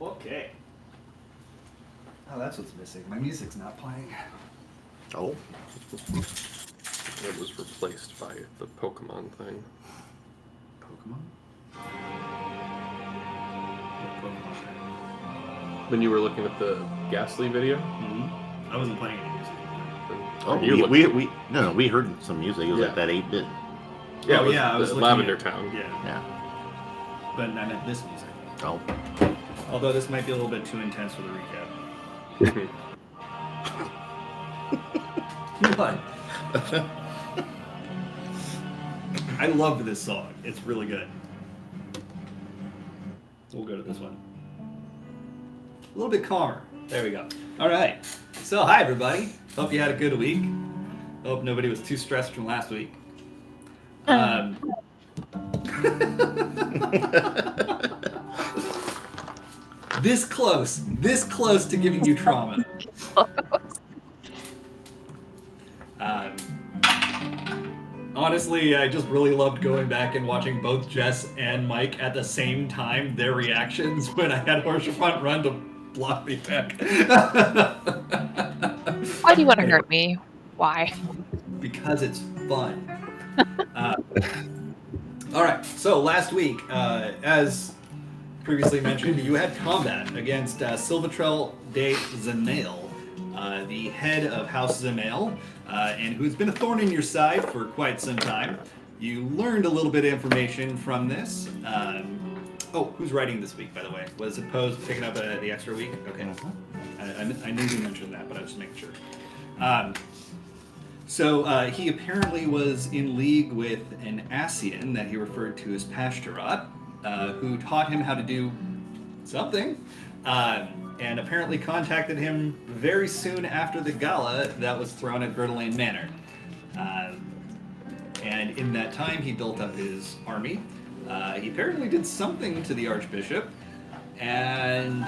Okay. Oh, that's what's missing. My music's not playing. Oh. It was replaced by the Pokemon thing. Pokemon? When you were looking at the Ghastly video? Mm-hmm. I wasn't playing any music. Oh, we heard some music. It was like that 8-bit. Yeah, I was looking Lavender at, Town. Yeah. But I meant this music. Oh. Although this might be a little bit too intense for the recap. What? I love this song. It's really good. We'll go to this one. A little bit calmer. There we go. All right. So, hi, everybody. Hope you had a good week. Hope nobody was too stressed from last week. This close to giving you trauma. Honestly, I just really loved going back and watching both Jess and Mike at the same time, their reactions when I had Horsefront run to block me back. Why do you want to hurt me? Why? Because it's fun. Alright, so last week, as previously mentioned, you had combat against Silvatrell de Zanail, the head of House Zanail, and who's been a thorn in your side for quite some time. You learned a little bit of information from this. Who's writing this week, by the way? Was it Poe's picking up the extra week? Okay. I knew you mentioned that, but I was just making sure. So he apparently was in league with an Asian that he referred to as Pashtarat, who taught him how to do something, and apparently contacted him very soon after the gala that was thrown at Verdelaine Manor. And in that time, he built up his army. He apparently did something to the Archbishop, and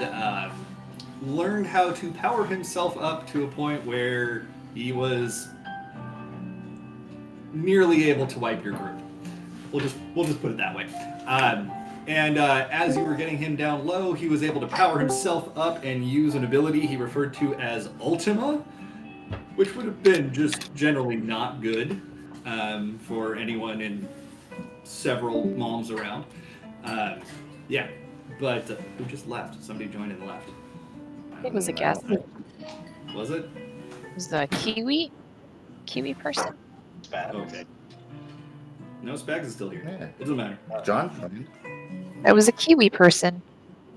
learned how to power himself up to a point where he was nearly able to wipe your group. We'll just put it that way. And as you were getting him down low, he was able to power himself up and use an ability he referred to as Ultima, which would have been just generally not good for anyone in several malms around. But who just left? Somebody joined and left. It was a guess. Was it? It was the Kiwi person. Okay. No, Spags is still here. Yeah. It doesn't matter. John? It was a Kiwi person.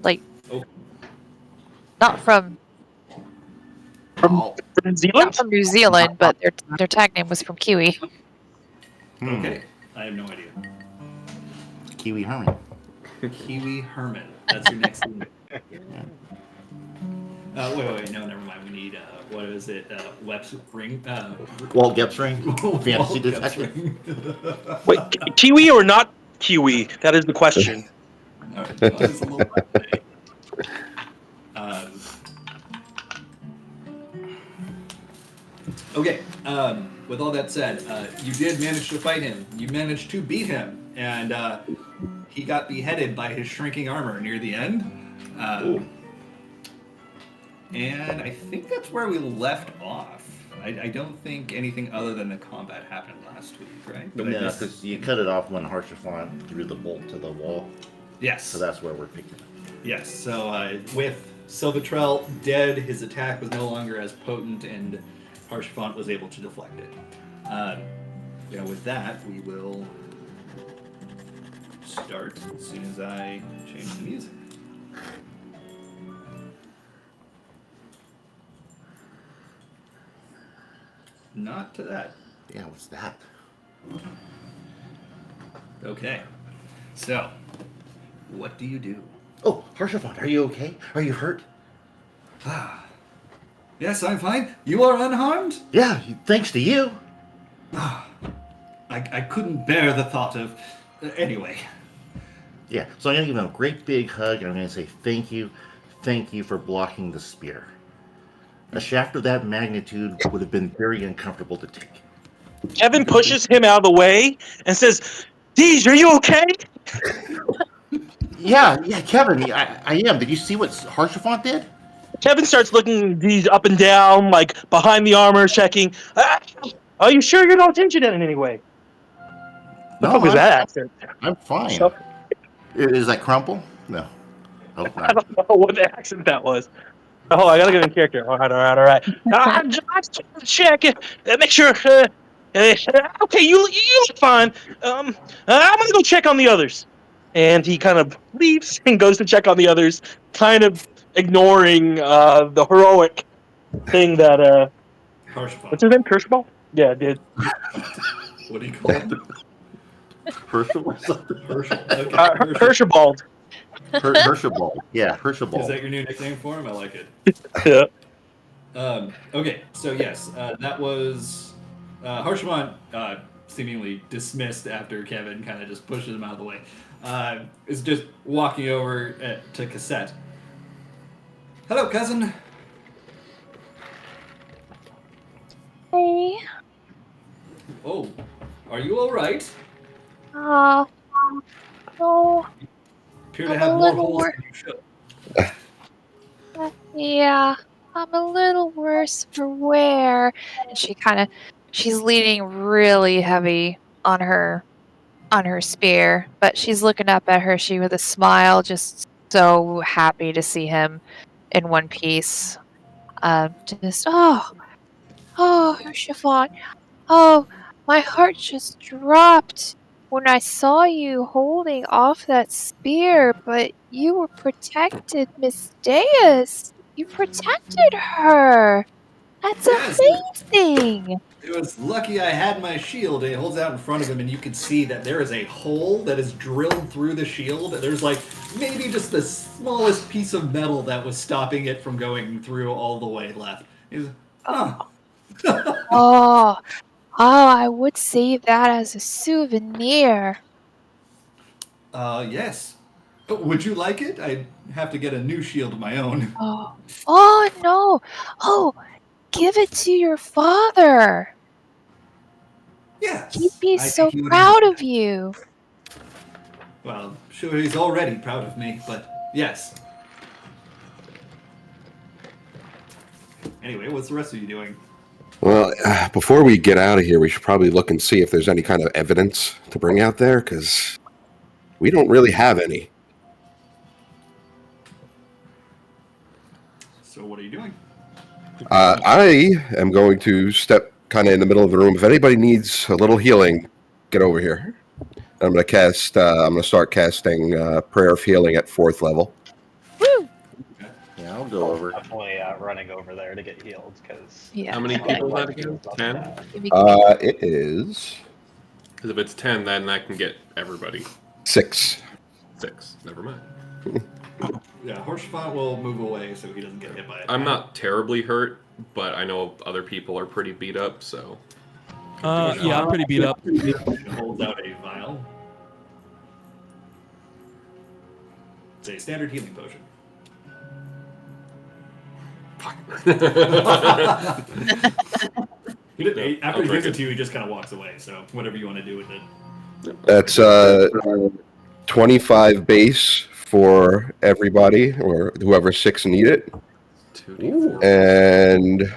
Like, not from New Zealand? not from New Zealand, but their tag name was from Kiwi. Okay. I have no idea. Kiwi Herman. Kiwi Herman. That's your next name. Wait. No, never mind. We need, what is it? Web's ring? Walt Gepsring. Fantasy Walt detective. Gepsring. Wait, Kiwi or not Kiwi? That is the question. All right. Well, it's a little bit okay. With all that said, you did manage to fight him. You managed to beat him, and he got beheaded by his shrinking armor near the end. And I think that's where we left off. I don't think anything other than the combat happened last week, right? But Yeah, because you cut it off when Harshaphon threw the bolt to the wall. Yes. So that's where we're picking up. Yes. So with Silvatrell dead, his attack was no longer as potent, and Harshaphon was able to deflect it. With that, we will start as soon as I change the music. Not to that. Yeah, what's that? Okay. So, what do you do? Oh, Harshaphon, are you okay? Are you hurt? Yes, I'm fine. You are unharmed? Yeah, thanks to you. I couldn't bear the thought of... anyway. Yeah, so I'm going to give him a great big hug, and I'm going to say thank you for blocking the spear. A shaft of that magnitude would have been very uncomfortable to take. Kevin pushes him out of the way and says, Deej, are you okay? Yeah, Kevin, I am. Did you see what Harshavant did? Kevin starts looking these up and down, like behind the armor, checking. Are you sure you're not injured in any way? The No, fuck was that accent? I'm fine. So, Is that Crumple? No. Hope I not. don't know what the accent that was. Oh, I gotta get in character. All right. Just check it. Make sure. Okay, you look fine. I'm gonna go check on the others. And he kind of leaves and goes to check on the others, kind of ignoring the heroic thing that Harsh what's his name? Kirschball? Yeah, dude. What do you call him? Herschel? Herschel. Okay. Herschel. Kirschball. Herschel. Yeah, Herschel. Is that your new nickname for him? I like it. Yeah. Okay, so yes, that was Harshavant, seemingly dismissed after Kevin kind of just pushes him out of the way. Is just walking over to Cassette. Hello, cousin. Hey. Oh, are you all right? No. Appear to I'm have a more little holes wor- than you should. Yeah, I'm a little worse for wear. And she's leaning really heavy on her spear, but she's looking up at Hershey with a smile, just so happy to see him in one piece. Hershey, oh, my heart just dropped when I saw you holding off that spear, but you were protected, Miss Deus. You protected her. That's Yes, amazing. it was lucky I had my shield. It holds out in front of him, and you can see that there is a hole that is drilled through the shield. There's like maybe just the smallest piece of metal that was stopping it from going through all the way left. He's, huh. Oh, I would save that as a souvenir. Yes. Oh, would you like it? I'd have to get a new shield of my own. Oh no. Oh, give it to your father. Yes. He'd be I so think he would proud enjoy of you. that. Well, I'm sure he's already proud of me, but yes. Anyway, what's the rest of you doing? Well, before we get out of here, we should probably look and see if there's any kind of evidence to bring out there, because we don't really have any. So what are you doing? I am going to step kind of in the middle of the room. If anybody needs a little healing, get over here. I'm going to cast. I'm going to start casting Prayer of Healing at 4th level. Woo! Yeah, I'll go over. Definitely running over there to get healed because. Yeah. How many people is that again? 10? It is Because if it's 10, then I can get everybody. 6. 6. Never mind. Yeah, Horsefont will move away so he doesn't get hit by it. I'm not terribly hurt, but I know other people are pretty beat up, so. Yeah, I'm pretty beat up. He holds out a vial. It's a standard healing potion. After he gives it to you, he just kind of walks away. So whatever you want to do with it. That's 25 base for everybody, or whoever 6 need it. 2d4. And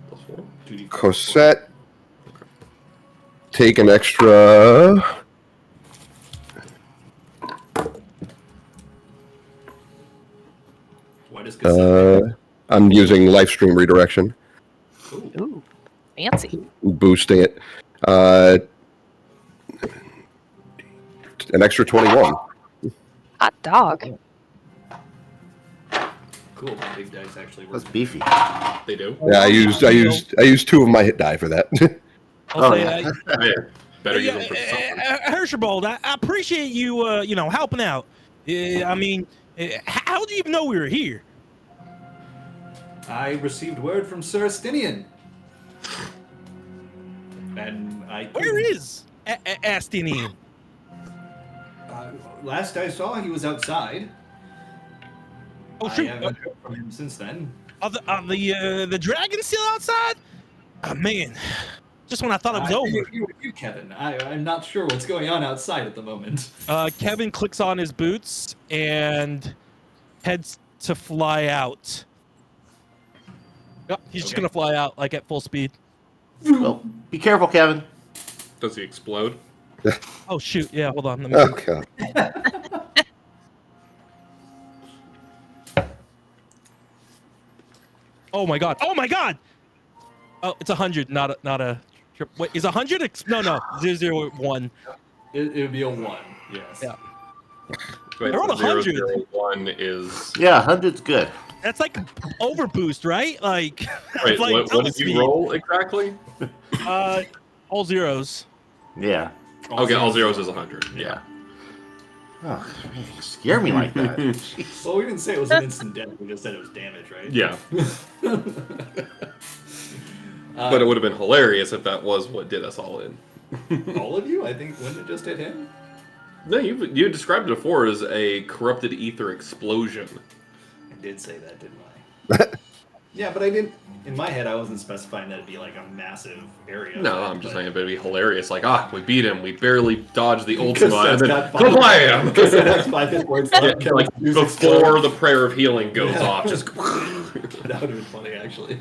Plus 4. Cosette, take an extra. Why does Cassette I'm using live stream redirection, Ooh, fancy. boosting it. An extra 21. Hot dog. Cool, the big dice actually work. That's beefy. They do? Yeah, I used 2 of my hit die for that. I'll say, Yeah. Better use them for something. Herschel, I appreciate you, helping out. I mean, how do you even know we were here? I received word from Sir Astinian. And Where is Astinian? Last I saw, he was outside. Oh I shoot! haven't heard from him since then. Are the dragon still outside? Oh man, just when I thought it was over. He was you, Kevin? I'm not sure what's going on outside at the moment. Kevin clicks on his boots and heads to fly out. Yep, he's just Okay. gonna fly out like at full speed. Well, be careful, Kevin. Does he explode? Oh shoot! Yeah, hold on. Let me Oh see. god. Oh my god! Oh my god! Oh, it's 100, not a. Wait, is 100? No, 001. It would be a 1. Yes. Yeah. Wait, I rolled so 100. 001 is. Yeah, 100's good. That's like overboost, right? Like. Wait, like what did speed. you roll exactly? All zeros. Yeah. Okay, all zeros is 100. Yeah. Oh, man, you scare me like that. Jeez. Well, we didn't say it was an instant death. We just said it was damage, right? Yeah. But it would have been hilarious if that was what did us all in. All of you? I think wouldn't it just hit him? No, you described it before as a corrupted ether explosion. I did say that, didn't I? Yeah, but I didn't. In my head, I wasn't specifying that it'd be like a massive area. No, I'm just saying it'd be hilarious. Like, we beat him. We barely dodged the Because ultimate, and then that's got kablam! Because that has 5 hit points left. Yeah, like Kevin's before the prayer of healing goes Yeah. off, just. That would have been funny, actually.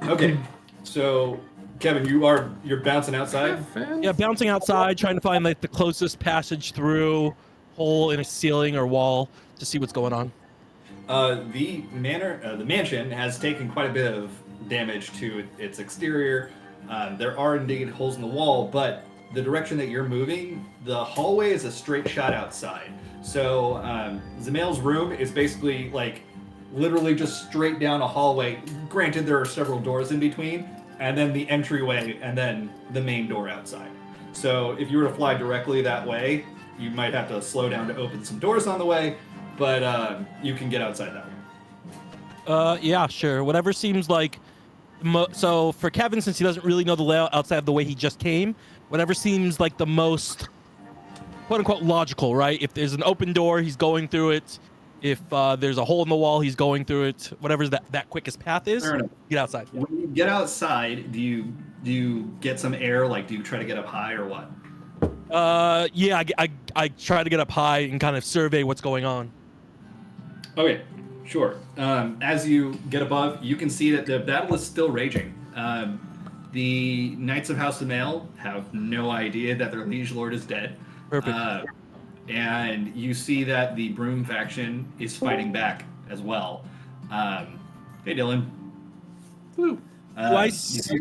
Okay, so Kevin, you're bouncing outside. Yeah, bouncing outside, trying to find like the closest passage through, hole in a ceiling or wall to see what's going on. The mansion has taken quite a bit of damage to its exterior. There are indeed holes in the wall, but the direction that you're moving, the hallway is a straight shot outside. So Zamail's room is basically like literally just straight down a hallway. Granted, there are several doors in between, and then the entryway, and then the main door outside. So if you were to fly directly that way, you might have to slow down to open some doors on the way, but you can get outside that way. Yeah, sure. Whatever seems like. So for Kevin, since he doesn't really know the layout outside of the way he just came, whatever seems like the most quote unquote logical, right? If there's an open door, he's going through it. If there's a hole in the wall, he's going through it. Whatever that quickest path is, Fair enough. get outside. When you get outside, do you get some air? Like, do you try to get up high or what? Yeah, I try to get up high and kind of survey what's going on. Okay, sure. As you get above, you can see that the battle is still raging. The Knights of House of Mail have no idea that their liege lord is dead. Perfect. And you see that the Broom faction is fighting back as well. Hey, Dylan. Woo. Do I see,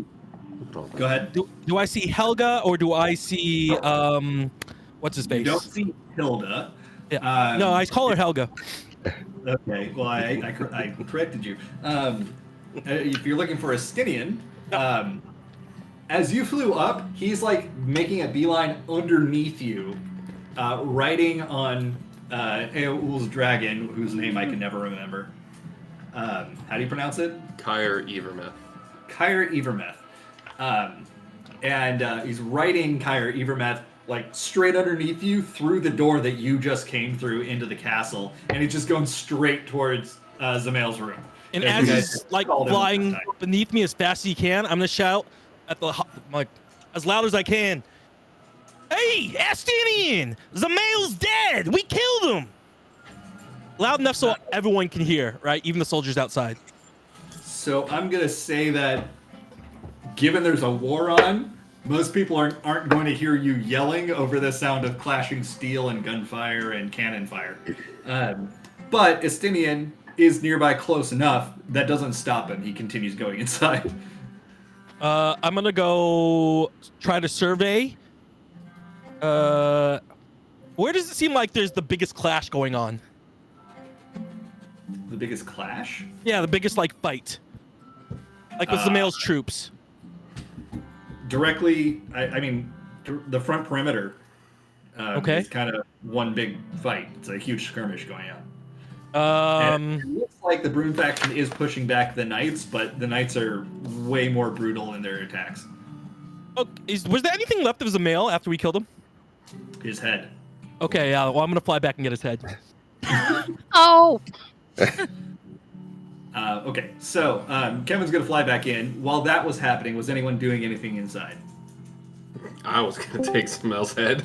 go ahead. do I see Helga or do I see what's his face? You don't see Hilda. Yeah. No, I call her Helga. Okay, well, I corrected you. If you're looking for a Stinian, as you flew up, he's like making a beeline underneath you, riding on Eul's dragon, whose name I can never remember. How do you pronounce it? Kyre Evermeth. Kyre Evermeth. And he's riding Kyre Evermeth like straight underneath you through the door that you just came through into the castle, and he's just going straight towards Zamail's room. And you as guys he's like called him flying last time. beneath me as fast as he can, I'm gonna shout at like as loud as I can. Hey, Astinian! Zamail's dead! We killed him! Loud enough so everyone can hear, right? Even the soldiers outside. So I'm gonna say that, given there's a war on, most people aren't going to hear you yelling over the sound of clashing steel and gunfire and cannon fire. But Estinian is nearby close enough that doesn't stop him. He continues going inside. I'm gonna go try to survey. Where does it seem like there's the biggest clash going on? The biggest clash? Yeah, the biggest like fight. Like with Zamail's troops. Directly, I mean, the front perimeter. Okay. It's kind of one big fight. It's a huge skirmish going on. And it looks like the Broom faction is pushing back the Knights, but the Knights are way more brutal in their attacks. Oh, was there anything left of Zamail after we killed him? His head. Okay, yeah. Well, I'm gonna fly back and get his head. Oh, Okay, so Kevin's gonna fly back in. While that was happening, was anyone doing anything inside? I was gonna take Zamel's head.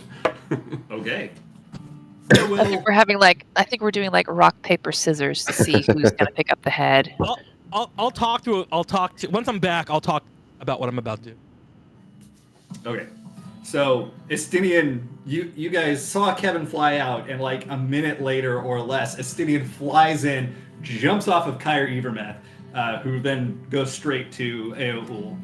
Okay. I think we're doing like rock paper scissors to see who's gonna pick up the head. I'll talk to. Once I'm back. I'll talk about what I'm about to do. Okay. So, Estinian, you guys saw Kevin fly out, and like a minute later or less, Estinian flies in, jumps off of Kyr Evermath, who then goes straight to Eoul.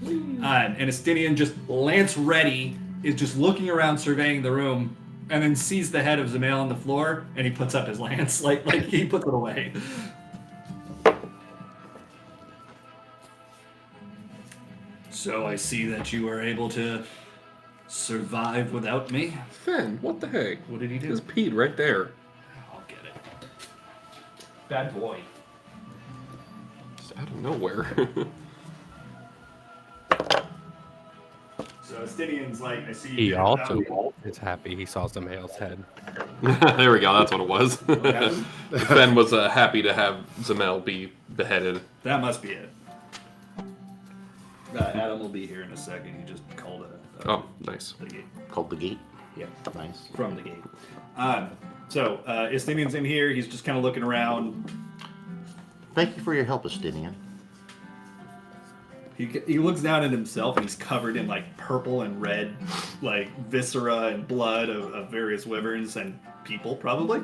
And Estinian, just lance ready, is just looking around, surveying the room, and then sees the head of Zamail on the floor, and he puts up his lance, like he puts it away. So I see that you were able to survive without me. Fen, what the heck? What did he do? There's Pete right there. I'll get it. Bad boy. Just out of nowhere. So Estinian's like, I see you. He did also without is happy he saw Zamail's head. There we go. That's what it was. happened? Fen was happy to have Zamel be beheaded. me. That must be it. Adam will be here in a second. He just called it. Oh, nice. The gate. Called the gate. Yeah, Nice. from the gate. So Estinian's in here. He's just kind of looking around. Thank you for your help, Estinian. He looks down at himself, and he's covered in like purple and red, like viscera and blood of various wyverns and people, probably.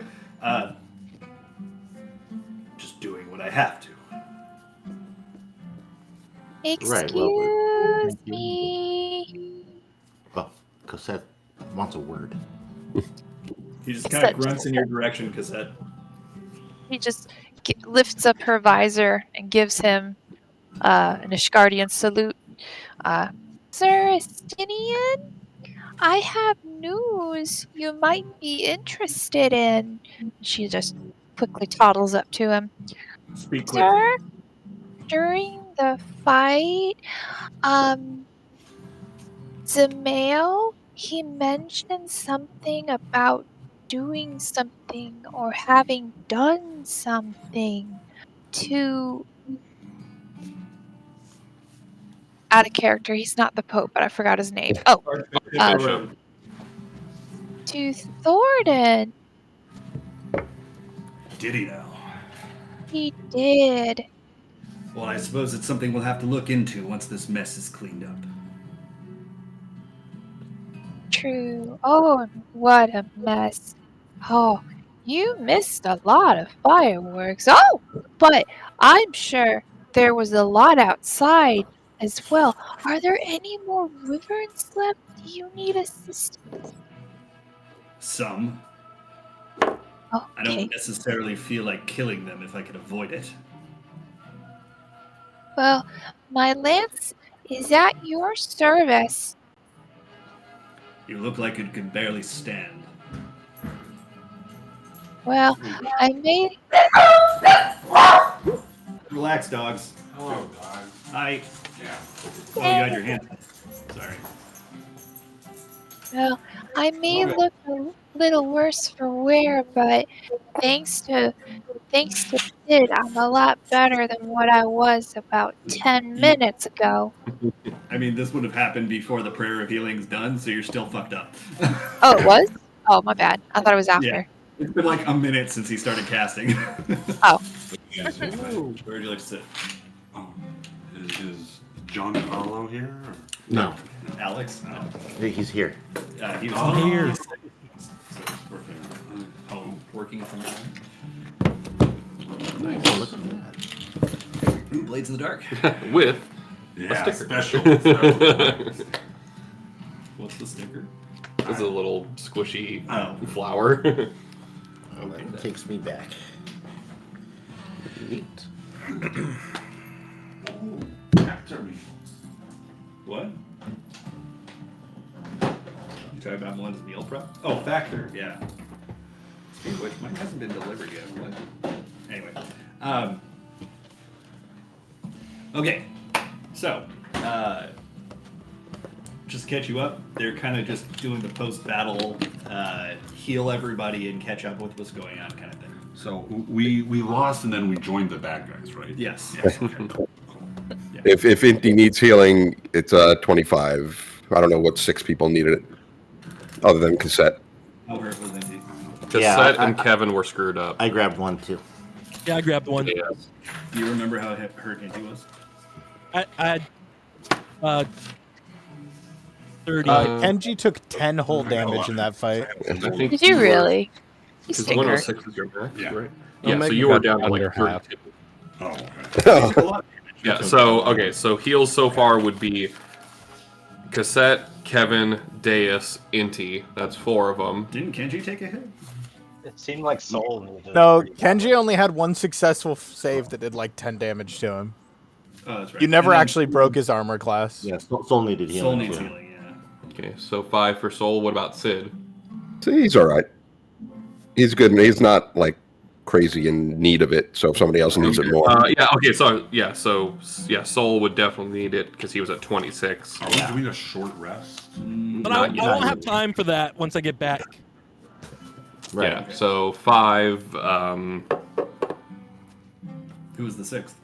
Just doing what I have to. Right, well, Excuse me. Well, Cosette wants a word. He just kind of grunts in your direction, Cassette. He just lifts up her visor and gives him an Ishgardian salute. Sir Estinian, I have news you might be interested in. She just quickly toddles up to him. Speak quickly. Sir, during the fight, Zamail, he mentioned something about doing something or having done something to... Out of character, he's not the Pope, but I forgot his name. Oh, Bishop. to Thornton. Did he now? He did. Well, I suppose it's something we'll have to look into once this mess is cleaned up. True. Oh, what a mess. Oh, you missed a lot of fireworks. Oh, but I'm sure there was a lot outside as well. Are there any more wyverns left? Do you need assistance? Some. Okay. I don't necessarily feel like killing them if I could avoid it. Well, my lance is at your service. You look like you can barely stand. Well, I may... Relax, dogs. Hello, dog. Hi. Yeah. Oh, you had your hand. Sorry. Well, I may look a little worse for wear, but thanks to Sid, I'm a lot better than what I was about 10 minutes ago. I mean, this would have happened before the prayer of healing's done, so you're still fucked up. Oh, it was? Oh, my bad. I thought it was after. Yeah. It's been like a minute since he started casting. Oh. Where would you like to sit? Oh, is John Carlo here? Or? No, Alex? No. he's here. He was Oh. Here. So working from home. Oh, look at that. Ooh, Blades in the Dark. With Yeah, a sticker. special. What's the sticker? This is a little squishy Oh. flower. Oh, that takes me back. Neat. After me. What? You talking about Melinda's meal prep? Oh, Factor, yeah. Speaking of which, mine hasn't been delivered yet. What? Anyway. Okay. So, just to catch you up, they're kind of just doing the post-battle heal everybody and catch up with what's going on kind of thing. So we lost and then we joined the bad guys, right? Yes. If Inti needs healing, it's 25. I don't know what 6 people needed it, other than Cassette. How hurt was Indy? Cassette and Kevin were screwed up. I grabbed one too. Yeah, I grabbed one. Yeah. Do you remember how hurt Indy was? I had 30. Kenji took 10 whole damage in that fight. I think Did you really? You Because stinker. 106 is your max, Yeah. right? Yeah, so Omega you were got down to under like half. 32. Oh, okay. Yeah, so, okay, so heals so far would be Cassette, Kevin, Deus, Inti. That's 4 of them. Didn't Kenji take a hit? It seemed like Soul needed. No, pretty Kenji only had one successful save that did like 10 damage to him. Oh, that's right. You never And then actually broke his armor class. Yeah, Soul needed healing. Soul needs too. healing, yeah. Okay, so 5 for Soul. What about Sid? See, he's all right. He's good, and he's not like crazy in need of it. So if somebody else needs it more, Soul would definitely need it because he was at 26. Are we doing a short rest? But I won't have time for that once I get back. Right. Yeah, so 5. Who was the 6th?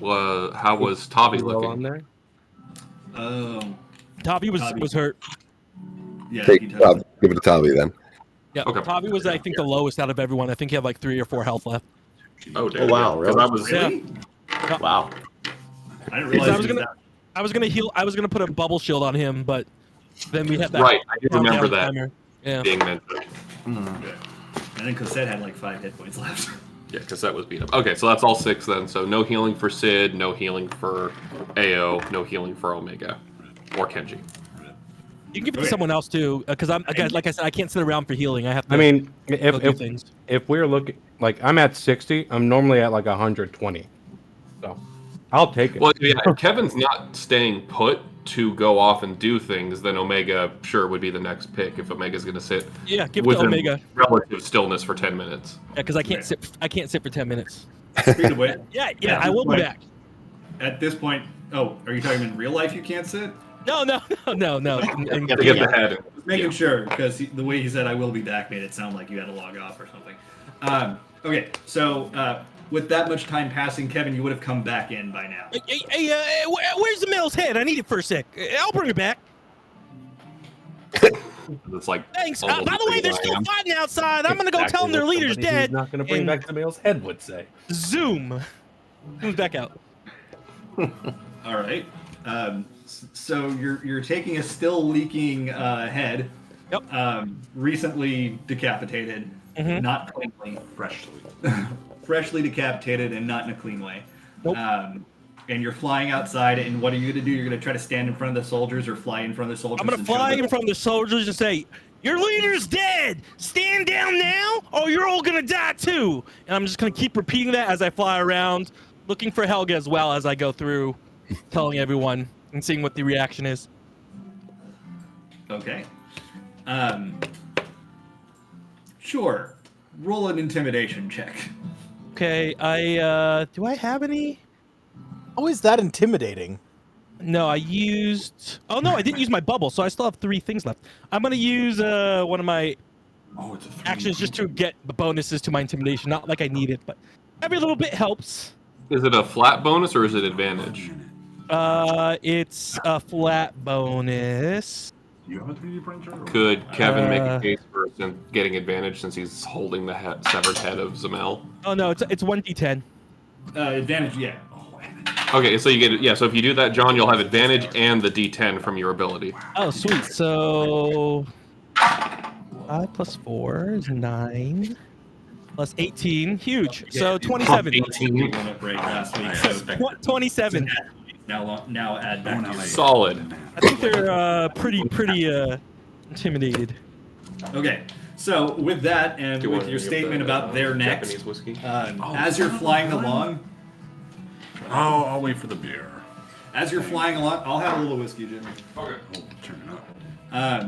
How was Tavi Roll on looking? there. Oh, Tavi was hurt. yeah. take, He touched it. give it to Tavi then. Yeah, Okay. Tavi was I think the lowest out of everyone. I think he had like 3 or 4 health left. Oh, damn. Oh, wow, Yeah, 'cause really? I was, Really? Wow. I didn't Because realize I was he was gonna, I was gonna heal. I was gonna put a bubble shield on him, but then we had that. Right, I do remember countdown that timer. Yeah. being mentioned. And then Cosette had like 5 hit points left. Yeah, because that was beat up. Okay, so that's all 6 then. So no healing for Sid, no healing for AO, no healing for Omega or Kenji. You can give it to Okay. someone else too, because like I said, I can't sit around for healing. I have to. I mean, go do things. if we're looking, like, I'm at 60, I'm normally at like 120. So I'll take it. Well, yeah, if Kevin's not staying put to go off and do things, then Omega sure would be the next pick if Omega's going to sit Yeah, give it to within Omega. relative stillness for 10 minutes. Yeah, because I can't sit. I can't sit for 10 minutes. Speaking of which, Yeah, I will be back. at this point, oh, are you talking in real life you can't sit? No. You have to get the head. Just making sure, because the way he said I will be back made it sound like you had to log off or something. Okay, so with that much time passing, Kevin, you would have come back in by now. Hey, where's the male's head? I need it for a sec. I'll bring it back. It's like Thanks. almost By the way, as big they're as I still am. fighting outside. I'm gonna go tell them their Exactly what leader's somebody who's dead. not going to bring and back the male's head would say. Zoom. Zoom's back out. All right. So you're taking a still leaking head, Yep. recently decapitated, Mhm. not cleanly, Freshly. freshly decapitated, and not in a clean way. Nope. And you're flying outside, and what are you gonna do? You're gonna try to stand in front of the soldiers or fly in front of the soldiers? I'm gonna and show fly them- in front of the soldiers and say, "Your leader's dead. Stand down now, or you're all gonna die too." And I'm just gonna keep repeating that as I fly around, looking for Helga as well as I go through, telling everyone and seeing what the reaction is. Okay. Sure. Roll an intimidation check. Okay, do I have any? How is that intimidating? No, I used. Oh no, I didn't use my bubble, so I still have 3 things left. I'm gonna use one of my Oh, it's a 3. actions just to get the bonuses to my intimidation. Not like I need it, but every little bit helps. Is it a flat bonus or is it advantage? It's a flat bonus. Do you have a 3D printer? Or... Could Kevin make a case for getting advantage since he's holding the severed head of Zamel? Oh no, it's 1d10. Advantage, yeah. Okay, so you get it. Yeah, so if you do that, John, you'll have advantage and the D10 from your ability. Oh sweet. So 5 plus 4 is 9. Plus 18, huge. So 27. 18. Went up right last week, so 27. now add back to your Solid. I think they're pretty intimidated. Okay, so with that and Do you with want your any of statement the, about their next, Japanese whiskey? as you're flying along, I'll wait for the beer. as you're flying along, I'll have a little whiskey, Jimmy. Okay. Oh, turn it up.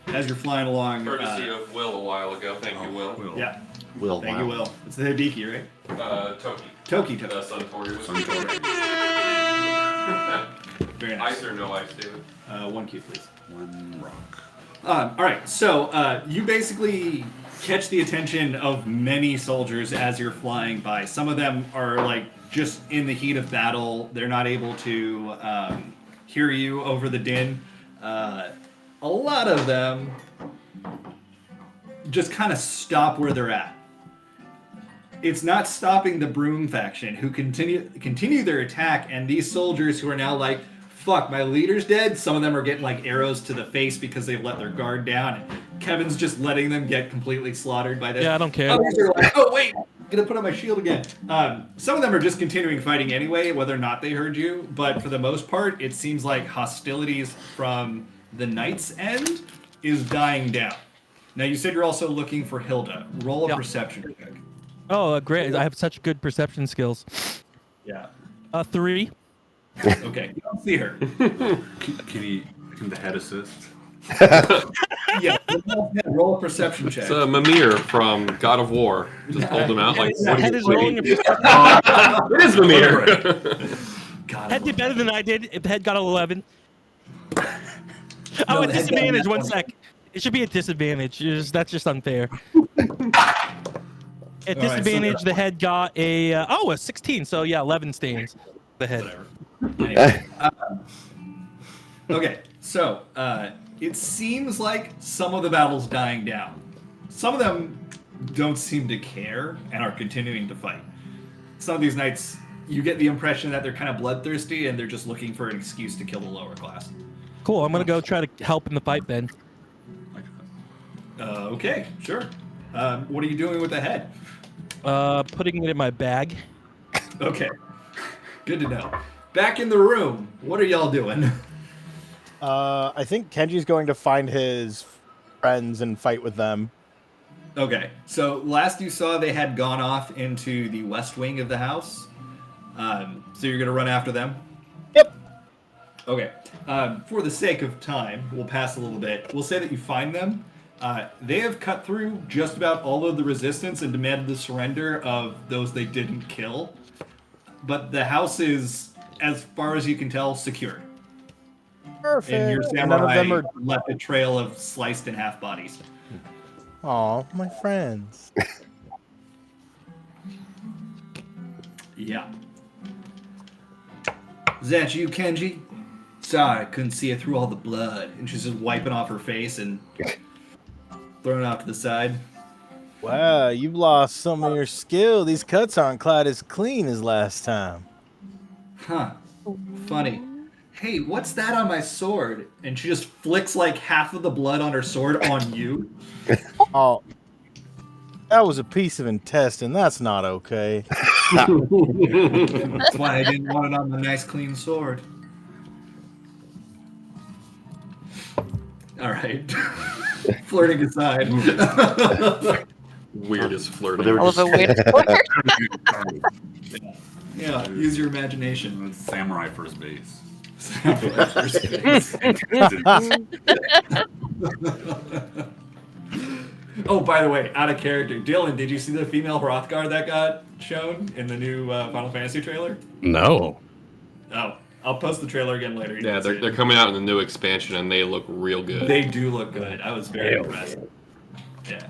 As you're flying along, Courtesy of Will a while ago. Thank you, Will. yeah, Will. thank you, Will. It's the Hibiki, right? Toki. Toki. The Suntory whiskey. Very nice. Ice or no ice, David? 1 cue, please. 1 rock. All right, so you basically catch the attention of many soldiers as you're flying by. Some of them are like just in the heat of battle. They're not able to hear you over the din. A lot of them just kind of stop where they're at. It's not stopping the Broom faction, who continue their attack, and these soldiers who are now like, fuck, my leader's dead. Some of them are getting like arrows to the face because they've let their guard down, and Kevin's just letting them get completely slaughtered by this. Yeah, I don't care. Others are like, oh wait, I'm gonna put on my shield again. Some of them are just continuing fighting anyway, whether or not they heard you, but for the most part, it seems like hostilities from the Knight's end is dying down. Now, you said you're also looking for Hilda. Roll a perception check. Oh, great. I have such good perception skills. Yeah. 3. Okay, you don't see her. Can the head assist? Yeah, roll a perception check. It's Mimir from God of War. Just hold him out like. The head is rolling a perception. It is Mimir. Head did better than I did. If the head got an 11. No, Oh, a the head got disadvantage. an 1 11. sec. It should be a disadvantage. That's just unfair. At All right, disadvantage, so- the head got a 16. So yeah, 11 stains. The head. Anyway, okay, so it seems like some of the battle's dying down. Some of them don't seem to care and are continuing to fight. Some of these knights, you get the impression that they're kind of bloodthirsty and they're just looking for an excuse to kill the lower class. Cool. I'm gonna go try to help in the fight then. Okay, sure. What are you doing with the head? Putting it in my bag. Okay, good to know. Back in the room, what are y'all doing? I think Kenji's going to find his friends and fight with them. Okay, so last you saw, they had gone off into the west wing of the house. So you're gonna run after them? Yep. Okay. For the sake of time, we'll pass a little bit. We'll say that you find them. They have cut through just about all of the resistance and demanded the surrender of those they didn't kill. But the house is, as far as you can tell, secured. Perfect. And your And none of samurai them are. left a trail of sliced in half bodies. Aw, my friends. Yeah. Is that you, Kenji? Sorry, I couldn't see it through all the blood. And she's just wiping off her face and throwing it off to the side. Wow, you've lost some of your skill. These cuts aren't quite as clean as last time. Huh. Funny. Hey, what's that on my sword? And she just flicks like half of the blood on her sword on you. Oh, that was a piece of intestine. That's not okay. That's why I didn't want it on the nice clean sword. All right. Flirting aside. Weirdest flirting. They were All of just- a weird flirt. Yeah, use your imagination. It's Samurai first base. Oh, by the way, out of character, Dylan, did you see the female Hrothgar that got shown in the new Final Fantasy trailer? No. Oh, I'll post the trailer again later. You Yeah, can see they're it. coming out in the new expansion and they look real good. They do look good. I was very impressed. Yeah.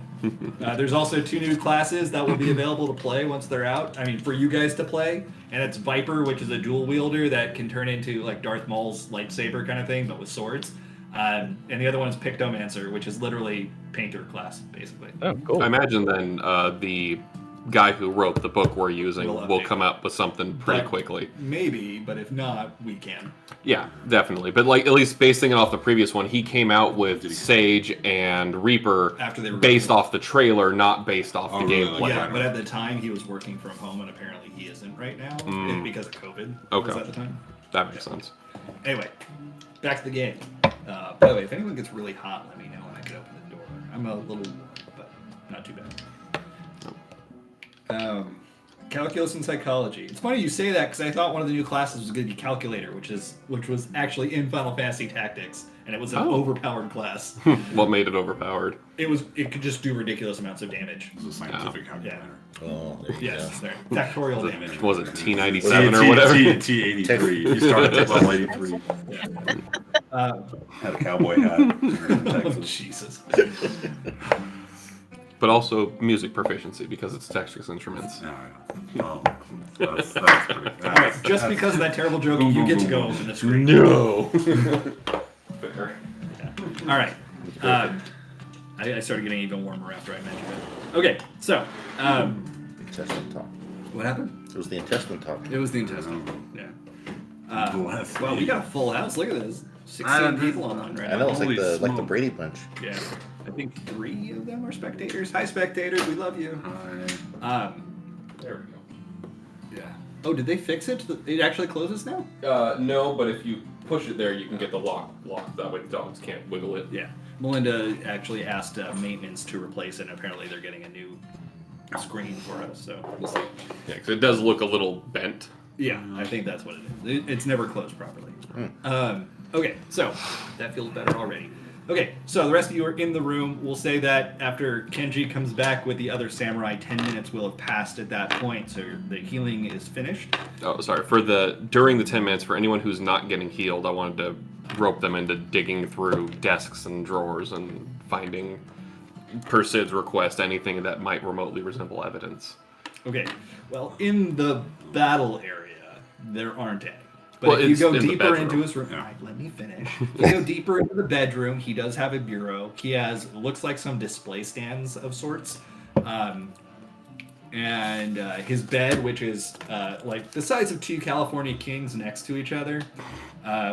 There's also 2 new classes that will be available to play once they're out. I mean, for you guys to play. And it's Viper, which is a dual wielder that can turn into like Darth Maul's lightsaber kind of thing, but with swords. And the other one is Pictomancer, which is literally painter class, basically. Oh, cool. I imagine then the guy who wrote the book we're using We'll will update. come out with something pretty But quickly. Maybe, but if not, we can. Yeah, definitely. But like at least basing it off the previous one, he came out with Sage and Reaper After they were based written. off the trailer, not based off the really? gameplay. Yeah, but at the time he was working from home, and apparently he isn't right now because of COVID. Okay. Was at the time. That makes sense. Anyway, back to the game. By the way, if anyone gets really hot, let me know and I can open the door. I'm a little warm, but not too bad. Calculus and psychology. It's funny you say that because I thought one of the new classes was going to be calculator, which was actually in Final Fantasy Tactics, and it was an overpowered class. What made it overpowered? It could just do ridiculous amounts of damage. It's a scientific calculator. Oh, there you Yes, there. Factorial damage. Was it T97 or whatever? T83. You started at level 83. Had a cowboy hat. in Oh, Texas. Jesus. But also music proficiency because it's Texas Instruments. Well, that's pretty. All right, just because of that terrible joke, Boom, you boom, get to boom, go boom. open the screen. No. Fair. All right. I started getting even warmer after I mentioned it. Okay, so Intestine talk. what happened? It was the intestine talk. It was the intestine. Yeah. Bless Well, we me. got a full house. Look at this. 16 don't- people online right I know, now. it's Holy like the smoke. Brady Bunch. Yeah. I think 3 of them are spectators. Hi, spectators. We love you. There we Yeah. Oh, did they fix it? It actually closes now? go. No, but if you push it there, you can get the lock. That way the dogs can't wiggle it. Yeah. Melinda actually asked maintenance to replace it, and apparently they're getting a new screen for us, so we'll see. Yeah, because it does look a little bent. Yeah, I think that's what it is. It's never closed properly. Okay, so that feels better already. Okay, so the rest of you are in the room. We'll say that after Kenji comes back with the other samurai, 10 minutes will have passed at that point, so the healing is finished. Oh, sorry. During the 10 minutes, for anyone who's not getting healed, I wanted to rope them into digging through desks and drawers and finding, per Sid's request, anything that might remotely resemble evidence. Okay, well, in the battle area, there aren't any. But Well, if you it's go in the deeper bedroom. into his room, Yeah. all right, let me finish. If you go deeper into the bedroom, he does have a bureau. He has, looks like some display stands of sorts. And his bed, which is like the size of 2 California kings next to each other,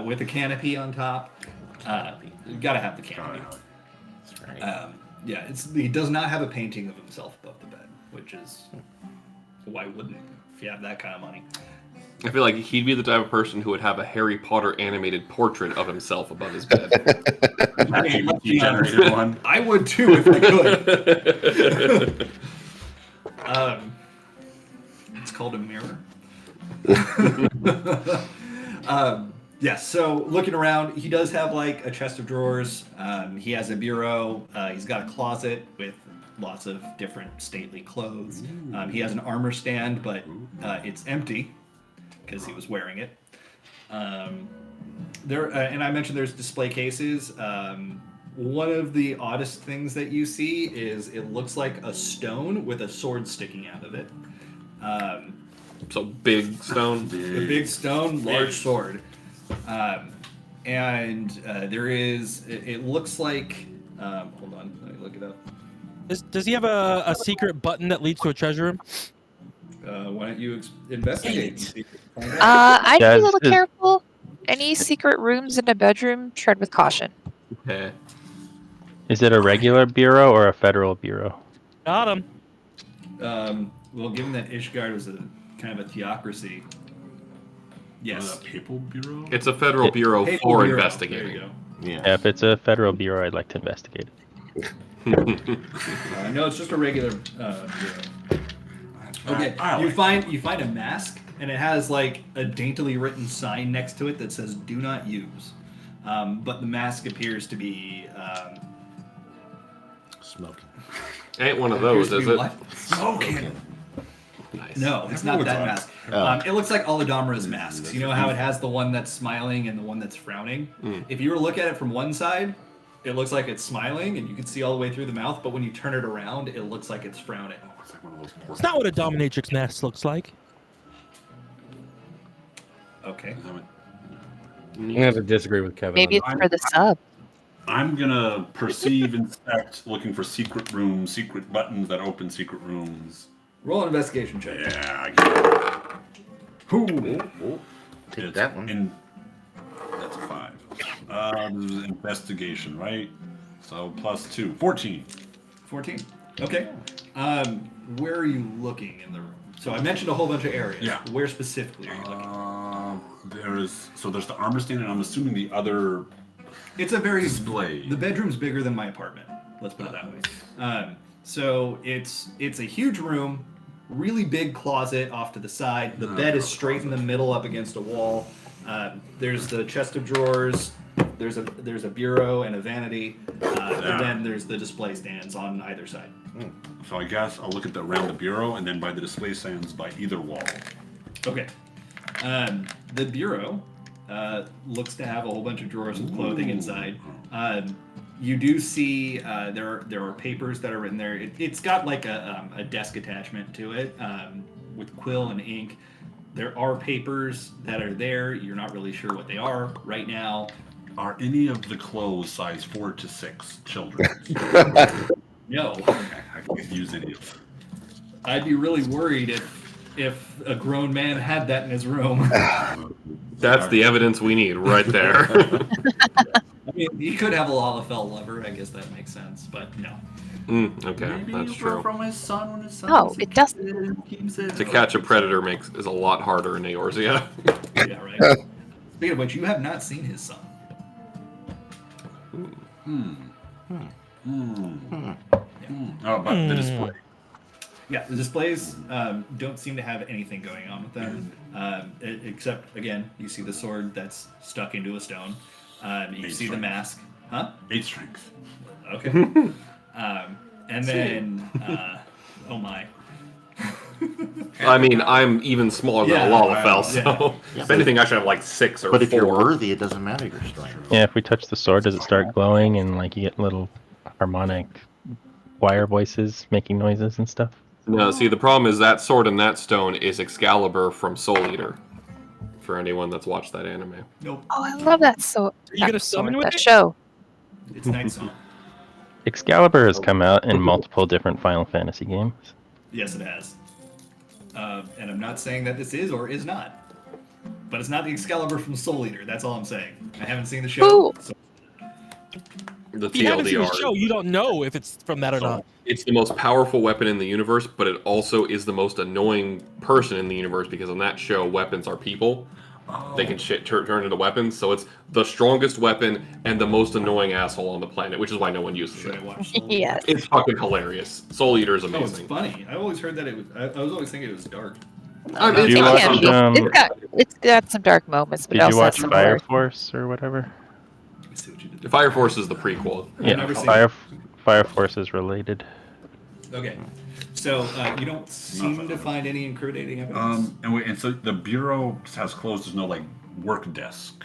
with a canopy on top. You gotta have the canopy. That's right. Yeah, he does not have a painting of himself above the bed, which is, why wouldn't if you have that kind of money? I feel like he'd be the type of person who would have a Harry Potter animated portrait of himself above his bed. ChatGPT generated one. I would too if I could. It's called a mirror. Yeah, so looking around, he does have like a chest of drawers. He has a bureau. He's got a closet with lots of different stately clothes. He has an armor stand, but it's empty because he was wearing it. And I mentioned there's display cases. One of the oddest things that you see is it looks like a stone with a sword sticking out of it. So big stone. A big stone, large sword. And there is, it looks like, hold on, let me look it up. Does he have a secret button that leads to a treasure room? Why don't you investigate? I'd be a Does- little is- careful. Any secret rooms in a bedroom, tread with caution. Yeah. Is it a regular bureau or a federal bureau? Got him. Well, given that Ishgard was a kind of a theocracy, yes. Papal Bureau? It's a federal bureau Papal for Bureau. investigating. There you Yeah, Yeah. if it's a federal bureau, I'd like to investigate it. No, it's just a regular bureau. Okay, I you like find a mask, and it has like a daintily written sign next to it that says "Do not use," but the mask appears to be Smoking. Ain't one of appears those, to is be it? what? Smoking. Nice. No, it's not that mask. Oh. It looks like Aladamra's masks. You know how it has the one that's smiling and the one that's frowning? If you were to look at it from one side, it looks like it's smiling and you can see all the way through the mouth, but when you turn it around, it looks like it's frowning. It's like one of those pork. It's not what a dominatrix mask looks like. Okay. Is that what- I'm gonna have to disagree with Kevin. Maybe on it's for the sub. I'm gonna perceive, inspect, looking for secret rooms, secret buttons that open secret rooms. Roll an investigation check. Yeah, I get it. Ooh. Take It's that one. That's a 5. This is investigation, right? So +2. 14. 14. Okay. Where are you looking in the room? So I mentioned a whole bunch of areas. Yeah. Where specifically are you looking? There's the armor stand, and I'm assuming the other It's a very display. The bedroom's bigger than my apartment. Let's put it that way. So it's a huge room, really big closet off to the side. The bed is straight in the middle, up against a wall. There's the chest of drawers. There's a bureau and a vanity, and then there's the display stands on either side. So I guess I'll look at around the bureau, and then by the display stands by either wall. Okay. The bureau looks to have a whole bunch of drawers with clothing inside. You do see there are papers that are in there. It's got like a desk attachment to it with quill and ink. There are papers that are there. You're not really sure what they are right now. Are any of the clothes size 4 to 6 children? No. I can't use any of them. I'd be really worried if a grown man had that in his room. That's the evidence we need right there. I mean, he could have a Lalafell lover. I guess that makes sense, but no. Okay, Maybe that's you were true. from his son when his son No, was a it doesn't. kid and keeps it. To catch a predator is a lot harder in Eorzea. Yeah, right. Speaking of which, you have not seen his son. Oh, but the display. Yeah, the displays don't seem to have anything going on with them, except, again, you see the sword that's stuck into a stone. You see the mask. Huh? 8 strength. Okay. And then, oh my. I mean, I'm even smaller than a Lalafell, so Yeah. if anything, I should have like 6 or 4. But if you're worthy, it doesn't matter your strength. Yeah, if we touch the sword, does it start glowing and like you get little harmonic choir voices making noises and stuff? No, see, the problem is that sword and that stone is Excalibur from Soul Eater. For anyone that's watched that anime. Nope. Oh, I love that. So Are you gonna summon with that it? show. It's Night Song. Excalibur has come out in multiple different Final Fantasy games. Yes, it has. And I'm not saying that this is or is not. But it's not the Excalibur from Soul Eater. That's all I'm saying. I haven't seen the show. Ooh. So The If you haven't seen the TLDR. show, you don't know if it's from that or not. It's the most powerful weapon in the universe, but it also is the most annoying person in the universe because on that show, weapons are people. They can turn into weapons, so it's the strongest weapon and the most annoying asshole on the planet, which is why no one uses should I it. watch Soul Eater? Yes. It's fucking hilarious. Soul Eater is Oh, it's amazing. funny. I always heard that it was. I was always thinking it was dark. I mean, Did it's you got watch, some- It's got some dark moments, but Did it you also watch has some Fire horror. Force or whatever? Let me see what you did. Fire Force is the prequel. Yeah, never seen Fire Force is related. Okay. So you don't seem to find any incriminating evidence. And so the bureau has closed. There's no like work desk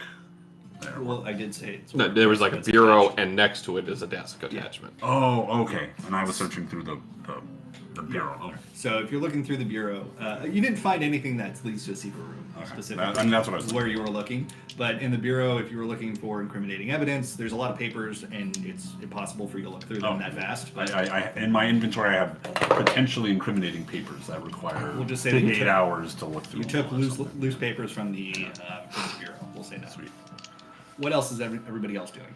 there. Well, I did say it's. No, there was like a bureau, and next to it is a desk attachment. Oh, okay. And I was searching through the bureau. Oh. So if you're looking through the bureau, you didn't find anything that leads to a secret room specifically. And that's what I was where you were looking. But in the bureau, if you were looking for incriminating evidence, there's a lot of papers, and it's impossible for you to look through them that fast. But I in my inventory, I have potentially incriminating papers that require We'll just say that you 8 took- hours to look through. you took them or loose something. loose papers from the bureau. We'll say that. Sweet. What else is everybody else doing?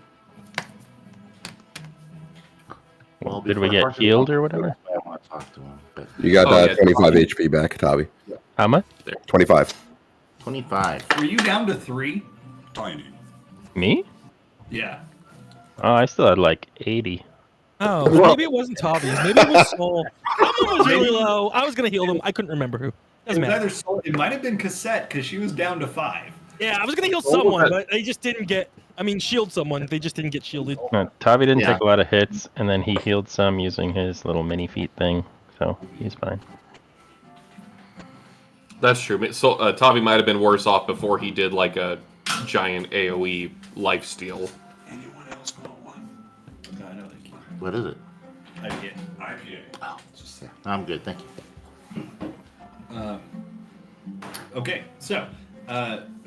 Well, Did we before get Archer healed walks or away, whatever? I want to talk to him. But You got Oh, yeah. 25 HP back, Tavi. How much? 25. 25. Were you down to 3? Tiny. Me? Yeah. Oh, I still had like 80. Oh, maybe it wasn't Tavi's. Maybe it was Soul. Someone was really low. I was gonna heal them. I couldn't remember who. It Doesn't was matter. either it might have been Cassette because she was down to 5. Yeah, I was gonna heal someone, but they just didn't get. I mean, shield someone. They just didn't get shielded. No, Tavi didn't Yeah. take a lot of hits, and then he healed some using his little mini feet thing, so he's fine. That's true. So Tavi might have been worse off before he did like a giant AOE lifesteal. Anyone else want one? No, I know they can't. What is it? IPA. IPA. Oh, yeah. I'm good, thank you. Okay, so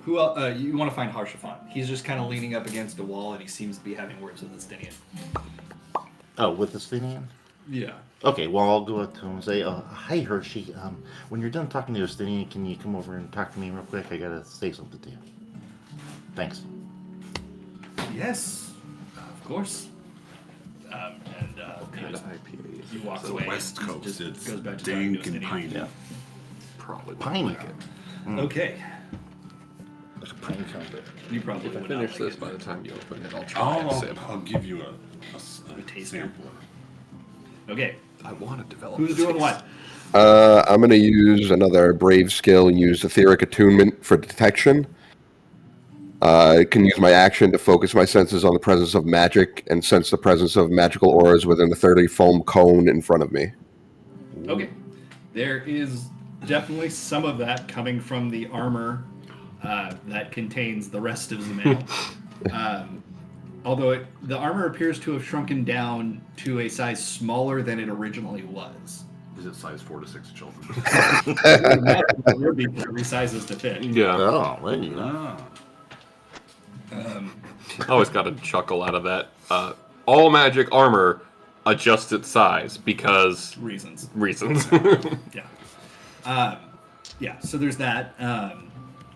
who else? You want to find Harshafan? He's just kind of leaning up against a wall, and he seems to be having words with Estinian. Oh, with the Stinian? Yeah. Okay, well, I'll go up to him and say, hi, Hershey. When you're done talking to Estinian, can you come over and talk to me real quick? I gotta say something to you. Thanks. Yes, of course. Kind of IPA. He walks The away. West and Coast. just It's goes back to talking dank to and Estinian. piney. Yeah. Probably wouldn't Piney. like it. Okay. Like a pine cone. You probably If I would not finish like this it. by the time you open it, I'll try and sip. I'll give you a taster. sample. Okay. I want to develop. Who's this doing what? I'm going to use another brave skill and use etheric attunement for detection. I can use my action to focus my senses on the presence of magic and sense the presence of magical auras within the 30 foam cone in front of me. Okay. There is definitely some of that coming from the armor that contains the rest of Zamail. Although the armor appears to have shrunken down to a size smaller than it originally was. Is it size 4 to 6 children? It would be for resizes to fit. Yeah. Oh, there you go. Ah. I always got a chuckle out of that. All magic armor adjusts its size because Reasons. Yeah. Yeah, so there's that.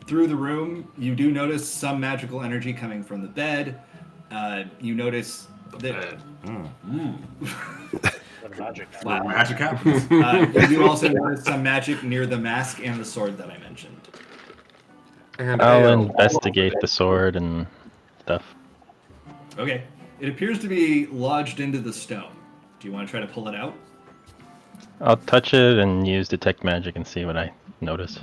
Through the room, you do notice some magical energy coming from the bed. You notice that. Magic. Wow. Magic happens. You do also notice some magic near the mask and the sword that I mentioned. And I'll ale. investigate the sword and stuff. Okay. It appears to be lodged into the stone. Do you want to try to pull it out? I'll touch it and use detect magic and see what I notice.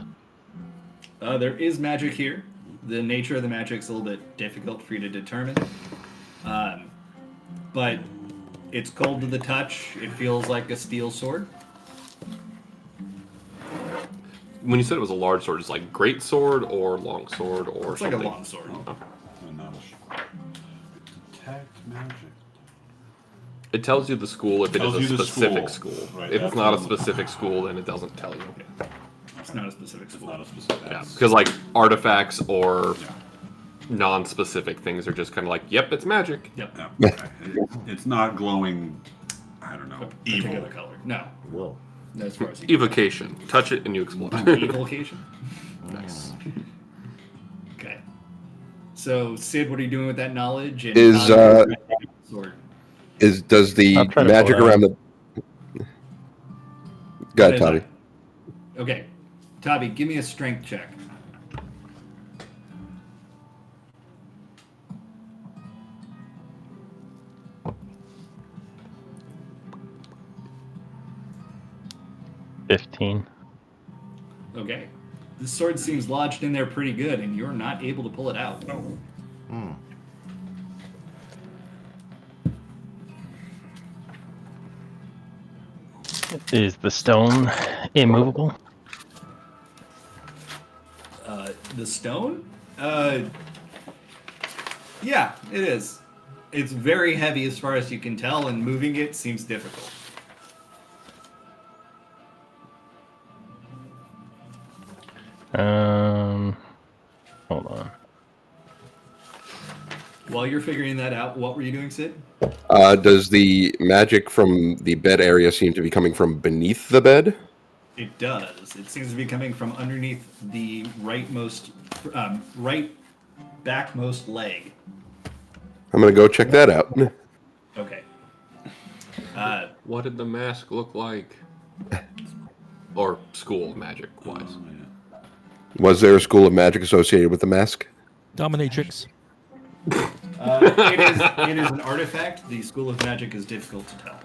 There is magic here. The nature of the magic is a little bit difficult for you to determine. But it's cold to the touch. It feels like a steel sword. When you said it was a large sword, it's like great sword or long sword or It's something? like a long sword. Detect magic. It tells you the school if it Tells is you a the specific school. school. Right, If it's that's not a what I'm specific school, then it doesn't tell you. It's not a specific It's school. not a specific. Yeah, that's- because like artifacts or Yeah. non-specific things are just kind of like, yep, it's magic. Yep. Yeah. It's not glowing. I don't know. Evil. Particular color. No. Whoa. As far as you can Evocation. Touch it and you explode. Evocation? Nice. Okay. So, Sid, what are you doing with that knowledge? And Is, sword? Does the I'll try to magic pull it around the? Go ahead, What is Tommy. that? Okay. Tabby, give me a strength check. $15. Okay. The sword seems lodged in there pretty good, and you're not able to pull it out. Hmm. Is the stone immovable? The stone? Yeah, it is. It's very heavy as far as you can tell, and moving it seems difficult. Hold on. While you're figuring that out, what were you doing, Sid? Does the magic from the bed area seem to be coming from beneath the bed? It does. It seems to be coming from underneath the right backmost leg. I'm gonna go check that out. Okay. What did the mask look like? Or school magic wise? Was there a school of magic associated with the mask? Dominatrix. It is an artifact. The school of magic is difficult to tell.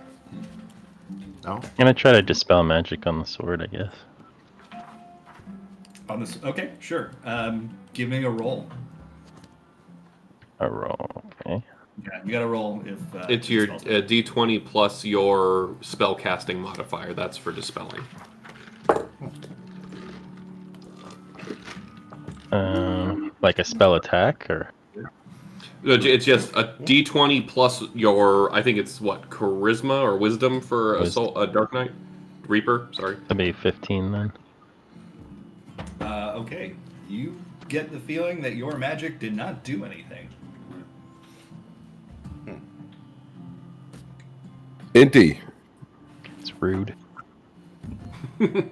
Oh. I'm gonna try to dispel magic on the sword, I guess. On this, okay, sure. Give me a roll. A roll, okay. Yeah, you got to roll if It's your spells. D20 plus your spell casting modifier. That's for dispelling. Like a spell attack, or No, it's just a D20 plus your, I think it's what, charisma or wisdom for a Dark Knight? Reaper, sorry. that'd be 15 then. Okay, you get the feeling that your magic did not do anything. Inty, It's rude. can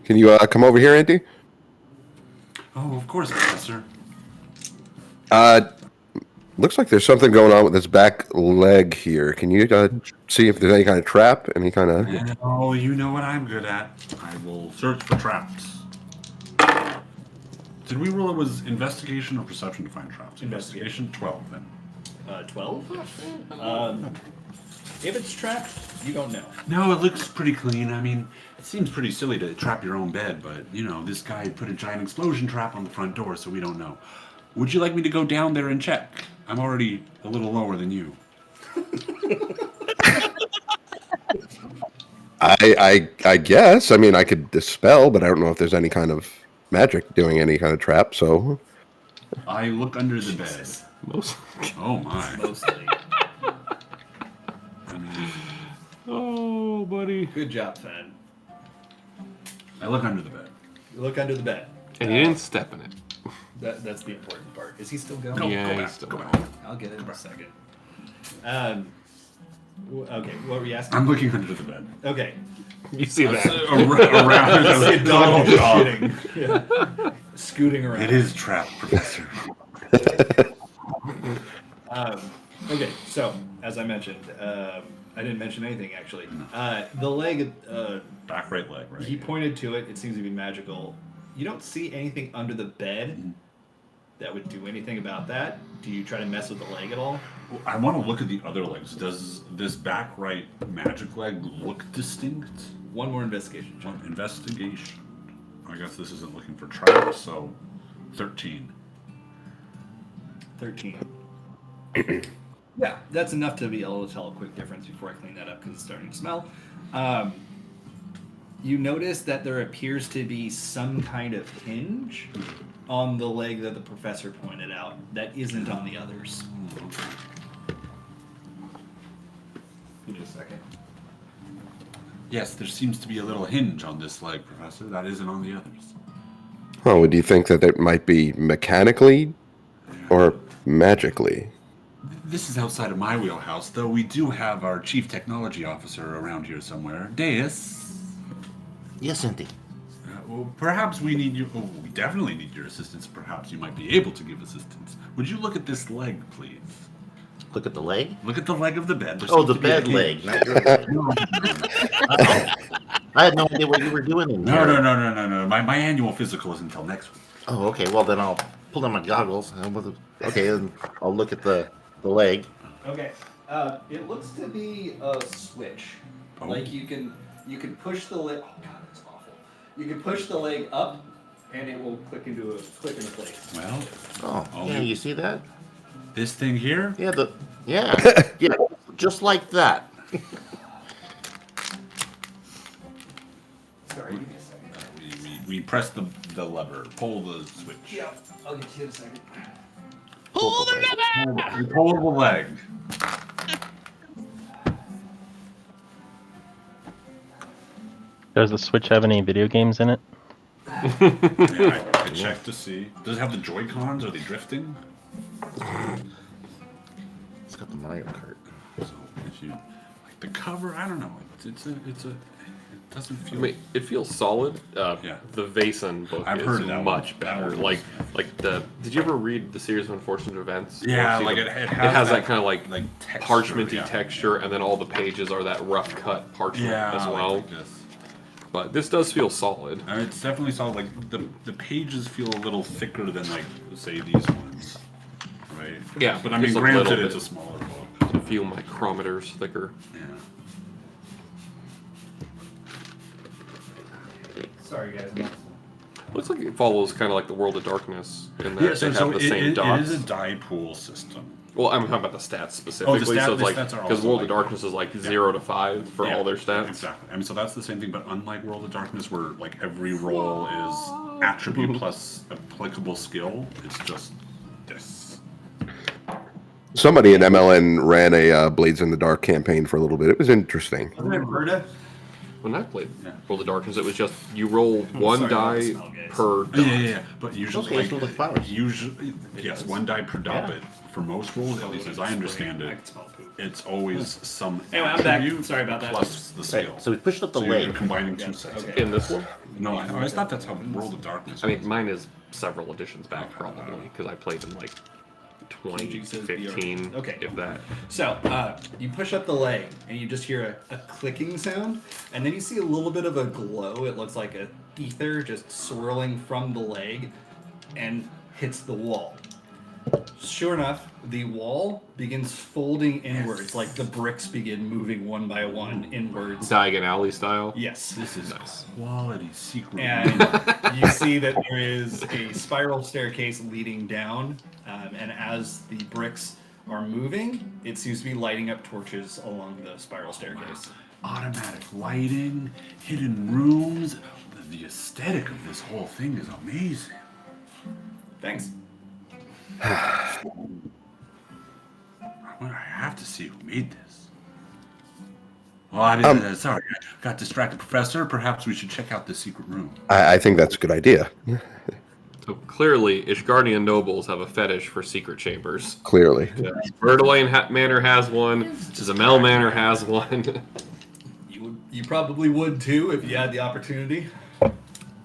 you come over here, Inty? Oh, of course, Professor. Looks like there's something going on with this back leg here. Can you see if there's any kind of trap? Any kind of? Oh, you know what I'm good at. I will search for traps. Did we roll it was investigation or perception to find traps? Investigation 12 then. 12? If it's trapped, you don't know. No, it looks pretty clean. I mean, it seems pretty silly to trap your own bed, but you know, this guy put a giant explosion trap on the front door, so we don't know. Would you like me to go down there and check? I'm already a little lower than you. I guess. I mean, I could dispel, but I don't know if there's any kind of magic doing any kind of trap, so I look under the bed. Jesus. Oh my. Mostly. I mean, Oh, buddy. Good job, Fen. I look under the bed. You look under the bed. And you didn't step in it. That's the important part. Is he still going? Go, Yeah, go he's back. still Go going. back. I'll get it in a second. Okay, what were you asking? I'm looking under the bed. Okay. You see that? Around See a dog little dog. shitting. Yeah. Scooting around. It is trapped, Professor. Okay, so as I mentioned, I didn't mention anything actually. The leg, Back right leg, right? he pointed to it. It seems to be magical. You don't see anything under the bed that would do anything about that. Do you try to mess with the leg at all? Well, I want to look at the other legs. Does this back right magic leg look distinct? One more investigation check. One investigation. I guess this isn't looking for traps, so 13. 13. Yeah, that's enough to be able to tell a quick difference before I clean that up because it's starting to smell. You notice that there appears to be some kind of hinge on the leg that the professor pointed out that isn't on the others. Give me a second. Yes, there seems to be a little hinge on this leg, Professor. That isn't on the others. oh, do you think that it might be mechanically or magically? This is outside of my wheelhouse, though we do have our chief technology officer around here somewhere. Deus. Yes, indeed. Well, perhaps we need you. Oh, we definitely need your assistance. Perhaps you might be able to give assistance. Would you look at this leg, please? Look at the leg. Look at the leg of the bed. There Oh, seems the to be a bed hinge. leg, not your leg. I had no idea what you were doing in No, there. no. My annual physical is until next week. Oh, okay. Well, then I'll pull down my goggles. Okay, and I'll look at the leg. Okay. It looks to be a switch. Oh. Like you can push the leg. Oh god, that's awful. You can push the leg up, and it will click into place. Well, Oh, yeah. You see that? this thing here. Yeah. Yeah. Just like that. Sorry, give me a second. We press the lever, pull the switch. Yeah, I'll get to you in a second. Pull the pull the leg. Does the Switch have any video games in it? Yeah, I checked to see. Does it have the Joy-Cons? Are they drifting? It's got the Mario Kart. So if you like the cover, I don't know. It doesn't I feel. mean, it feels solid. Yeah. The Vason book I've is heard of that much one. better. That one was- Like the. Did you ever read the series of unfortunate events? Yeah, See like the- it has has that kind of like texture, parchmenty yeah. texture, and then all the pages are that rough cut parchment Yeah, as well. like this. But this does feel solid. It's definitely solid. Like the pages feel a little thicker than like say these ones, right? Yeah, but I mean, just a granted, little it's a bit. smaller book. A few micrometers thicker. Yeah. Sorry, guys. Looks like it follows kind of like the World of Darkness in that Yeah, they have the same it dots. is a die pool system. Well, I'm talking about the stats specifically. stat- so it's the like stats are because also World like- of Darkness is like 0 to 5 for Yeah, all their stats. Exactly. I mean, so that's the same thing, but unlike World of Darkness, where like every roll is attribute plus applicable skill, it's just this. Somebody in MLN ran a Blades in the Dark campaign for a little bit. It was interesting. Wasn't it Berta? When I played Yeah. World of Darkness, it was just you roll one sorry, die I smell, guys. per dot. Yeah. But usually, Okay, so like flowers. usually, yes, one die per dot. Yeah. But for most rolls, at least as I understand I it, can smell poop. it's always some Anyway, I'm back. attribute Sorry about that. plus the skill. Right, so we pushed up the So you're leg. combining two sets. Okay. In this one, No, I always thought that's how World of Darkness. I mean, mine is several editions back probably because I played in like 2015, Okay. if that. So, you push up the leg, and you just hear a clicking sound, and then you see a little bit of a glow. It looks like a ether just swirling from the leg and hits the wall. Sure enough, the wall begins folding inwards, like the bricks begin moving one by one inwards. Diagon Alley style. Yes. This is quality secret. And you see that there is a spiral staircase leading down, and as the bricks are moving, it seems to be lighting up torches along the spiral staircase. Automatic lighting, hidden rooms. the aesthetic of this whole thing is amazing. Thanks. I have to see who made this. Well, I mean, sorry, I got distracted, Professor. Perhaps we should check out the secret room. I think that's a good idea. So clearly, Ishgardian nobles have a fetish for secret chambers. Clearly. Verdelaine Manor has one. Zamel Manor has one. You probably would too if you had the opportunity.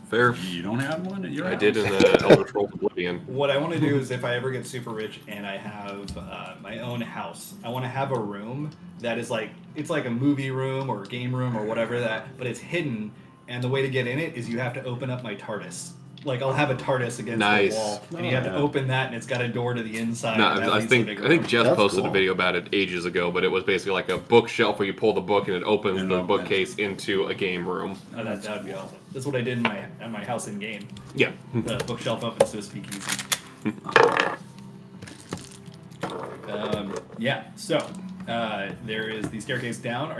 Fair. You don't have one at your house? I did in the Elder Scrolls Oblivion. What I want to do is, if I ever get super rich and I have my own house, I want to have a room that is like, it's like a movie room or a game room or whatever but it's hidden. And the way to get in it is you have to open up my TARDIS. Like, I'll have a TARDIS against the wall, and you have to open that, and it's got a door to the inside. No, I think Jeff posted a video about it ages ago, but it was basically like a bookshelf where you pull the book and it opens the bookcase into a game room. Oh, that would be awesome. That's what I did in my house in game. Yeah. The bookshelf opens to a speakeasy. Yeah. So there is the staircase down.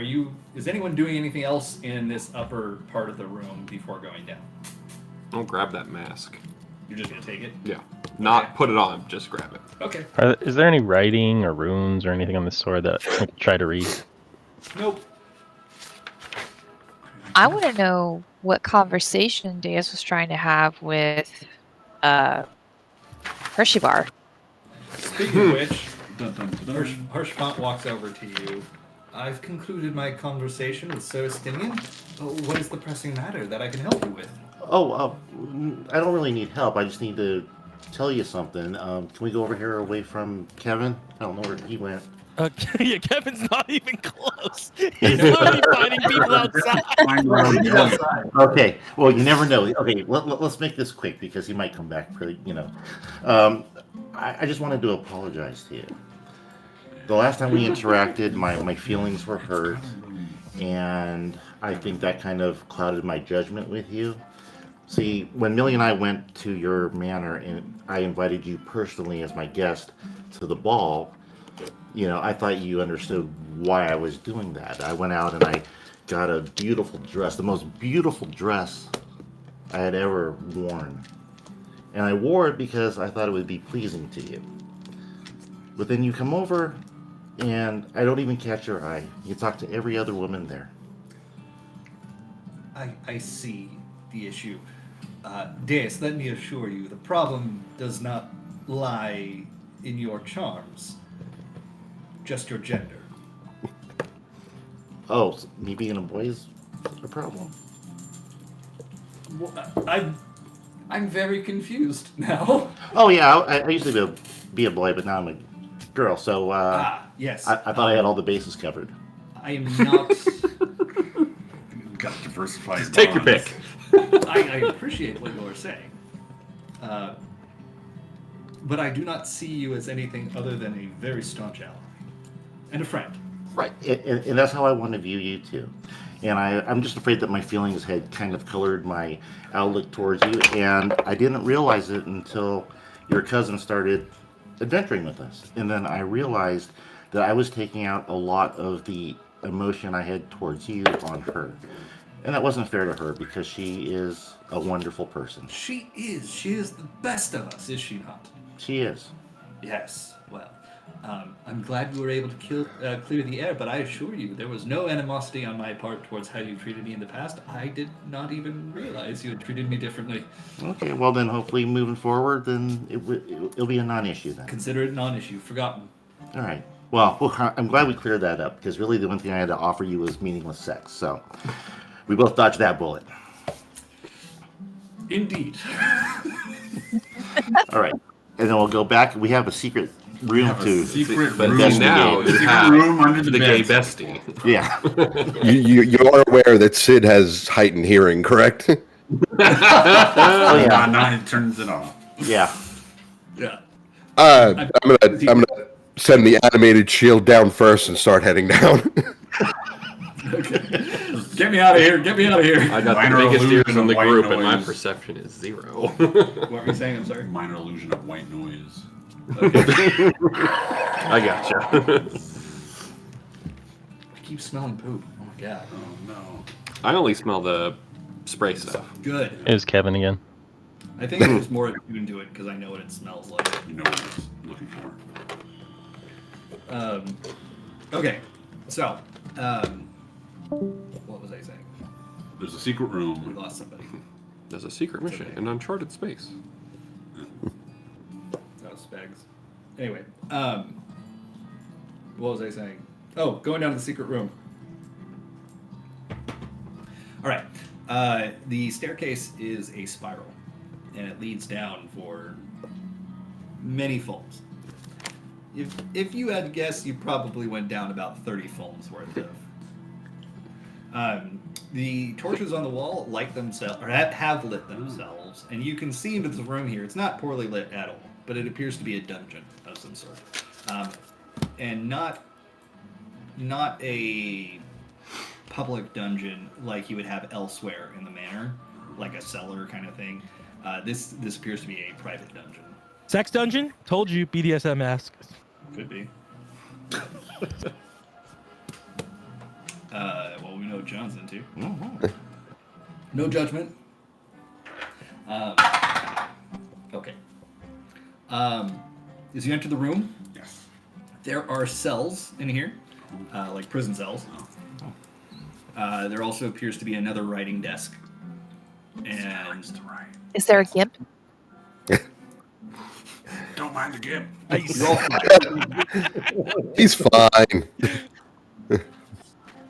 Is anyone doing anything else in this upper part of the room before going down? I'll grab that mask. You're just gonna take it? Yeah. Not put it on, just grab it. Okay. Is there any writing or runes or anything on the sword that I could try to read? Nope. I want to know what conversation Deus was trying to have with Hersheybar. Speaking of which, Harshfont walks over to you. I've concluded my conversation with Sir Stinian. What is the pressing matter that I can help you with? Oh, I don't really need help. I just need to tell you something. Can we go over here away from Kevin? I don't know where he went. Yeah, Kevin's not even close. He's literally fighting people outside. Okay, well, you never know. Okay, let's make this quick because he might come back. I just wanted to apologize to you. The last time we interacted, my feelings were hurt, and I think that kind of clouded my judgment with you. See, when Millie and I went to your manor and I invited you personally as my guest to the ball, I thought you understood why I was doing that. I went out and I got a beautiful dress, the most beautiful dress I had ever worn. And I wore it because I thought it would be pleasing to you. But then you come over and I don't even catch your eye. You talk to every other woman there. I see the issue. Deus, let me assure you, the problem does not lie in your charms, just your gender. Oh, so me being a boy is a problem? Well, I'm very confused now. Oh yeah, I used to be a boy, but now I'm a girl. So yes, I thought I had all the bases covered. I am not. Got diversified. Take your pick. I appreciate what you're saying, but I do not see you as anything other than a very staunch ally and a friend. Right, and that's how I want to view you too. And I'm just afraid that my feelings had kind of colored my outlook towards you, and I didn't realize it until your cousin started adventuring with us. And then I realized that I was taking out a lot of the emotion I had towards you on her. And that wasn't fair to her because she is a wonderful person. She is. She is the best of us, is she not? She is. Yes. Well, I'm glad we were able to clear the air, but I assure you, there was no animosity on my part towards how you treated me in the past. I did not even realize you had treated me differently. Okay, well then hopefully moving forward, then it'll be a non-issue then. Consider it a non-issue. Forgotten. All right. Well, I'm glad we cleared that up because really the one thing I had to offer you was meaningless sex. So we both dodged that bullet. Indeed. All right. And then we'll go back. We have a secret room to secret But room now you secret have room under the the gay bed. bestie. Yeah. You are aware that Sid has heightened hearing, correct? Oh yeah. Now it turns it off. Yeah. Yeah. I'm gonna send the animated shield down first and start heading down. Okay. Get me out of here. Get me out of here. I got Minor the biggest illusion ears in of the white group, and my noise. perception is 0. What were you saying? I'm sorry. Minor illusion of white noise. I gotcha. I keep smelling poop. Oh my god. Oh no. I only smell the spray stuff. Good. It was Kevin again. I think I'm just more attuned to it because I know what it smells like. You know what I was looking for. Okay, so what was I saying? There's a secret We room. lost somebody. There's a secret mission in uncharted space. Oh, Spags. Anyway, what was I saying? Oh, going down to the secret room. All right. The staircase is a spiral, and it leads down for many fulls. If you had to guess, you probably went down about 30 fulls worth of. The torches on the wall light themselves, or have lit themselves, and you can see into the room here. It's not poorly lit at all, but it appears to be a dungeon of some sort, and not a public dungeon like you would have elsewhere in the manor, like a cellar kind of thing. This appears to be a private dungeon. Sex dungeon? Told you, BDSM mask. Could be. Well, we know what John's into. No judgment. Okay. As you enter the room, Yes. there are cells in here, like prison cells. There also appears to be another writing desk. And Is there a gimp? Don't mind the gimp. you're all He's fine.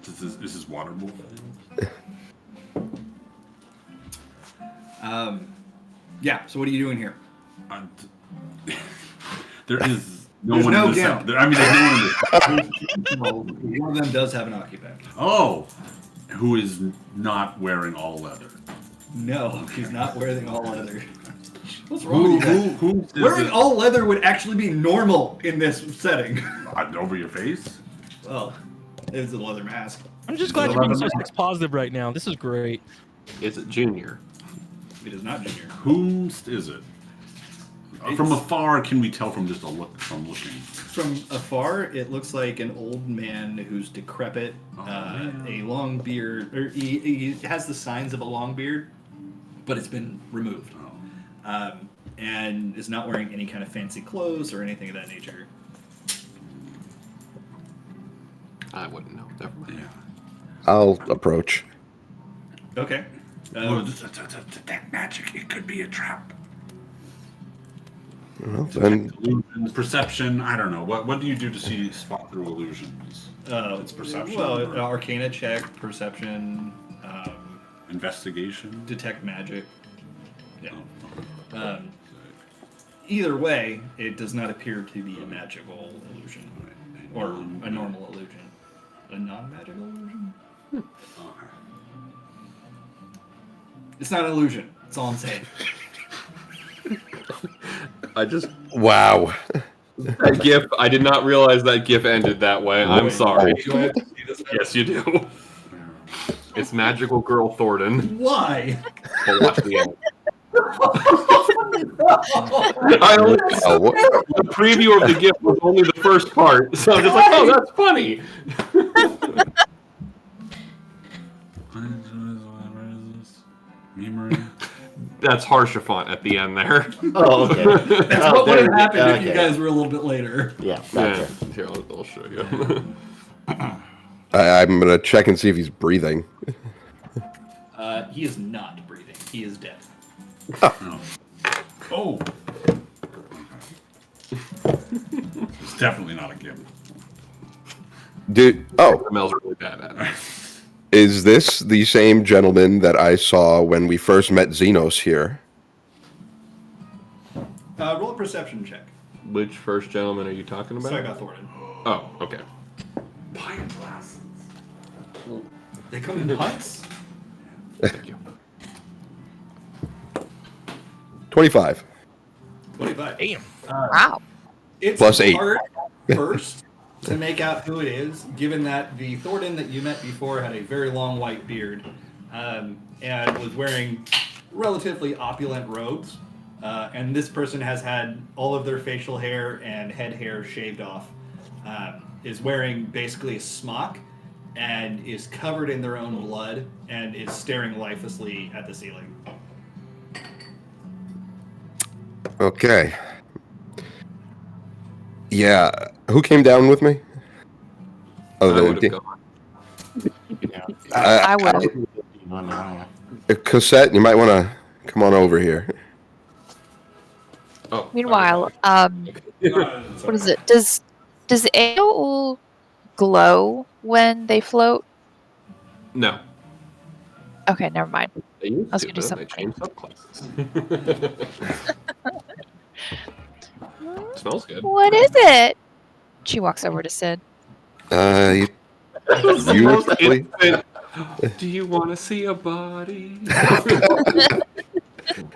This is waterboard. Yeah, so what are you doing here? There is no There's one no in this gimp. cell. I mean, there's no one in this cell. One of them does have an occupant. Oh, who is not wearing all leather? No, he's not wearing all leather. What's wrong with you guys? Who is Wearing it? all leather would actually be normal in this setting. Over your face? Well, it's a leather mask. I'm just glad you're being so sex positive right now. This is great. Is it Junior? It is not Junior. Whomst is it? From afar, can we tell from just a look? From looking. From afar, it looks like an old man who's decrepit, a long beard, or he has the signs of a long beard, but it's been removed. And is not wearing any kind of fancy clothes or anything of that nature. I wouldn't know. Never mind. Yeah. I'll approach. Okay. That magic. It could be a trap. Well, then Illusions, perception. I don't know. What do you do to spot through illusions? It's perception. Well, or Arcana check, perception, investigation. detect magic. Yeah. Oh. Either way, it does not appear to be a magical illusion or a normal illusion. A non-magical illusion? It's not an illusion. That's all I'm saying. I just wow. that GIF. I did not realize that GIF ended that way. I'm sorry. Do I have to see this? Yes, you do. It's magical girl Thornton. Why? But watch the end. I only Oh, what? the preview of the GIF was only the first part, so I'm just like, oh, that's funny. Memory. That's Harshafont at the end there. Oh, okay. That's what would have happened if you guys were a little bit later. Yeah, Yeah, gotcha. here, I'll show you. I'm gonna check and see if he's breathing. He is not breathing. He is dead. Oh. Oh. It's definitely not a gimp. Dude, oh, Mel's really bad at it. is this the same gentleman that I saw when we first met Xenos here? Roll a perception check. Which first gentleman are you talking about? Sorry about Thornton. Oh, okay. Pint glasses. They come in pints? Thank you. 25. 25. Damn. Wow. It's Plus 8. hard first to make out who it is, given that the Thornton that you met before had a very long white beard and was wearing relatively opulent robes. And this person has had all of their facial hair and head hair shaved off. Is wearing basically a smock and is covered in their own blood and is staring lifelessly at the ceiling. Okay. Yeah. Who came down with me? I Other would than have gone. Yeah. I would have. Cosette, you might want to come on over here. Oh. Meanwhile, okay. what is it? Does ale glow when they float? No. Okay, never mind. They used I was to, gonna do but they something. changed subclasses. Smells good. What is it? She walks over to Sid. You, It's the you most probably- innocent. Do you want to see a body?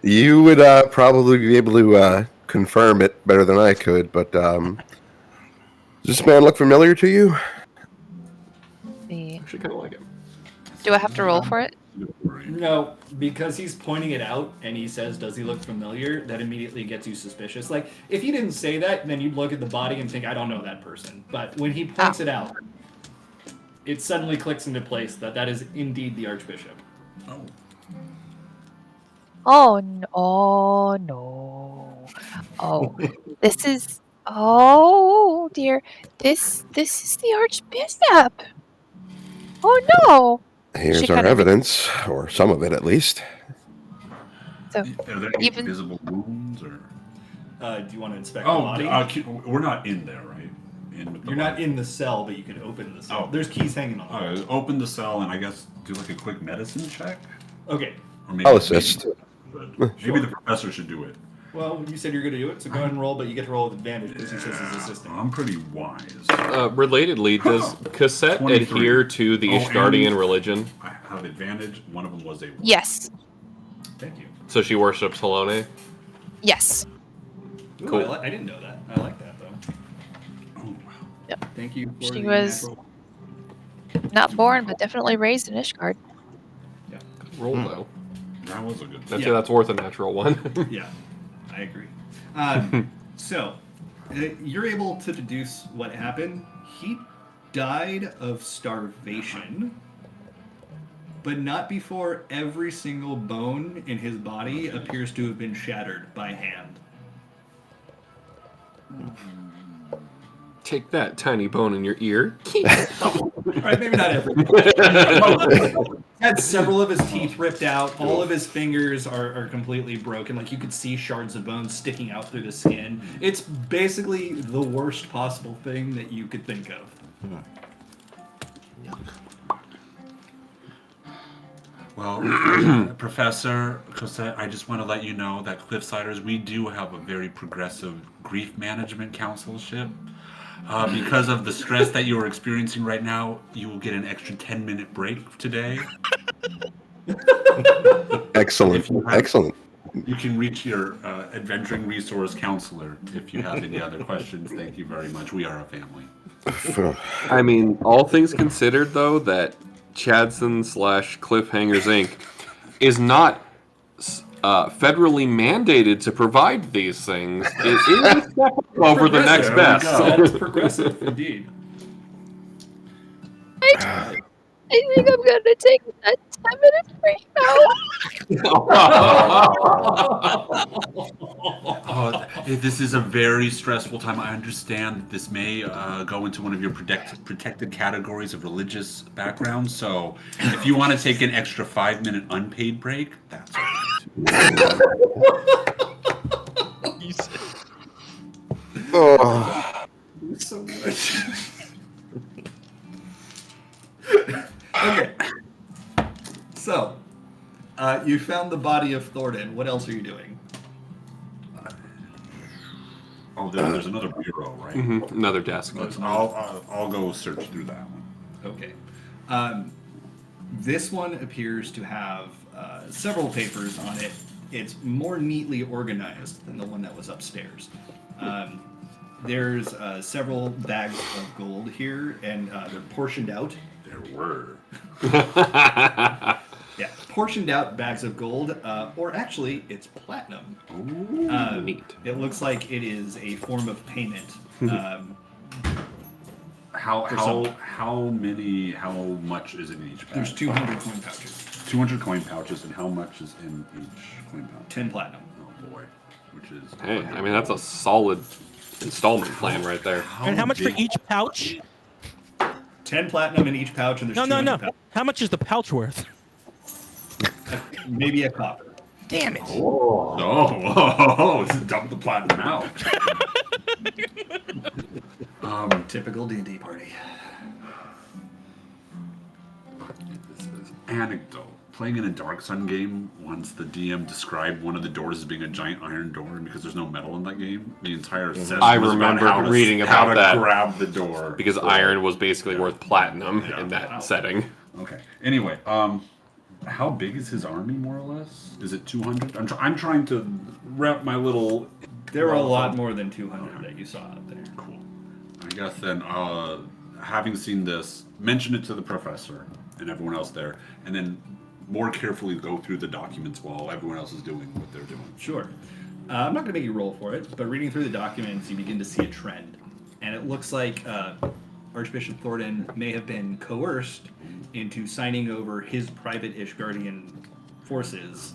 you would probably be able to confirm it better than I could, but does this man look familiar to you? See. Actually, kind of like it. Do I have to roll for it? No, because he's pointing it out and he says, "Does he look familiar?" That immediately gets you suspicious. Like, if he didn't say that, then you'd look at the body and think, "I don't know that person." But when he points it out, it suddenly clicks into place that that is indeed the Archbishop. Oh. Oh no! Oh no! Oh, this is. Oh dear! This is the Archbishop. Oh no! Here's She our kind of- evidence, or some of it at least. So Are there any even- visible wounds or? Do you want to inspect Oh, the body? we're not in there, right? In with the You're not body. in the cell, but you can open the cell. Oh. There's keys hanging on. All right, open the cell and I guess do like a quick medicine check. Okay. Or maybe, I'll assist. Maybe the professor should do it. Well, you said you're going to do it, so go ahead and roll, but you get to roll with advantage because he says he's assisting. I'm pretty wise. Relatedly, does Cassette 23. adhere to the Oh, Ishgardian and- religion? I have advantage. One of them was a. yes, Thank you. So she worships Halone? yes. Ooh, Cool. I didn't know that. I like that, though. Oh wow. Thank you. For She the was- natural- Not born, but definitely raised in Ishgard. Roll, though. That was a good. I'd Yeah. say that's worth a natural one. Yeah, I agree. So, you're able to deduce what happened. He died of starvation, but not before every single bone in his body appears to have been shattered by hand. Take that tiny bone in your ear. Right, maybe not every. Had several of his teeth ripped out. All of his fingers are completely broken. Like, you could see shards of bone sticking out through the skin. It's basically the worst possible thing that you could think of. Well, Professor Cosette, I just want to let you know that Cliffsiders, we do have a very progressive grief management counselship. Because of the stress that you are experiencing right now, you will get an extra 10-minute break today. Excellent. Excellent. You can reach your adventuring resource counselor if you have any other questions. Thank you very much. We are a family. I mean, all things considered, though, that Chadson / Cliffhangers Inc. is not federally mandated to provide these things. It is a step over the next best. That's progressive, indeed. I think I'm gonna take a 10-minute break now. This is a very stressful time. I understand that this may go into one of your protected categories of religious background. So if you want to take an extra 5-minute unpaid break, that's all right. Oh, So much. Okay. So, you found the body of Thornton. What else are you doing? Oh, there's another bureau, right? Another desk. I'll go search through that one. Okay. This one appears to have several papers on it. It's more neatly organized than the one that was upstairs. There's several bags of gold here, and they're portioned out. There were. Yeah, portioned out bags of gold, or actually, it's platinum. Neat. It looks like it is a form of payment. How much is in each pouch? There's 200 coin pouches. 200 coin pouches, and how much is in each coin pouch? 10 platinum. Oh boy, which is. Hey, I mean that's a solid installment plan right there. And how much for each pouch? 10 platinum in each pouch, and there's No. 200 pouches. How much is the pouch worth? Maybe a copper. Damn it. Oh, this is double the platinum out. Typical D&D party. Anecdote. Playing in a Dark Sun game, once the DM described one of the doors as being a giant iron door, and because there's no metal in that game, the entire session I was about remember how to- reading how about to that. grab the door. Because iron was basically worth platinum in that setting. Okay. Anyway, how big is his army, more or less? Is it 200? I'm trying to wrap my little. There were a lot more than 200 that you saw out there. Cool. I guess then, having seen this, mention it to the professor and everyone else there, and then more carefully go through the documents while everyone else is doing what they're doing. Sure. I'm not going to make you roll for it, but reading through the documents, you begin to see a trend. And it looks like Archbishop Thornton may have been coerced into signing over his private Ishgardian forces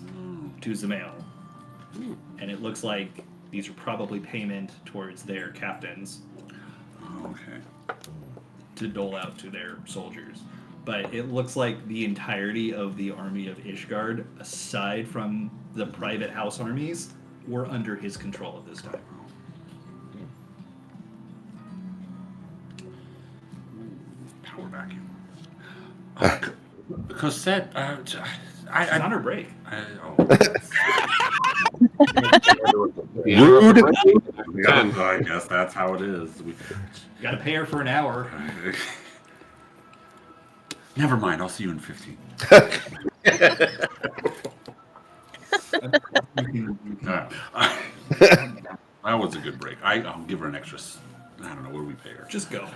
to Zamael. And it looks like these are probably payment towards their captains. Okay. To dole out to their soldiers. But it looks like the entirety of the army of Ishgard, aside from the private house armies, were under his control at this time. Power vacuum. Cosette, She's on her break. Rude. I guess that's how it is. You gotta pay her for an hour. Never mind, I'll see you in 15. That was a good break. I'll give her an extra. I don't know, what do we pay her? Just go.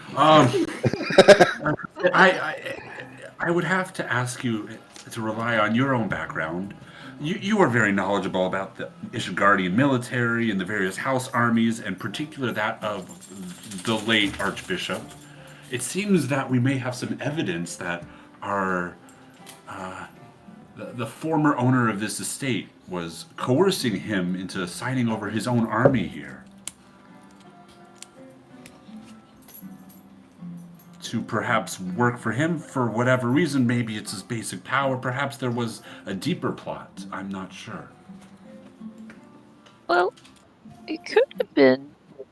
I would have to ask you to rely on your own background. You are very knowledgeable about the Ishgardian military and the various house armies, and particularly that of the late Archbishop. It seems that we may have some evidence that our the former owner of this estate was coercing him into signing over his own army here. To perhaps work for him for whatever reason. Maybe it's his basic power. Perhaps there was a deeper plot. I'm not sure. Well, it could have been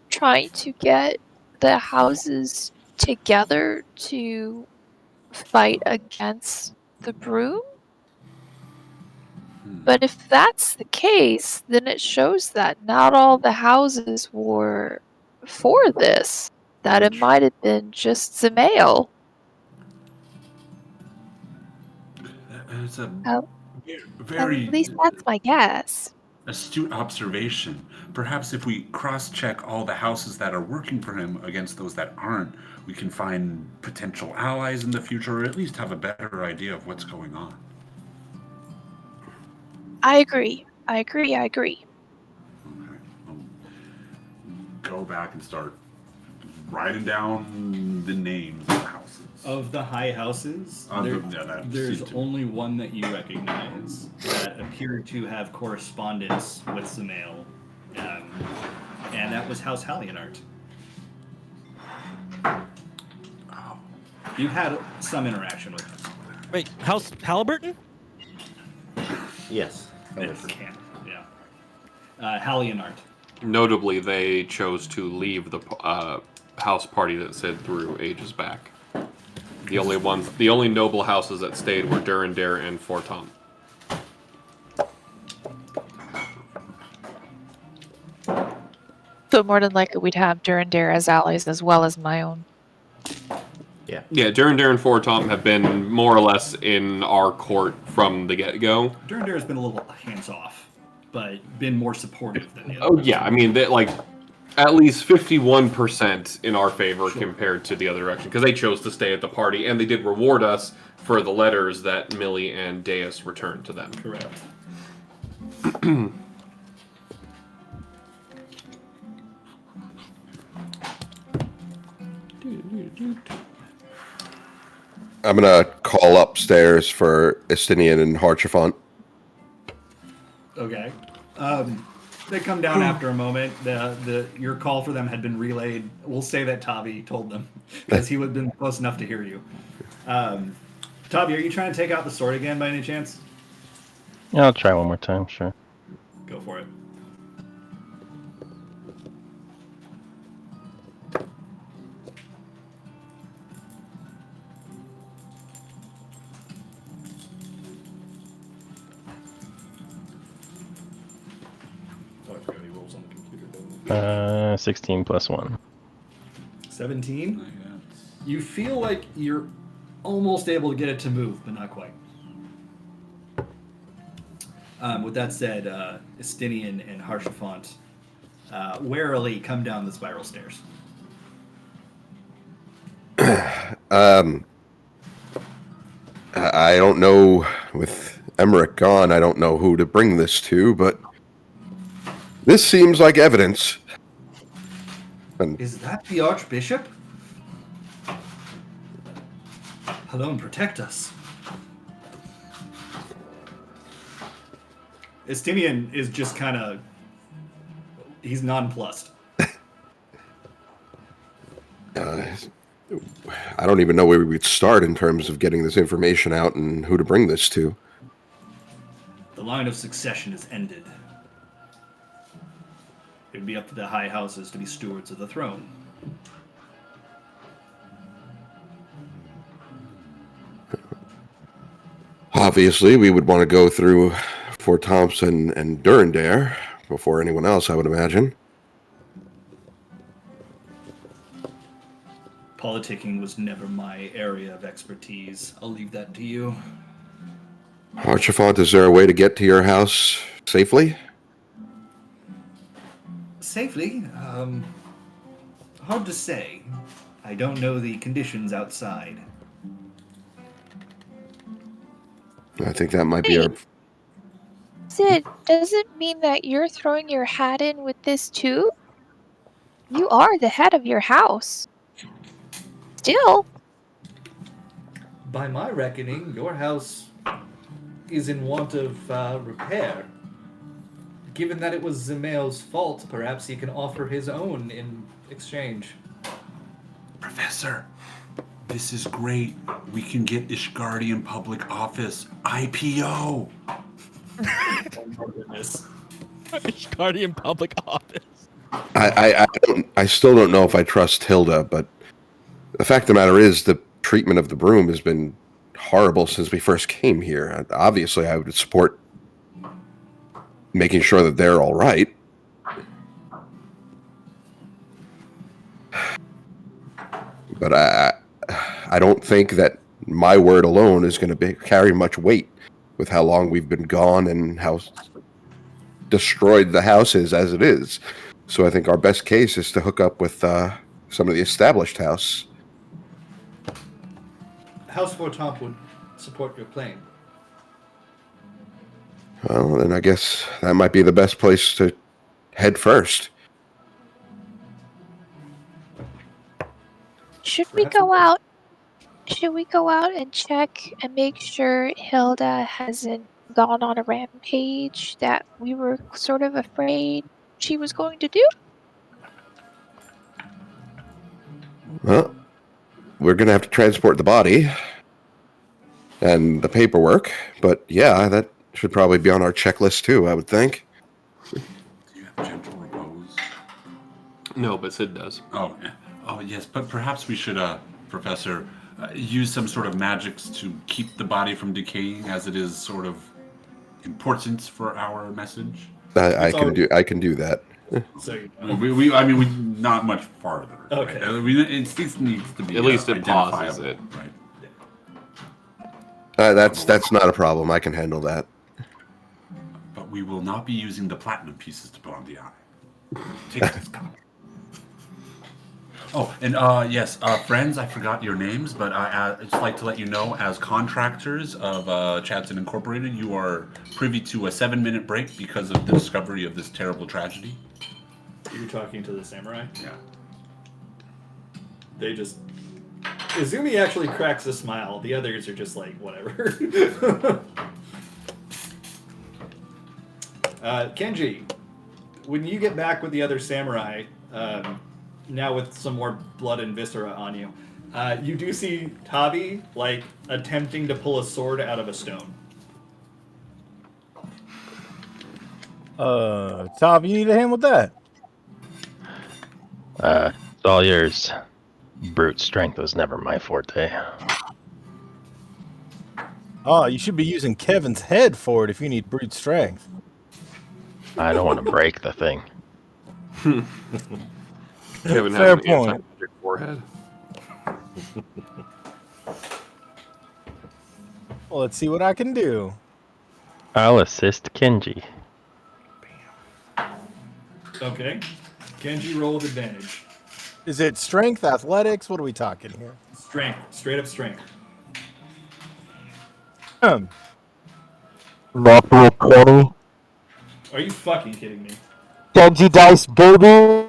trying to get the houses together to fight against the broom. But if that's the case, then it shows that not all the houses were for this. That it might have been just Zamael. It's a At very least that's my guess. astute observation. Perhaps if we cross-check all the houses that are working for him against those that aren't, we can find potential allies in the future, or at least have a better idea of what's going on. I agree. Okay. I'll go back and start writing down the names of the houses. Of the high houses, there's only one that you recognize that appeared to have correspondence with Zamael, and that was House Hallionart. Oh. You've had some interaction with him. Wait, House Halliburton? Yes. Yeah. Hallionart. Notably, they chose to leave the house party that said through ages back. The only noble houses that stayed were Durandare and Fortom. So more than likely we'd have Durandare as allies as well as my own. Yeah, Durandare and Fortom have been more or less in our court from the get-go. Durandare has been a little hands-off, but been more supportive than the other. Oh yeah, I mean, they, like, at least 51% in our favor compared to the other direction, because they chose to stay at the party, and they did reward us for the letters that Millie and Deus returned to them. Correct. I'm gonna call upstairs for Estinian and Harchafont. Okay. They come down after a moment. Your call for them had been relayed. We'll say that Tavi told them because he would have been close enough to hear you. Tavi, are you trying to take out the sword again by any chance? Yeah, I'll try one more time, sure. Go for it. Oh, I forgot he rolls on the computer, doesn't he? 16 plus 1. 17. You feel like you're almost able to get it to move, but not quite. With that said, Estinian and Harshafont warily come down the spiral stairs. I don't know, with Emmerich gone, I don't know who to bring this to, but this seems like evidence. And Is that the Archbishop? Alone, protect us. Estinian is just kind of... He's nonplussed. I don't even know where we would start in terms of getting this information out and who to bring this to. The line of succession is ended. It would be up to the high houses to be stewards of the throne. Obviously, we would want to go through Fort Thompson and Durandare before anyone else, I would imagine. Politicking was never my area of expertise. I'll leave that to you. Archifont, is there a way to get to your house safely? Safely? Hard to say. I don't know the conditions outside. I think that might be our... Sid, does it mean that you're throwing your hat in with this too? You are the head of your house. Still. By my reckoning, your house is in want of repair. Given that it was Zemail's fault, perhaps he can offer his own in exchange. Professor, this is great. We can get Ishgardian public office. IPO. Oh my goodness. Guardian public office. I still don't know if I trust Hilda, but the fact of the matter is the treatment of the broom has been horrible since we first came here. Obviously, I would support making sure that they're all right. But I don't think that my word alone is going to carry much weight with how long we've been gone and how destroyed the house is as it is. So I think our best case is to hook up with some of the established house. House Fortomp would support your claim. Well, then I guess that might be the best place to head first. Should we go out? Should we go out and check and make sure Hilda hasn't gone on a rampage that we were sort of afraid she was going to do? Well, we're going to have to transport the body and the paperwork, but yeah, that should probably be on our checklist too, I would think. Do you have gentle repose? No, but Sid does. Oh, yeah. Oh, yes, but perhaps we should, Professor, use some sort of magics to keep the body from decaying, as it is sort of important for our message. I can do that. So we not much farther. Okay. Right? It needs to be At least it pauses identifiable, it. Right. That's not a problem. I can handle that. But we will not be using the platinum pieces to put on the eye. Take this copy. Oh, and yes, friends, I forgot your names, but I'd just like to let you know, as contractors of Chatson Incorporated, you are privy to a 7-minute break because of the discovery of this terrible tragedy. you're talking to the samurai? Yeah. They just Izumi actually cracks a smile. The others are just like, whatever. Kenji, when you get back with the other samurai, now with some more blood and viscera on you, you do see Tavi, like, attempting to pull a sword out of a stone. Tav, you need a hand with that? It's all yours. Brute strength was never my forte. Oh, you should be using Kevin's head for it if you need brute strength. I don't want to break the thing. Kevin has Fair an point. anti-magic forehead. Well, let's see what I can do. I'll assist Kenji. Okay. Kenji, roll with advantage. Is it strength, athletics? What are we talking here? Strength. Straight up strength. Natural 20. Are you fucking kidding me? Kenji dice, baby!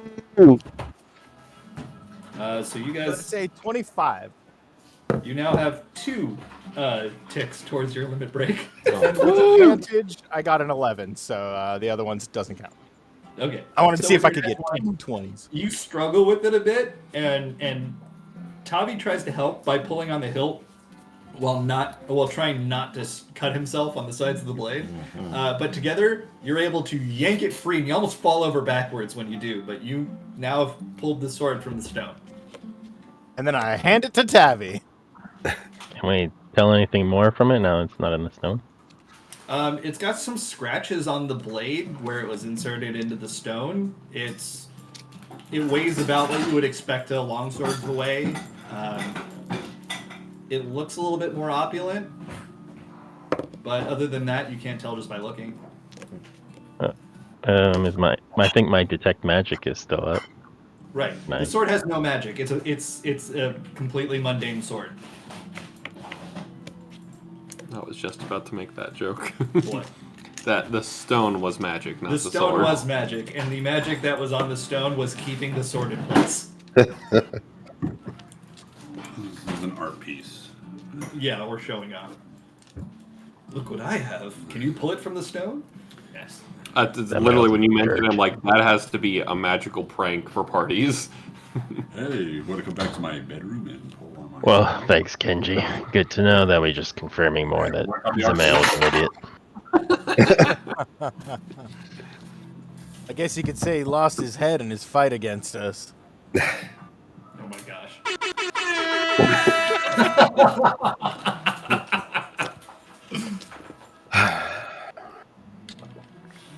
So you Let's guys, say 25. you now have 2 ticks towards your limit break. And with advantage, I got an 11, so the other ones doesn't count. Okay. I wanted to So see if I with could your get net 20s. You struggle with it a bit, and Tavi tries to help by pulling on the hilt while trying not to cut himself on the sides of the blade. But together, you're able to yank it free, and you almost fall over backwards when you do. But you now have pulled the sword from the stone. And then I hand it to Tavi. Can we tell anything more from it now it's not in the stone? It's got some scratches on the blade where it was inserted into the stone. It weighs about what you would expect a longsword to weigh. It looks a little bit more opulent, but other than that, you can't tell just by looking. I think my detect magic is still up. Right. The Nice. sword has no magic. It's a completely mundane sword. I was just about to make that joke. What? That the stone was magic, not The the stone sword. was magic, and the magic that was on the stone was keeping the sword in place. This is an art piece. Yeah, we're showing off. Look what I have. Can you pull it from the stone? Yes. Literally, when you mentioned church. it, I'm like, that has to be a magical prank for parties. Hey, want to come back to my bedroom and pull on my... Well, thanks, Kenji. Good to know that we're just confirming more that Work on the Zamail was an idiot. I guess you could say he lost his head in his fight against us. Oh my gosh.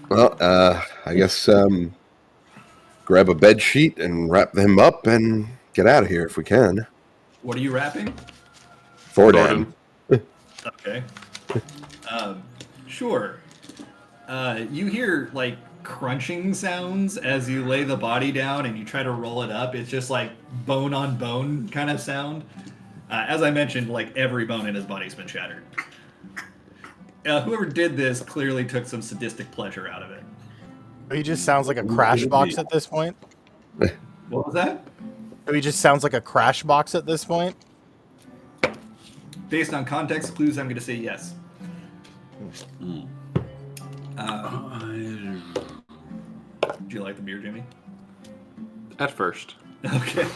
Well, I guess grab a bed sheet and wrap them up and get out of here if we can. What are you wrapping? Thordan. Okay. Sure. You hear like crunching sounds as you lay the body down and you try to roll it up. It's just like bone on bone kind of sound. As I mentioned, like every bone in his body's been shattered. Whoever did this clearly took some sadistic pleasure out of it. He just sounds like a crash box at this point. What was that? He just sounds like a crash box at this point. Based on context clues, I'm going to say yes. Do you like the beer, Jimmy? At first. Okay.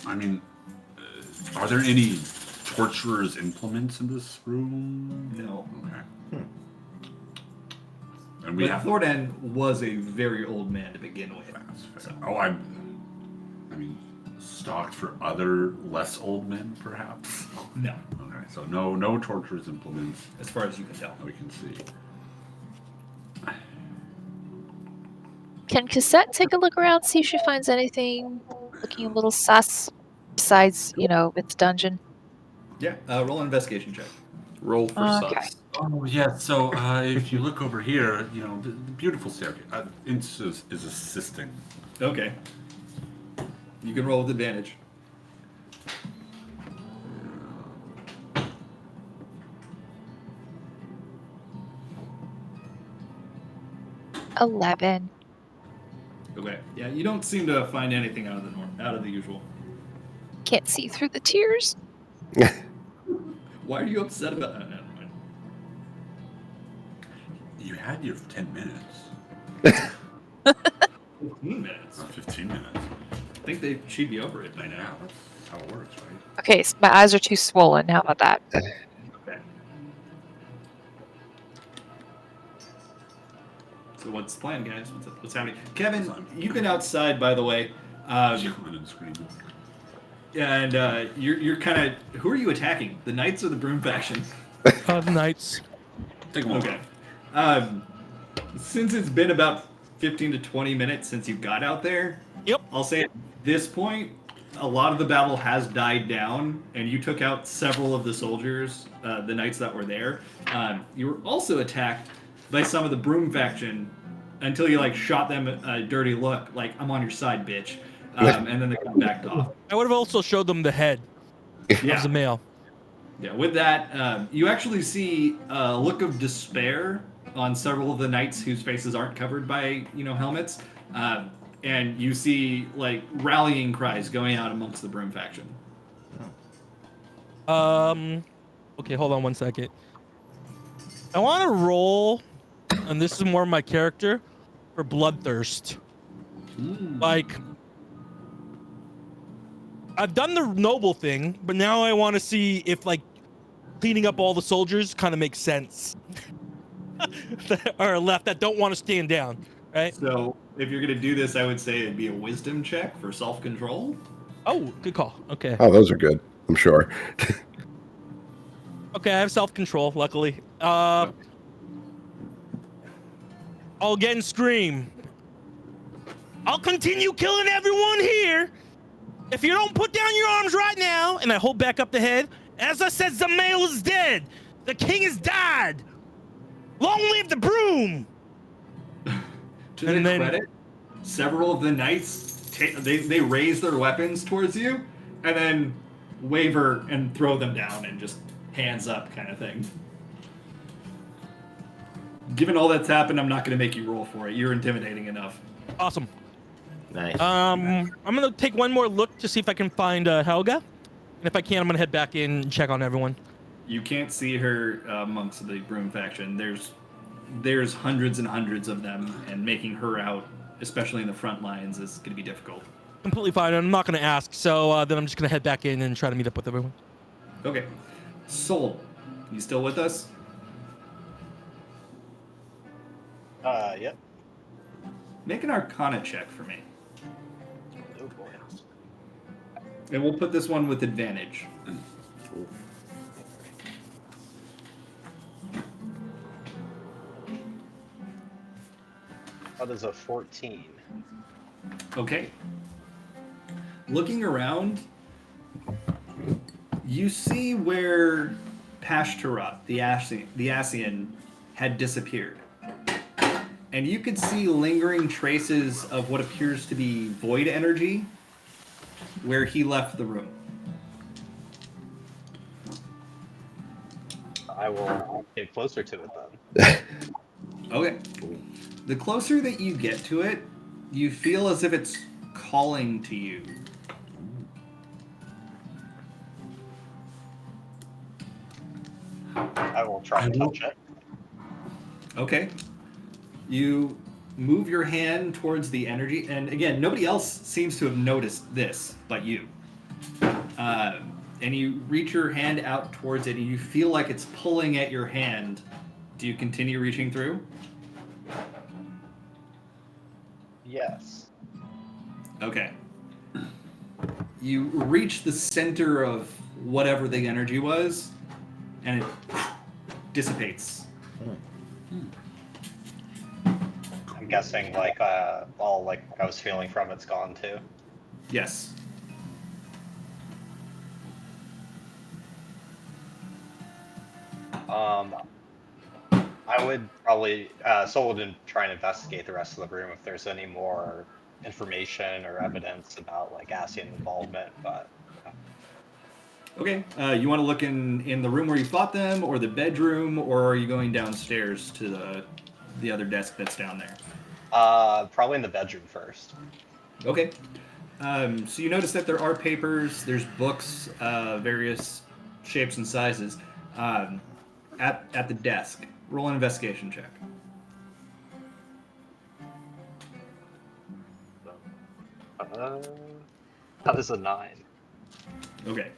I mean, are there any torturer's implements in this room? No. Okay. And we But have... Thordan was a very old man to begin with. So. Oh, I mean, stocked for other less old men, perhaps? No, Okay, so no torturer's implements as far as you can tell. that we can see. Can Cassette take a look around, see if she finds anything looking a little sus besides, its dungeon? Yeah, roll an investigation check. Roll for Okay. sus. Oh, yeah, so if you look over here, the beautiful staircase, Ince is assisting. Okay. You can roll with advantage. $11. Okay. Yeah, you don't seem to find anything out of the usual. Can't see through the tears. Why are you upset about that? Never mind. You had your 10 minutes. 15 minutes. Or 15 minutes. I think she'd be over it by now. Yeah, that's how it works, right? Okay, so my eyes are too swollen. How about that? Okay. So what's the plan, guys? What's happening? Kevin, you've been outside, by the way. Yelling and screaming. And you're kind of... Who are you attacking? The Knights or the Broom faction? The Knights. Take them Okay. Since it's been about 15 to 20 minutes since you got out there, Yep. I'll say at this point, a lot of the battle has died down, and you took out several of the soldiers, the Knights that were there. You were also attacked by some of the Broom faction until you like shot them a dirty look, like I'm on your side, bitch, and then they come back off. I would have also showed them the head of the male. Yeah, with that, you actually see a look of despair on several of the knights whose faces aren't covered by, helmets. And you see, like, rallying cries going out amongst the Broom faction. Okay, hold on one second. I want to roll, and this is more my character, for bloodthirst. Like, I've done the noble thing, but now I want to see if, like, cleaning up all the soldiers kind of makes sense. That are left that don't want to stand down, right? So, if you're going to do this, I would say it'd be a wisdom check for self-control. Oh, good call. Okay. Oh, those are good. I'm sure. Okay, I have self-control, luckily. I'll again scream. I'll continue killing everyone here if you don't put down your arms right now. And I hold back up the head. As I said, the male is dead. The king has died. Long live the Broom! To their credit, several of the knights, they raise their weapons towards you, and then waver and throw them down and just hands up kind of thing. Given all that's happened, I'm not going to make you roll for it. You're intimidating enough. Awesome. Nice. I'm going to take one more look to see if I can find Helga. And if I can, I'm going to head back in and check on everyone. You can't see her amongst the Broom faction. There's hundreds and hundreds of them, and making her out, especially in the front lines, is going to be difficult. Completely fine. I'm not going to ask, so then I'm just going to head back in and try to meet up with everyone. Okay. Soul, you still with us? Yep. Make an Arcana check for me. Oh boy. And we'll put this one with advantage. That is a 14. Okay. Looking around, you see where Pashtarat, the Asian, had disappeared. And you could see lingering traces of what appears to be void energy where he left the room. I will get closer to it then. Okay. The closer that you get to it, you feel as if it's calling to you. I will try and touch it. Okay. You move your hand towards the energy, and again, nobody else seems to have noticed this but you. And you reach your hand out towards it, and you feel like it's pulling at your hand. Do you continue reaching through? Yes. Okay. You reach the center of whatever the energy was, and it dissipates. I'm guessing all I was feeling from it's gone too. Yes. I would probably Soul would try and investigate the rest of the room if there's any more information or evidence about ASEAN involvement, but Okay. You want to look in the room where you fought them, or the bedroom, or are you going downstairs to the other desk that's down there? probably in the bedroom first. Okay. So you notice that there are papers, there's books, various shapes and sizes, at the desk. Roll an investigation check. That is a 9. Okay.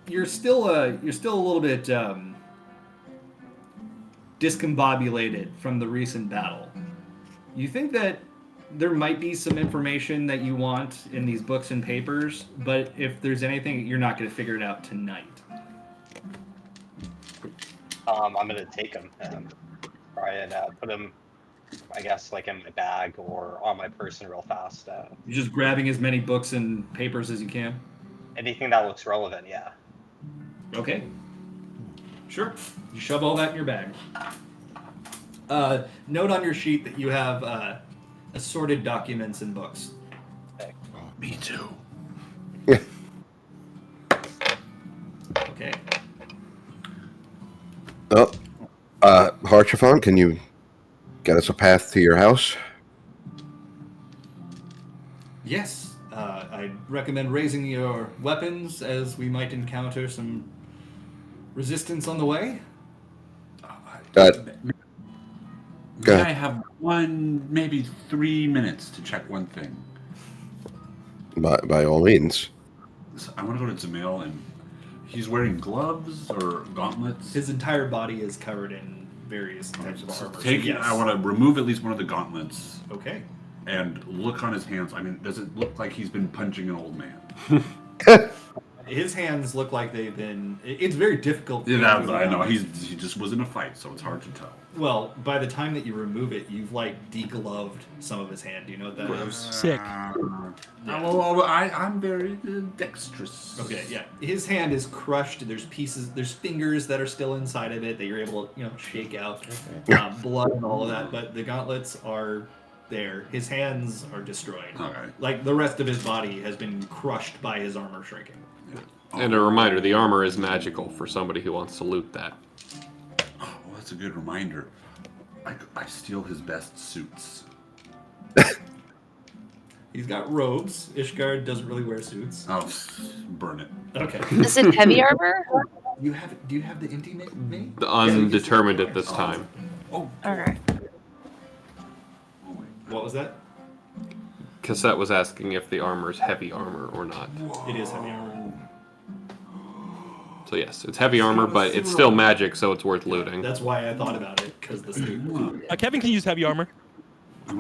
You're still a little bit discombobulated from the recent battle. You think that there might be some information that you want in these books and papers, but if there's anything, you're not going to figure it out tonight. I'm gonna take him and try and put him, I guess, like in my bag or on my person real fast. You're just grabbing as many books and papers as you can? Anything that looks relevant, yeah. Okay. Sure. You shove all that in your bag. Note on your sheet that you have assorted documents and books. Okay. Oh, me too. Okay. Oh, Harchafon, can you get us a path to your house? Yes. I'd recommend raising your weapons as we might encounter some resistance on the way. May I have maybe 3 minutes to check one thing? By all means. So I want to go to Zamail, and he's wearing gloves or gauntlets. His entire body is covered in various types of armor. I want to remove at least one of the gauntlets. Okay. And look on his hands. I mean, does it look like he's been punching an old man? His hands look like they've been. It's very difficult. Yeah, I know. He just was in a fight, so it's hard to tell. Well, by the time that you remove it, you've like degloved some of his hand. Do you know what that is? Sick. I'm very dexterous. Okay, yeah. His hand is crushed. There's pieces. There's fingers that are still inside of it that you're able to, shake out. Blood and all of that. But the gauntlets are there. His hands are destroyed. Okay. Like the rest of his body has been crushed by his armor shrinking. And a reminder, the armor is magical for somebody who wants to loot that. Oh, well, that's a good reminder. I steal his best suits. He's got robes. Ishgard doesn't really wear suits. Oh, burn it. Okay. Is it heavy armor? Do you have the intimate mate? The undetermined at this time. Oh. Okay. What was that? Cassette was asking if the armor is heavy armor or not. It is heavy armor. So yes, it's heavy armor, but it's still magic, so it's worth looting. That's why I thought about it, because the sleep. Kevin can use heavy armor,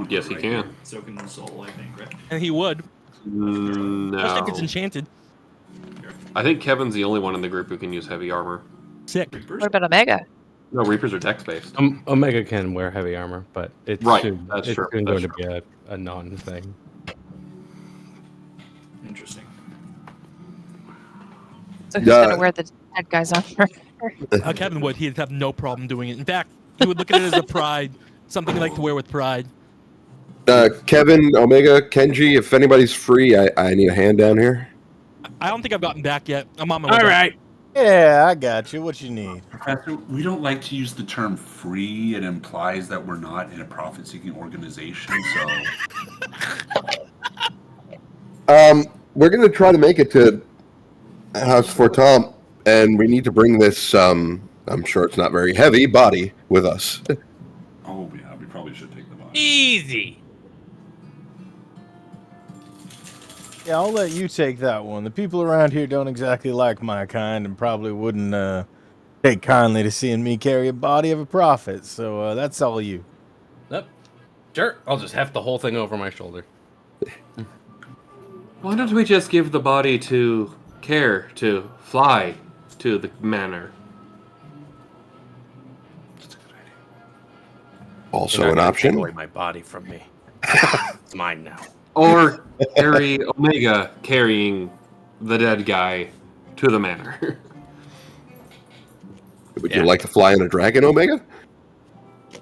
Yes, he can. So can Soul, I think, right? and he would. Especially if it's No. enchanted. I think Kevin's the only one in the group who can use heavy armor. Sick. What about Omega? No, Reapers are dex-based. Omega can wear heavy armor, but it's Right, soon, that's it's true, soon that's going to be a non-thing. Interesting. So who's gonna wear the dead guy's armor? Kevin would. He'd have no problem doing it. In fact, he would look at it as a pride, something he like to wear with pride. Kevin, Omega, Kenji, if anybody's free, I need a hand down here. I don't think I've gotten back yet. I'm on my way. All back. right. Yeah, I got you. What you need? Professor, we don't like to use the term free. It implies that we're not in a profit-seeking organization, so... We're going to try to make it to House for Tom, and we need to bring this, I'm sure it's not very heavy, body with us. Oh, yeah, we probably should take the body. Easy. Yeah, I'll let you take that one. The people around here don't exactly like my kind and probably wouldn't take kindly to seeing me carry a body of a prophet. So that's all you. Yep. Sure. I'll just heft the whole thing over my shoulder. Why don't we just give the body to Care to fly to the manor? That's a good idea. Also an option. Take away my body from me. It's mine now. Or carry Omega carrying the dead guy to the manor. Would you like to fly on a dragon, Omega?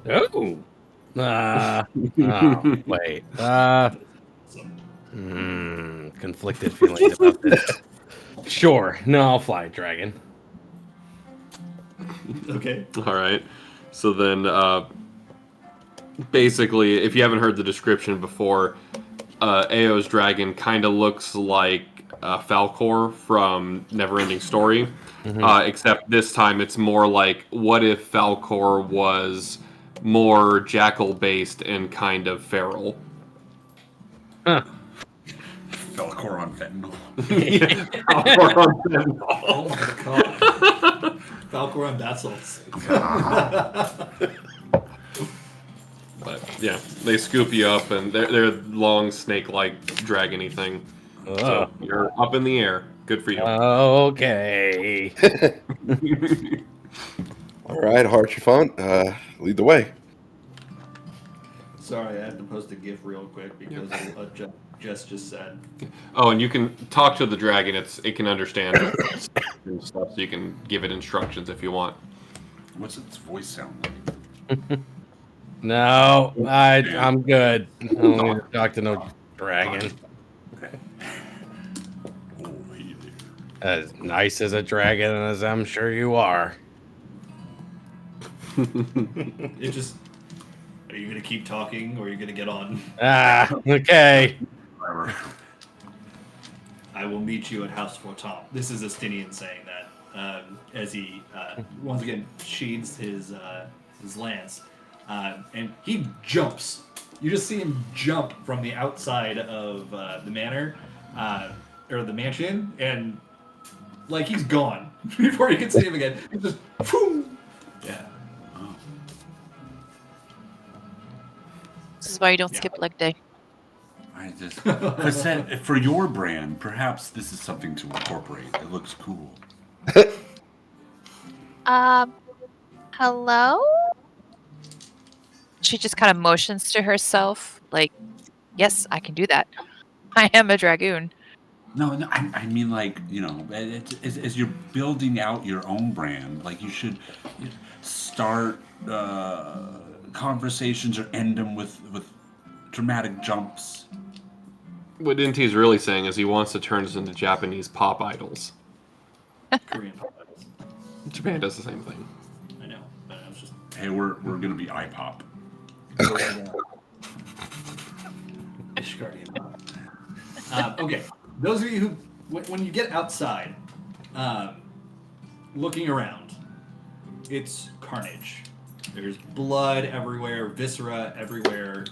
Oh. Wait. Conflicted feelings about this. Sure. No, I'll fly a dragon. Okay. All right. So then basically, if you haven't heard the description before, Ao's dragon kind of looks like Falcor from Neverending Story, except this time it's more like, what if Falcor was more jackal-based and kind of feral? Huh. Falcor on fentanyl. Falcor on fentanyl. Oh my god. Falcor on bath salts. But yeah, they scoop you up, and they're long snake-like dragon-y thing. So you're up in the air. Good for you. Okay. All right, Harshifant, lead the way. Sorry, I had to post a GIF real quick because of what Jess just said. Oh, and you can talk to the dragon. It can understand and stuff, so you can give it instructions if you want. What's its voice sound like? No, I'm good. I don't need to talk to no dragon. Okay. Oh, hey there. As nice as a dragon as I'm sure you are. It just. Are you gonna keep talking, or are you gonna get on? Okay. I will meet you at House Fortemps. This is Estinian saying that as he once again sheathes his lance, and he jumps. You just see him jump from the outside of the manor or the mansion, and like he's gone before you can see him again. He's just boom. Yeah. This is why you don't skip leg day. I just for your brand, perhaps this is something to incorporate. It looks cool. Hello? She just kind of motions to herself, like, yes, I can do that. I am a dragoon. No, I mean, like, you know, as you're building out your own brand, like, you should start conversations or end them with dramatic jumps. What Inti's really saying is he wants to turn us into Japanese pop idols. Korean pop idols. Japan does the same thing. I know, but I was just. Hey, we're gonna be iPop. Okay, those of you who, when you get outside, looking around, it's carnage. There's blood everywhere, viscera everywhere,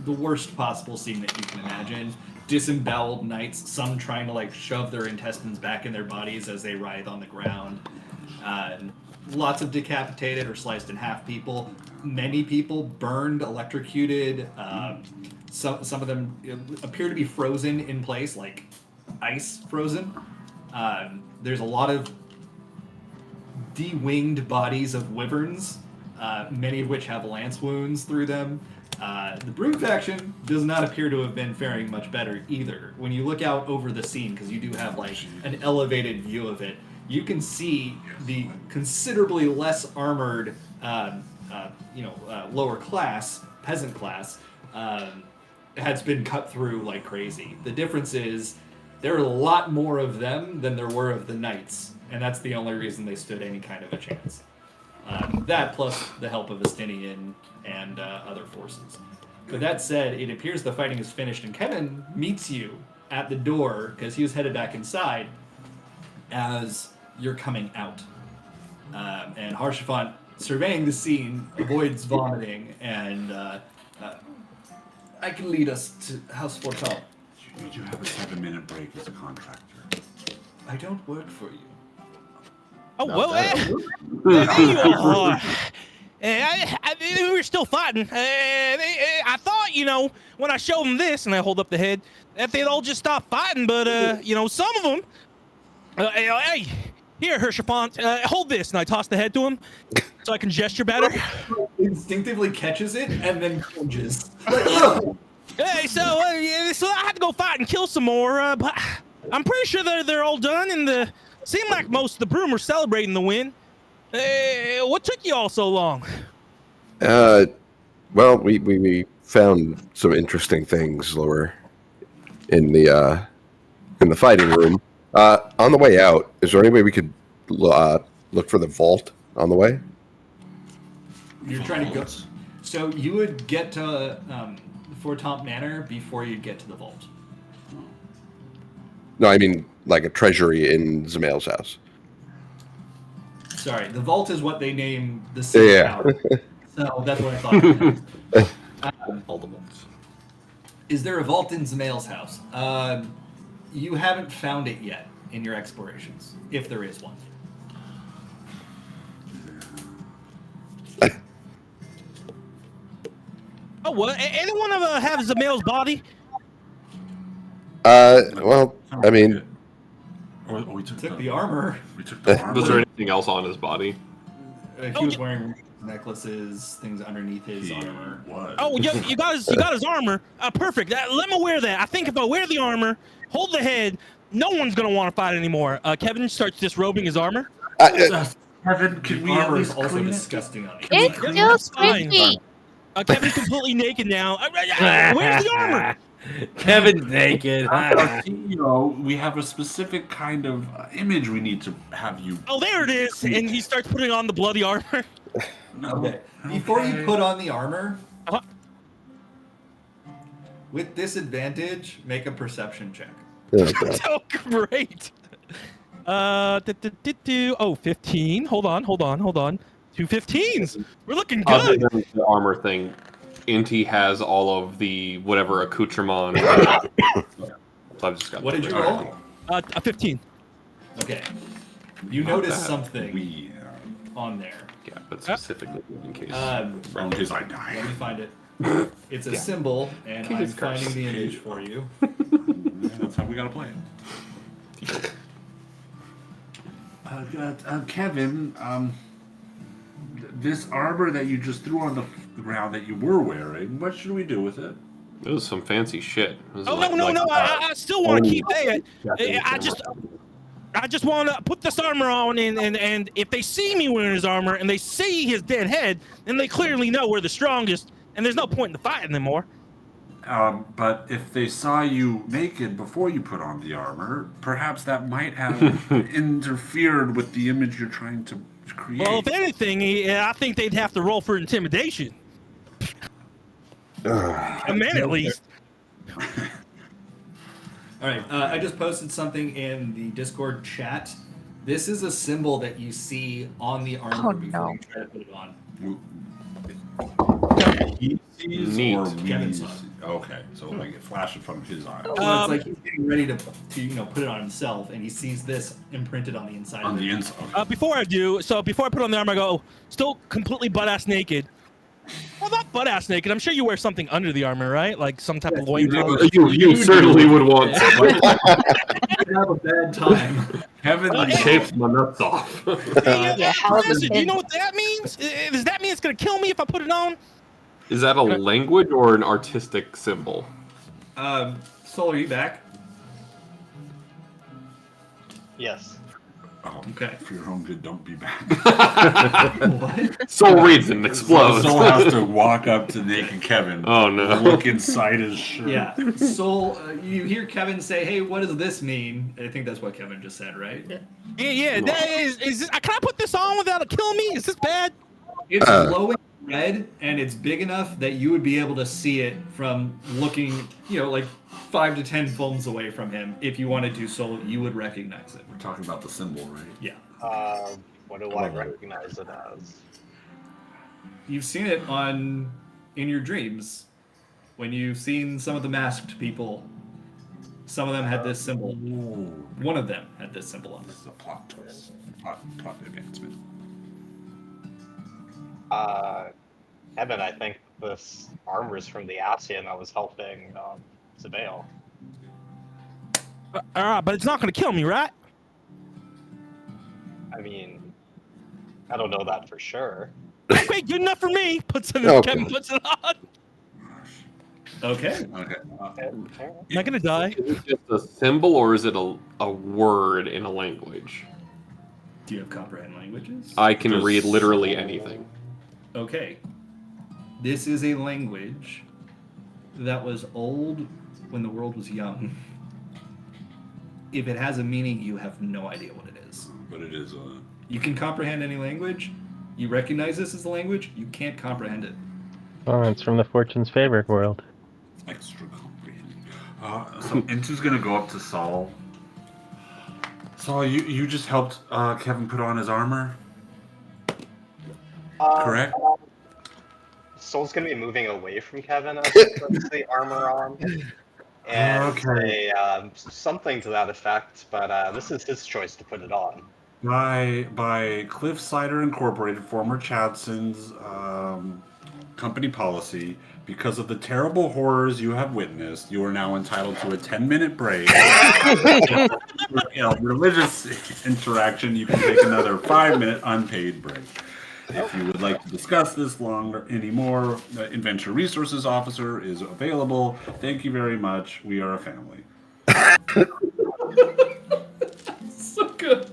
the worst possible scene that you can imagine. Disemboweled knights, some trying to like shove their intestines back in their bodies as they writhe on the ground. Lots of decapitated or sliced in half people. Many people burned, electrocuted. Some of them appear to be frozen in place, like ice frozen. There's a lot of de-winged bodies of wyverns, many of which have lance wounds through them. The Broom faction does not appear to have been faring much better either. When you look out over the scene, because you do have like an elevated view of it, you can see the considerably less armored, lower class, peasant class, has been cut through like crazy. The difference is there are a lot more of them than there were of the knights, and that's the only reason they stood any kind of a chance. That plus the help of Estinian and other forces. But that said, it appears the fighting is finished, and Kevin meets you at the door because he was headed back inside as you're coming out. And Harshifant, surveying the scene, avoids vomiting, and I can lead us to House Fortemps. Did you have a 7-minute break as a contractor? I don't work for you. Oh, well, there you are. We were still fighting. I thought, when I showed them this, and I hold up the head, that they'd all just stop fighting, but, some of them... hey, here, Harshifant, hold this, and I toss the head to him so I can gesture better. Instinctively catches it and then cringes. Hey, so I had to go fight and kill some more, but I'm pretty sure they're all done, and seemed like most of the Broom were celebrating the win. What took you all so long? Well, we found some interesting things lower in the fighting room. On the way out, is there any way we could look for the vault on the way? You're trying to go. So you would get to Fort Tomp Manor before you get to the vault. No, I mean like a treasury in Zamail's house. Sorry, the vault is what they name the city Yeah. tower. So that's what I thought. Multiple. Is there a vault in Zamail's house? You haven't found it yet in your explorations, if there is one. Oh, what? Anyone ever have Zamail's body? Well, I mean, we took the armor. We took the armor. Was there anything else on his body? He was wearing necklaces, things underneath his armor. What? Oh, you got his armor. Perfect. Let me wear that. I think if I wear the armor, hold the head, no one's gonna want to fight anymore. Kevin starts disrobing his armor. Kevin, can we armor at is least also clean it? disgusting on it. It's still squishy. Kevin's completely naked now. Where's the armor? Kevin's naked. We have a specific kind of image we need to have you. Oh, there it is. And he starts putting on the bloody armor. Okay. Before you put on the armor, with disadvantage, make a perception check. Oh, great. 15. Hold on. 2 15s. We're looking Other good. than the armor thing, Inti has all of the whatever accoutrement. So I've just got What did you roll? A 15. Okay. You Not notice bad. something on there. Yeah, but specifically in case. In case I die. Let me find it. It's a symbol, and I'm Jesus Christ. finding the image for you. That's how we gotta play it. Kevin, this armor that you just threw on the ground that you were wearing, what should we do with it? It was some fancy shit. It was Oh, like- no. I still want to keep that. Japanese I just want to put this armor on, and if they see me wearing his armor and they see his dead head, then they clearly know we're the strongest, and there's no point in the fight anymore. But if they saw you naked before you put on the armor, perhaps that might have interfered with the image you're trying to create. Well, if anything, I think they'd have to roll for intimidation. A man at least. All right, I just posted something in the Discord chat. This is a symbol that you see on the armor before you try to put it on. He sees Neat. or we Kevin see? saw. Okay, so like it flashes from his eye. Well, it's like he's getting ready to put it on himself, and he sees this imprinted on the inside. On of the it. inside. Before I put on the armor, I go, still completely butt-ass naked. Well, not butt-ass naked. I'm sure you wear something under the armor, right? Like some type of loincloth. You certainly would want to. You'd have a bad time. Kevin shapes my nuts off. Listen, do you know what that means? Does that mean it's going to kill me if I put it on? Is that a language or an artistic symbol? Soul, are you back? Yes. Okay. For your own good, don't be back. What? Soul reads and explodes. Soul has to walk up to naked Kevin. Oh no! Look inside his shirt. Yeah. Soul, you hear Kevin say, "Hey, what does this mean?" I think that's what Kevin just said, right? Yeah. That is this, can I put this on without it killing me? Is this bad? It's glowing red, and it's big enough that you would be able to see it from looking, like 5 to 10 films away from him. If you wanted to, Soul, you would recognize it. We're talking about the symbol, right? Yeah. What do I recognize it as? You've seen it in your dreams. When you've seen some of the masked people, some of them had this symbol. One of them had this symbol on it. This is a plot twist. Plot advancement. Evan, I think this armor is from the Asian that was helping Zamail. But it's not going to kill me, right? I mean, I don't know that for sure. Okay, good enough for me. Kevin puts it on. Okay. I'm not gonna die. Is it just a symbol or is it a word in a language? Do you have comprehend languages? I can read literally anything. Okay. This is a language that was old when the world was young. If it has a meaning, you have no idea what it is. But it is You can comprehend any language. You recognize this as a language. You can't comprehend it. Oh, it's from the Fortune's Favorite world. Extra comprehension. So Intu's gonna go up to Saul. Saul, you just helped Kevin put on his armor, correct? Soul's gonna be moving away from Kevin as he puts the armor on, and say something to that effect. But this is his choice to put it on. By Cliff Cider Incorporated, former Chadson's company policy, because of the terrible horrors you have witnessed, you are now entitled to a 10-minute break. Religious interaction, you can take another 5-minute unpaid break. If you would like to discuss this longer anymore, the Adventure Resources Officer is available. Thank you very much. We are a family. So good.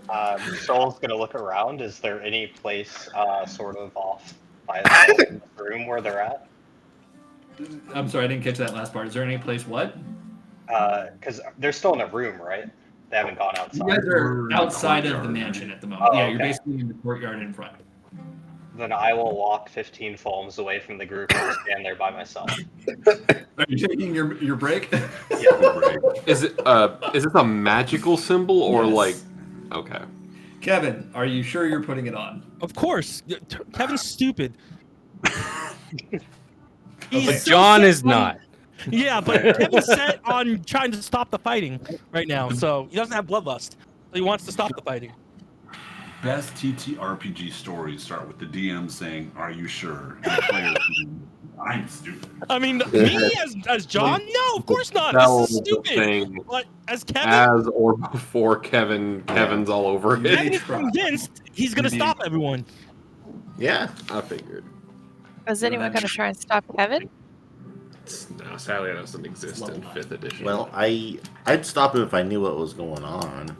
Soul's gonna look around. Is there any place sort of off by itself in the room where they're at? I'm sorry, I didn't catch that last part. Is there any place what? Because they're still in a room, right? They haven't gone outside. You guys are outside of the mansion at the moment. Oh, Yeah, you're okay. basically in the courtyard in front. Then I will walk 15 foams away from the group and stand there by myself. Are you taking your break? Is this a magical symbol or Yes. like? Okay. Kevin, are you sure you're putting it on? Of course. Kevin's stupid. But John is not. Yeah, but Kevin's set on trying to stop the fighting right now, so he doesn't have bloodlust. So he wants to stop the fighting. Best TTRPG stories start with the DM saying, "Are you sure?" And the players saying, "I'm stupid." I mean, me as John? No, of course not. That This is was the stupid. thing. But as Kevin, As or before Kevin's all over it. Kevin is convinced he's going to stop everyone. Yeah, I figured. Is anyone going to try and stop Kevin? No, sadly, that doesn't exist in 5th edition. well, I'd stop him if I knew what was going on.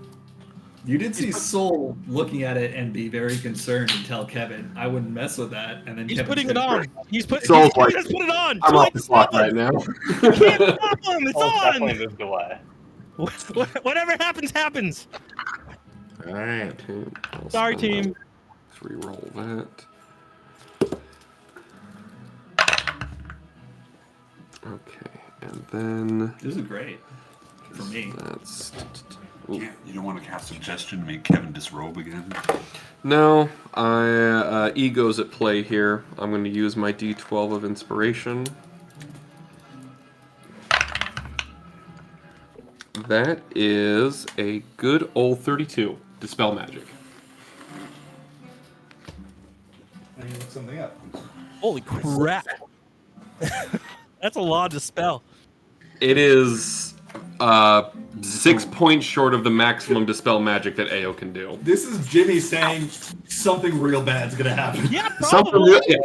You did see Soul looking at it and be very concerned and tell Kevin, "I wouldn't mess with that." And then He's Kevin putting said, it on. He's Soul's like, just put it on. I'm Too off late the to stop clock right him. now. You can't stop him. It's Soul's on. definitely moved away. Whatever happens, happens. All right. Sorry, team. Let's re-roll that. Okay, and then "This is great for me." that's. You don't want to cast a suggestion to make Kevin disrobe again? No, ego's at play here. I'm going to use my D12 of inspiration. That is a good old 32. Dispel magic. I need to look something up. Holy crap. That's a lot to spell. It is 6 points short of the maximum dispel magic that AO can do. This is Jimmy saying something real bad's gonna happen. Yeah, Something probably. real, yeah.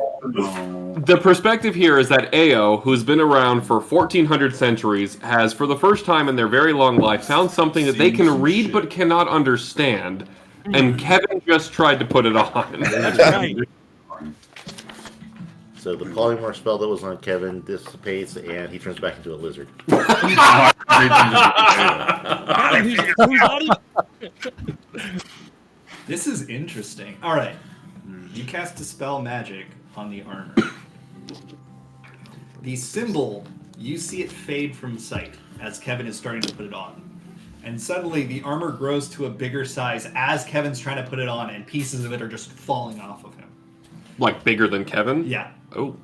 The perspective here is that AO, who's been around for 1400 centuries, has, for the first time in their very long life, found something that they can read but cannot understand. And Kevin just tried to put it on. That's right. So the polymorph spell that was on Kevin dissipates, and he turns back into a lizard. This is interesting. All right, you cast Dispel Magic on the armor. The symbol, you see it fade from sight as Kevin is starting to put it on. And suddenly the armor grows to a bigger size as Kevin's trying to put it on, and pieces of it are just falling off of him. Like bigger than Kevin? Yeah. Oh.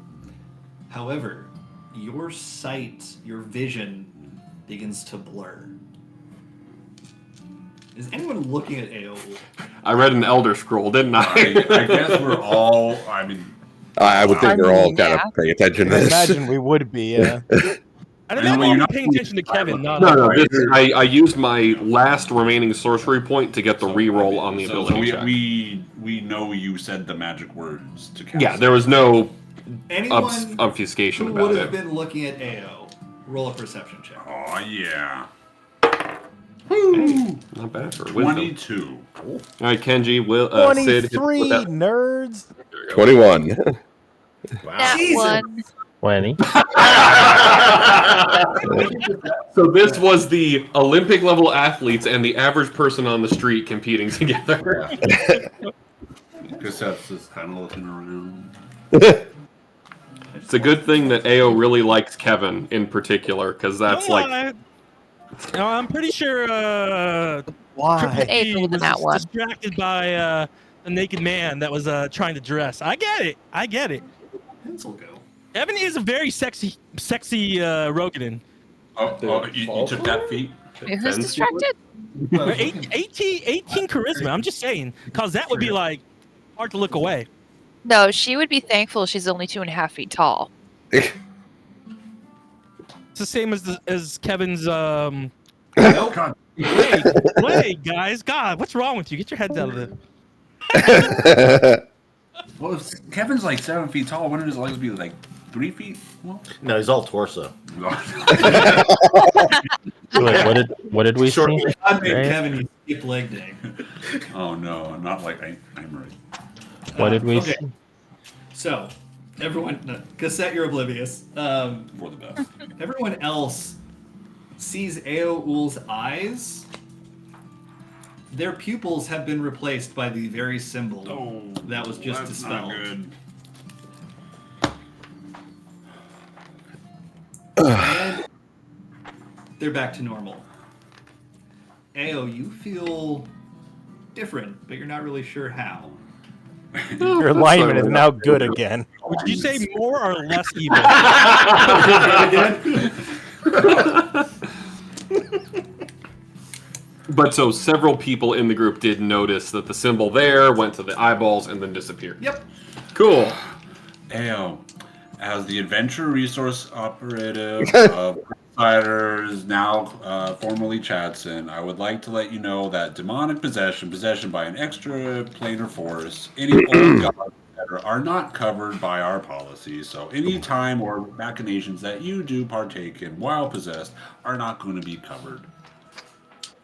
However, your sight, your vision begins to blur. Is anyone looking at AO? I read an Elder Scroll, didn't I? I guess we're all, I mean... I would think we're all mean, kind yeah. of paying attention to I this. imagine we would be, yeah. I don't know. I'm paying attention to Kevin. No. I used my last remaining sorcery point to get the reroll on the So ability check. we know you said the magic words to cast. Yeah, there was no Anyone obfuscation who about would it. have been looking at AO, roll a perception check. Oh, yeah. Hey, not bad for wisdom. 22. All right, Kenji, Sid, hit 23 with that. nerds. 21. Wow. That one. 20. So this was the Olympic level athletes and the average person on the street competing together. Chris just kind of looking around. It's a good thing that Ao really likes Kevin in particular, because that's Don't like lie. No, I'm pretty sure Why? April G with was that one. distracted by the naked man that was trying to dress. I get it. I get it. Pencil go. Evan is a very sexy Roganin. You took that feat? Who's distracted? 18 charisma. I'm just saying, cause that would be like hard to look away. No, she would be thankful she's only 2.5 feet tall. It's the same as Kevin's God. leg, guys. God, what's wrong with you? Get your heads out of it. Well, if Kevin's like 7 feet tall, wouldn't his legs be like 3 feet? Well, No, he's all torso. Wait, what did we Short- see? I made Right? Kevin you skip leg day. oh no, not like I'm right. What did we okay. see? So, everyone, Cassette, you're oblivious. For the best. Everyone else sees Aoul's eyes. Their pupils have been replaced by the very symbol that was just that's dispelled. Not good. And they're back to normal. Ao, you feel different, but you're not really sure how. Your alignment is now good again. Would you say more or less evil? But so several people in the group did notice that the symbol there went to the eyeballs and then disappeared. Yep. Cool. Ao, as the adventure resource operative of Outsiders, now formerly Chadson, I would like to let you know that demonic possession by an extra planar force, any old gods, etc., are not covered by our policy. So any time or machinations that you do partake in while possessed are not going to be covered.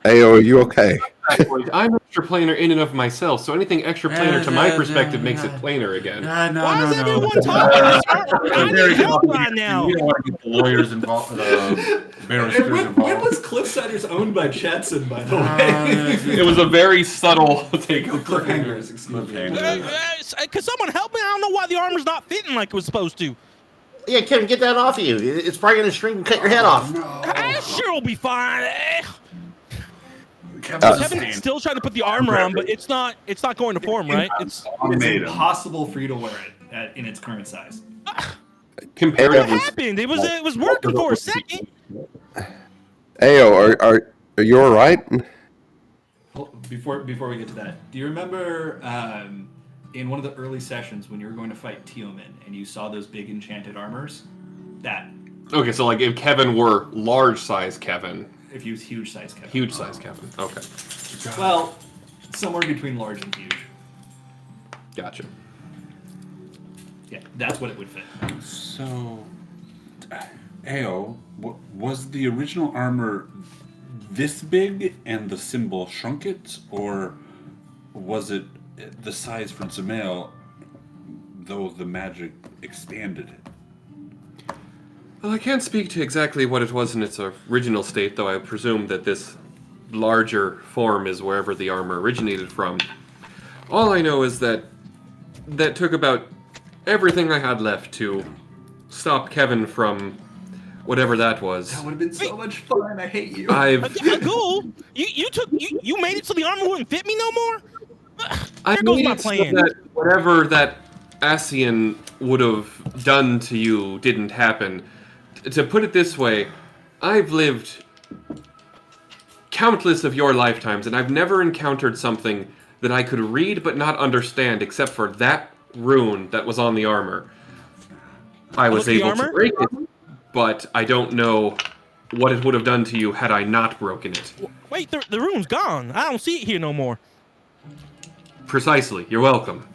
Ao, are you okay? I'm extraplanar in and of myself, so anything extraplanar to my perspective makes it planar again. No, Why no, is no. everyone talking? I need help right now. You don't want to get the lawyers involved, barristers And when involved. was Cliffsiders owned by Chatson, by the way? It was a very subtle take of Cliffhangers, excuse me. Could someone help me? I don't know why the armor's not fitting like it was supposed to. Yeah, Kevin, get that off of you. It's probably going to shrink and cut your head off. I sure will be fine. Kevin's still trying to put the armor on, but it's not going to form, right? It's It's impossible for you to wear it in its current size. what Comparatively, happened. It was working for a second. Ao, are you all right? Before we get to that, do you remember in one of the early sessions when you were going to fight Teoman and you saw those big enchanted armors? That. okay, so like if Kevin were large size Kevin, If you was huge size Kevin. huge size Kevin. Okay, Well, somewhere between large and huge. gotcha. Yeah, that's what it would fit. So, Ao, was the original armor this big and the symbol shrunk it, or was it the size for Zamail, though the magic expanded it? Well, I can't speak to exactly what it was in its original state, though I presume that this larger form is wherever the armor originated from. All I know is that took about everything I had left to stop Kevin from whatever that was. That would have been so much fun. I hate you. Cool. You made it so the armor wouldn't fit me no more. I There goes made my it so plan. that whatever that Asian would have done to you didn't happen. To put it this way, I've lived countless of your lifetimes, and I've never encountered something that I could read but not understand except for that rune that was on the armor. I was the able armor? to break it, but I don't know what it would have done to you had I not broken it. Wait, the room's gone. I don't see it here no more. Precisely. You're welcome.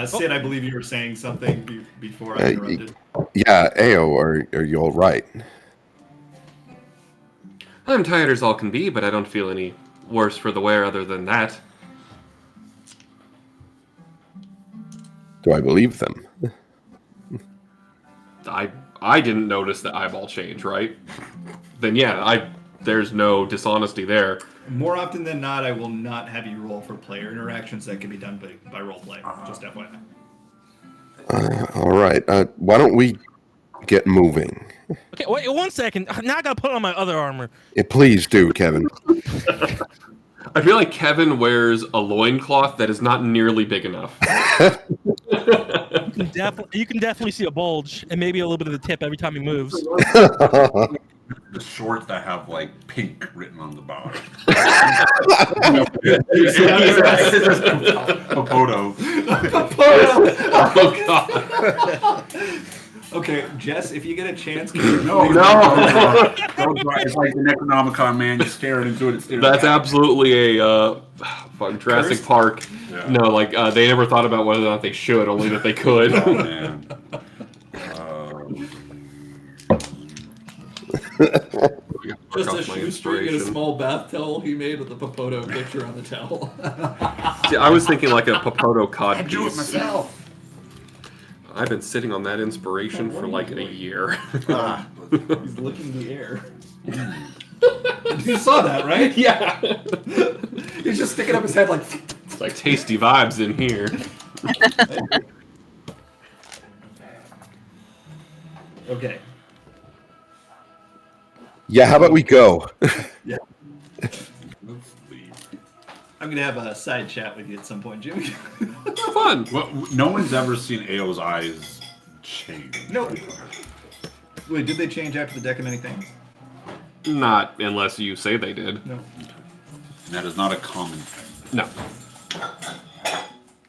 Sid, I believe you were saying something before I interrupted. Yeah, Ao, are you all right? I'm tired as all can be, but I don't feel any worse for the wear other than that. Do I believe them? I didn't notice the eyeball change, right? Then yeah, there's no dishonesty there. More often than not, I will not have you roll for player interactions that can be done by roleplay. Just FYI. All right. Why don't we get moving. Okay, wait 1 second. Now I gotta put on my other armor. Yeah, please do, Kevin. I feel like Kevin wears a loincloth that is not nearly big enough. You can definitely see a bulge and maybe a little bit of the tip every time he moves. The shorts that have like pink written on the bottom. Popoto. Oh god. Okay, Jess, if you get a chance, No. It's like the Necronomicon, man. You stare into it. That's absolutely a Jurassic Cursed? Park. Yeah. No, like they never thought about whether or not they should, only that they could. Oh, man. just a shoestring and a small bath towel he made with a Popoto picture on the towel. See, I was thinking like a Popoto cod I piece. do it myself. I've been sitting on that inspiration for like a year. He's licking the air. You saw that, right? Yeah. He's just sticking up his head like. It's like tasty vibes in here. Okay. Yeah, how about we go? Yeah. I'm gonna have a side chat with you at some point, Jimmy. Fun. Well, no one's ever seen Ao's eyes change. Nope. Wait, did they change after the deck of many things? Not unless you say they did. No. That is not a common thing. No.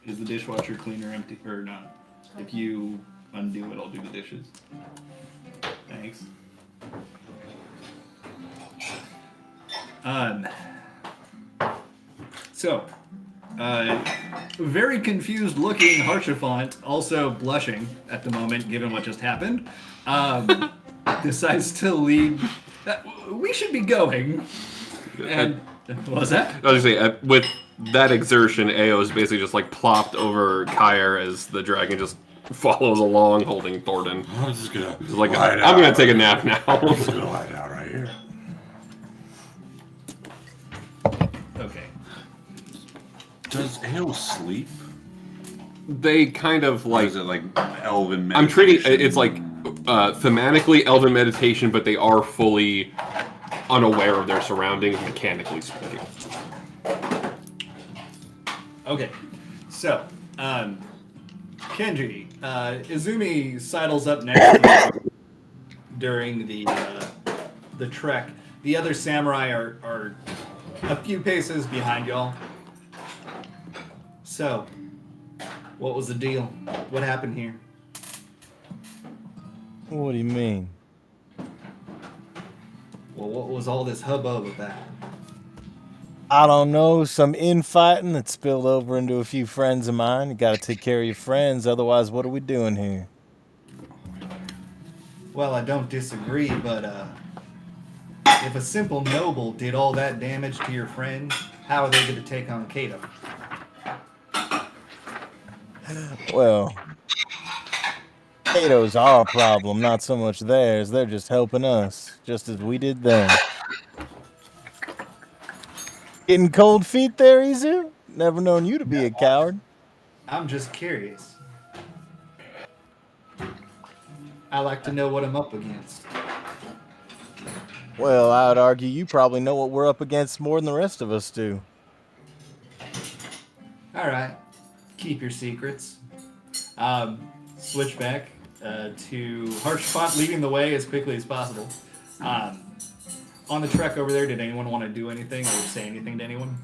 Is the dishwasher cleaner empty or not? If you undo it, I'll do the dishes. Thanks. So, very confused looking Harshafont, also blushing at the moment given what just happened, decides to lead. We should be going. And what was that? I was gonna say, with that exertion, Ao is basically just like plopped over Kyre as the dragon just follows along holding Thornton. I'm just gonna like, I'm gonna take a nap now. I'm just gonna lie down right here. Okay. Does Ao sleep? They kind of Or like. is it like elven meditation? I'm treating it's like thematically elven meditation, but they are fully unaware of their surroundings, mechanically speaking. Okay, so, Kenji, Izumi sidles up next to you during the trek. The other samurai are a few paces behind y'all. So, what was the deal? What happened here? What do you mean? Well, what was all this hubbub about? I don't know, some infighting that spilled over into a few friends of mine. You gotta take care of your friends, otherwise what are we doing here? Well, I don't disagree, but if a simple noble did all that damage to your friend, how are they going to take on Kato? Well, Kato's our problem, not so much theirs. They're just helping us, just as we did them. Getting cold feet there, Izu? Never known you to be a coward. I'm just curious. I like to know what I'm up against. Well, I would argue you probably know what we're up against more than the rest of us do. All right, keep your secrets. Switch back to Harshpot leading the way as quickly as possible. On the trek over there, did anyone want to do anything or say anything to anyone?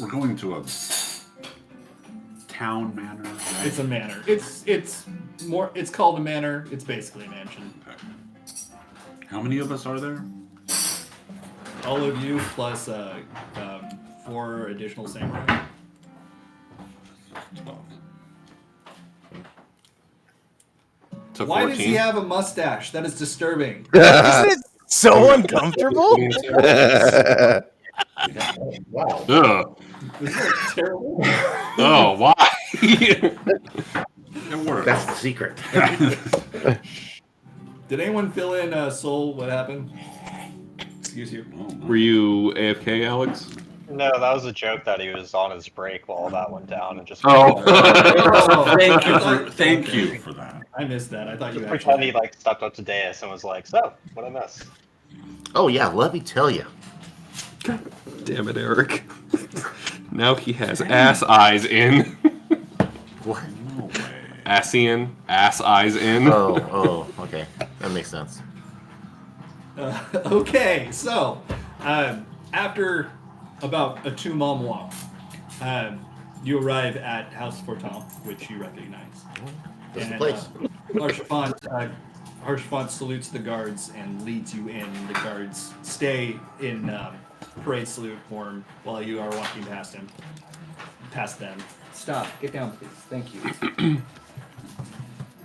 We're going to a town manor. Right? It's a manor. It's more. It's called a manor. It's basically a mansion. Okay. How many of us are there? All of you plus 4 additional samurai. 12. So Why 14. does he have a mustache? That is disturbing. Isn't it so uncomfortable? Wow. Ugh. This is terrible. Oh, why? It works. That's the secret. Did anyone fill in Soul? What happened? Excuse you. Oh, no. Were you AFK, Alex? No, that was a joke that he was on his break while that went down and just Oh, thank you Okay. for that. I missed that. I thought you just actually. pretend he like stepped up to Deus and was like, "So, what I miss?" Oh yeah, let me tell you. Damn it, Eric. Now he has ass eyes in. What? No way. Assian, ass eyes in. Oh, okay, that makes sense. Okay, so after about a 2-mile walk, you arrive at House Fortin, which you recognize. This is the And place. Harshfont salutes the guards and leads you in. The guards stay in parade salute form while you are walking past them. Stop. Get down, please. Thank you.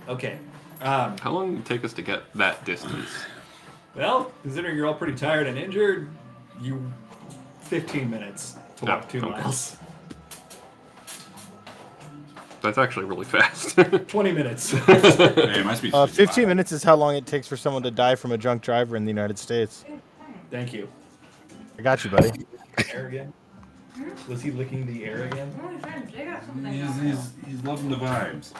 Okay. How long did it take us to get that distance? Well, considering you're all pretty tired and injured, 15 minutes to walk 2 miles. That's actually really fast. 20 minutes. Hey, it must be 15 minutes is how long it takes for someone to die from a drunk driver in the United States. Thank you. I got you, buddy. Air again? Was he licking the air again? He's loving the vibes.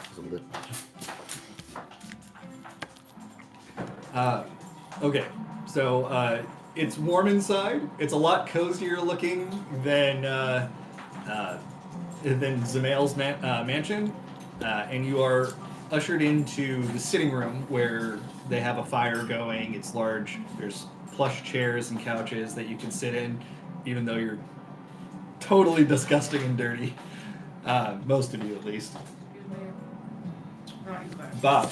Okay, so it's warm inside. It's a lot cozier looking than Zamail's mansion, and you are ushered into the sitting room where they have a fire going. It's large. There's plush chairs and couches that you can sit in, even though you're totally disgusting and dirty. Most of you, at least. Bob.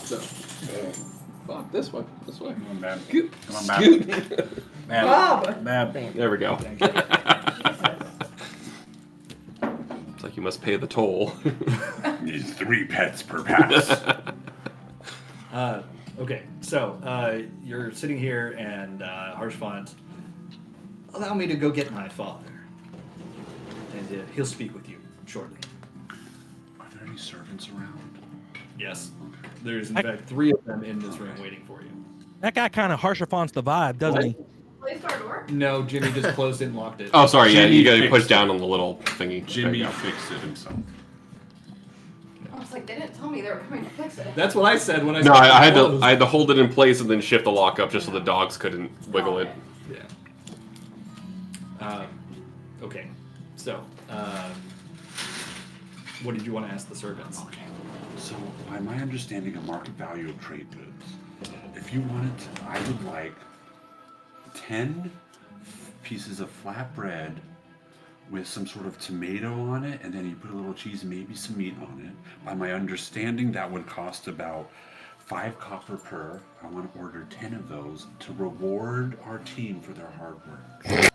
Bob, this way. Come on, Bab. Scoot. Come on, Bab. Scoot. Bab. There we go. It's like you must pay the toll. Need 3 pets per pass. Okay, so you're sitting here, and Harshfont, allow me to go get my father, and he'll speak with you shortly. Are there any servants around? Yes, there's in fact 3 of them in this room waiting for you. That guy kind of Harshafonts the vibe, doesn't he? Closed our door? No, Jimmy just closed it and locked it. Oh, sorry. Jimmy You gotta push fixed down it. on the little thingy. Jimmy There you go. fixed it himself. I was like, they didn't tell me they were coming to fix it. That's what I said when I. No, said I it closed. had to hold it in place and then shift the lock up just so the dogs couldn't wiggle it. Yeah. Okay, so what did you want to ask the servants? Okay. So, by my understanding of market value of trade goods, if you wanted to, I would like 10 pieces of flat bread with some sort of tomato on it, and then you put a little cheese and maybe some meat on it. By my understanding, that would cost about 5 copper per. I want to order 10 of those to reward our team for their hard work.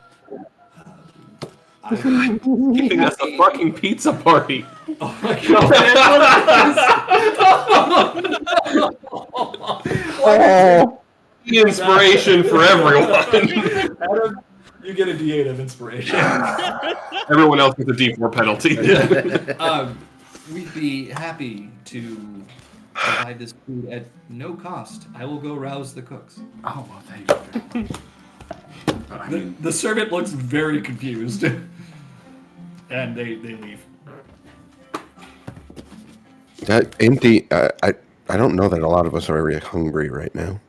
Keeping us a fucking pizza party. Oh my god! The inspiration for everyone. Adam, you get a D8 of inspiration. Everyone else gets a D4 penalty. We'd be happy to provide this food at no cost. I will go rouse the cooks. Oh, well, thank you. But I mean, The servant looks very confused. And they leave. That empty. I don't know that a lot of us are very hungry right now.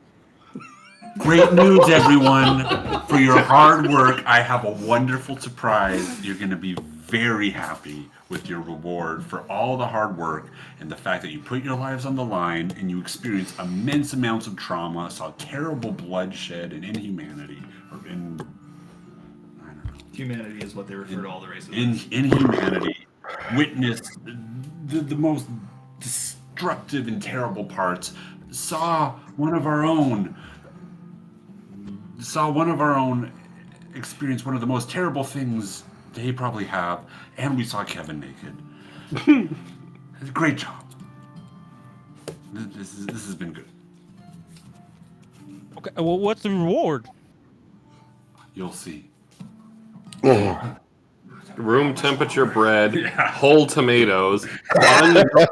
great news, everyone. For your hard work, I have a wonderful surprise. You're going to be very happy with your reward for all the hard work and the fact that you put your lives on the line and you experienced immense amounts of trauma, saw terrible bloodshed and inhumanity. Humanity is what they refer to all the races. Inhumanity. Witnessed the most destructive and terrible parts. Saw one of our own experience one of the most terrible things they probably have, and we saw Kevin naked. Great job. This has been good. Okay, well, what's the reward? You'll see. Room temperature bread, whole tomatoes, unripe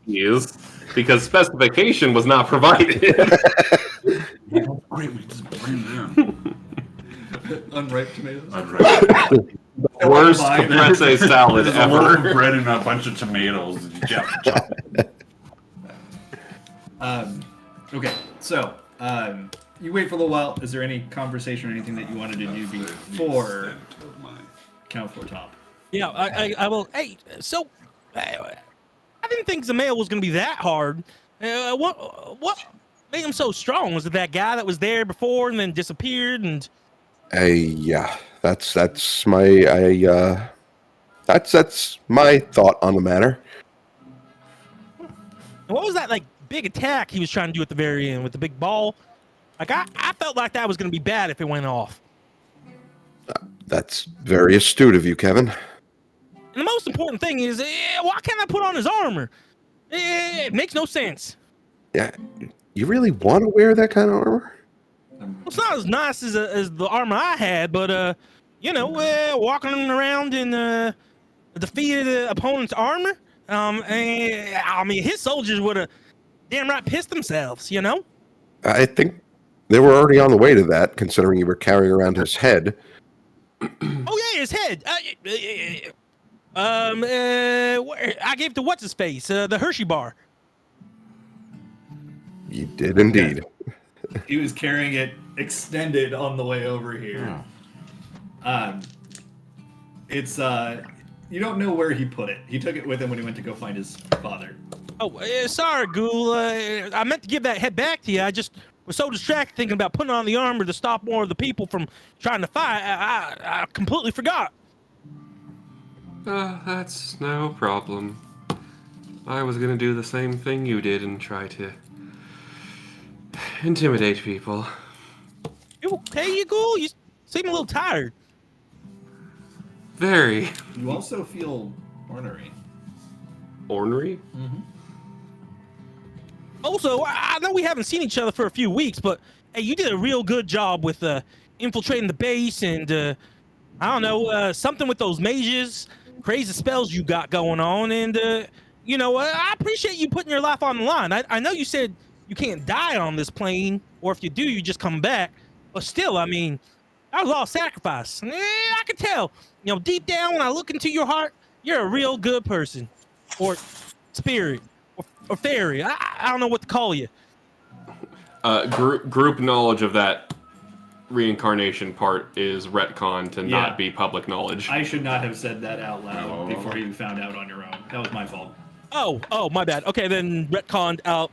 cheese, because specification was not provided. Great, we just blame them. Unripe tomatoes. Unripe. Worst Buy them. caprese salad There's a loaf of ever. bread and a bunch of tomatoes. Chop. Okay, so you wait for a little while. Is there any conversation or anything that you wanted to do before count for top? Yeah, I will. Hey, so I didn't think Zamail was going to be that hard. What made him so strong? Was it that guy that was there before and then disappeared? And Yeah, that's my that's my thought on the matter. what was that like big attack he was trying to do at the very end with the big ball? Like I felt like that was going to be bad if it went off. That's very astute of you, Kevin. And the most important thing is, why can't I put on his armor? It makes no sense. Yeah, you really want to wear that kind of armor? It's not as nice as the armor I had, but walking around in defeated opponent's armor. And, I mean, his soldiers would have damn right pissed themselves, you know? I think they were already on the way to that, considering you were carrying around his head. Oh yeah, his head. I gave it to what's his face, the Hershey bar. You did indeed. He was carrying it extended on the way over here. It's you don't know where he put it. He took it with him when he went to go find his father. Oh, sorry, Ghoul. I meant to give that head back to you. I just was so distracted thinking about putting on the armor to stop more of the people from trying to fight. I completely forgot. That's no problem. I was gonna do the same thing you did and try to intimidate people. You okay, you Ghoul? You seem a little tired. Very. You also feel ornery. Ornery? Mm-hmm. Also, I know we haven't seen each other for a few weeks, but hey, you did a real good job with infiltrating the base and I don't know, something with those mages, crazy spells you got going on, and I appreciate you putting your life on the line. I know you said you can't die on this plane, or if you do, you just come back. But still, I mean, that was all sacrifice. I can tell. Deep down, when I look into your heart, you're a real good person, or spirit, or fairy. I don't know what to call you. Group knowledge of that reincarnation part is retcon to not be public knowledge. I should not have said that out loud before you found out on your own. That was my fault. Oh, my bad. Okay, then retconned out.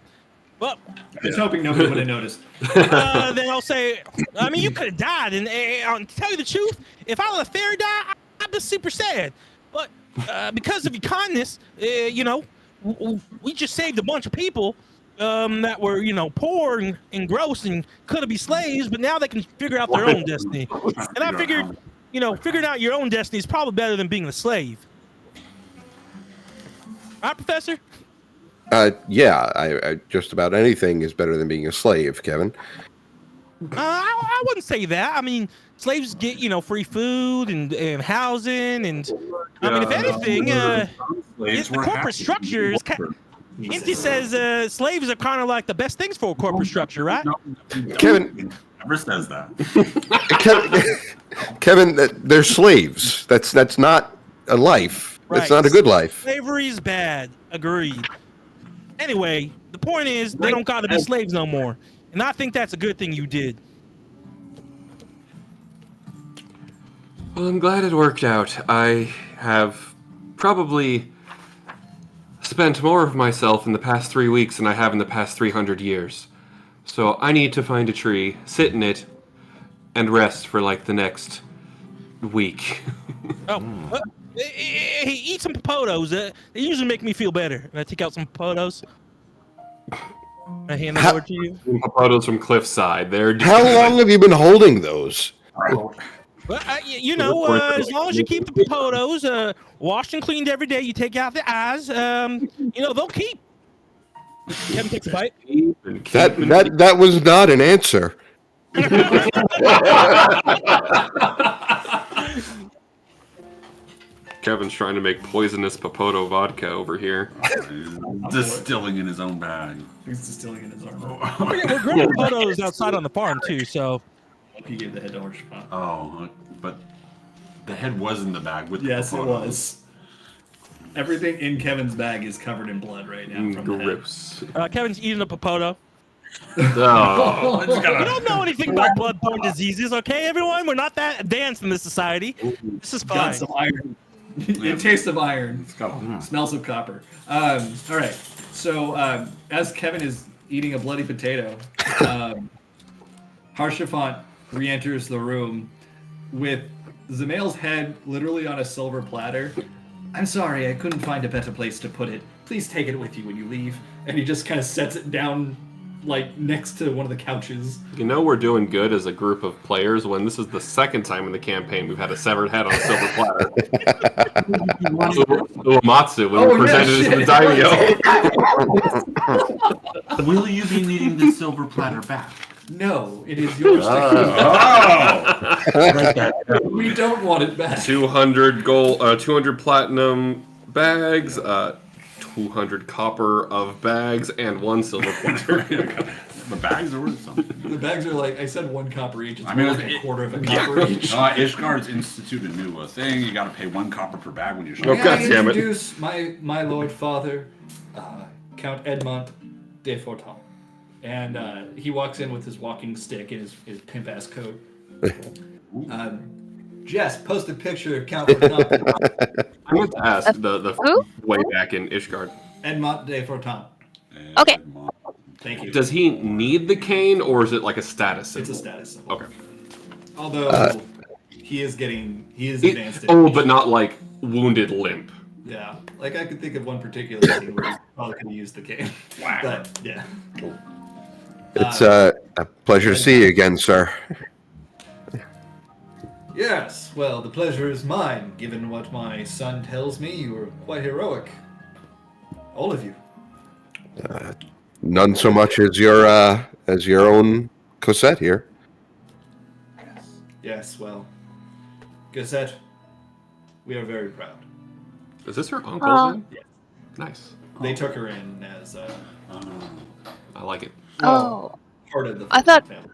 Well, I was hoping nobody would have noticed. Then I'll say, I mean, you could have died, and to tell you the truth, if I let a fairy die, I'd be super sad. But because of your kindness, we just saved a bunch of people that were, poor and gross and could have been slaves, but now they can figure out their own destiny. And I figured, figuring out your own destiny is probably better than being a slave. Right, Professor? Yeah, I just about anything is better than being a slave, Kevin. I wouldn't say that. I mean, slaves get, free food and housing, and I mean, if anything, the corporate structure is Inti says slaves are kind of like the best things for a corporate structure, right? Kevin never says that. Kevin, they're slaves. That's not a life. Right. That's not a good life. Slavery is bad. Agreed. Anyway, the point is they don't gotta be slaves no more, and I think that's a good thing you did. Well, I'm glad it worked out. I have probably spent more of myself in the past 3 weeks than I have in the past 300 years. So I need to find a tree, sit in it, and rest for like the next week. Eat some popotos. They usually make me feel better. And I take out some popotos. I hand them over to you. Popotos from Cliffside. How long have you been holding those? Well, as long as you keep the popotos washed and cleaned every day, you take out the eyes, they'll keep. Kevin takes a bite. That was not an answer. Kevin's trying to make poisonous Popoto vodka over here. Distilling in his own bag. He's distilling in his armor. We're growing popotos outside on the farm too, so. He gave the head to Orange Spot. Oh, but the head was in the bag with the Yes, it potato. was. Everything in Kevin's bag is covered in blood right now. From the head. Gross. Kevin's eating a popoto. Oh, We don't know anything about bloodborne diseases, okay, everyone? We're not that advanced in this society. This is Got fine. some iron. It tastes of iron. Smells of copper. All right. So as Kevin is eating a bloody potato, Harshafant re-enters the room with Zamail's head literally on a silver platter. I'm sorry, I couldn't find a better place to put it. Please take it with you when you leave. And he just kind of sets it down, like, next to one of the couches. You know we're doing good as a group of players when this is the second time in the campaign we've had a severed head on a silver platter. Uematsu, when we presented it to the daimyo. Will you be needing the silver platter back? No, it is yours to keep. We don't want it back. 200 gold, 200 platinum bags, 200 copper of bags, and 1 silver platter. The bags are worth something. The bags are like, I said 1 copper each. It's I mean, more like a quarter of a copper each. Ishgard's instituted a new thing. You got to pay 1 copper per bag when you show Oh, up. God May I damn it. introduce my lord father, Count Edmond de Fortin. And he walks in with his walking stick and his pimp-ass coat. Jess, post a picture of Count Fortin. I want to ask the Who? way back in Ishgard. Edmond de Fortin. Okay. Thank you. Does he need the cane, or is it like a status symbol? It's a status symbol. Okay. Although he is advanced. But not like wounded limp. Yeah, like I could think of one particular scene where he probably could have used the cane. But yeah. It's a pleasure to see you again, sir. Yes, well, the pleasure is mine. Given what my son tells me, you were quite heroic. All of you. None so much as your own Cosette here. Yes, well, Gazette, we are very proud. Is this her uncle then? Yes. Nice. They took her in as I like it. Oh. part of the I thought- family.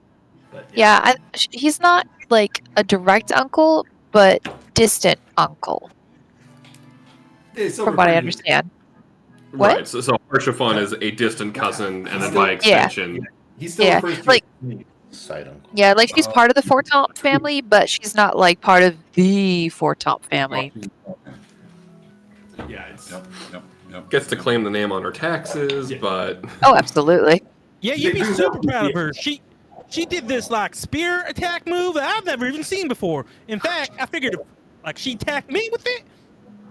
But Yeah, he's not like a direct uncle, but distant uncle, Yeah, so from what I understand. What? Right. So Harshafan is a distant cousin, and then by Yeah. extension, He still Yeah, refers to like- me. Side uncle. Yeah, like she's part of the Fortomp family, but she's not like part of the Fortomp family. Yeah, it's Yep. gets to claim the name on her taxes, but Oh, absolutely. Yeah, you'd be They do super that. proud of her. She did this like spear attack move that I've never even seen before. In fact, I figured like she attacked me with it.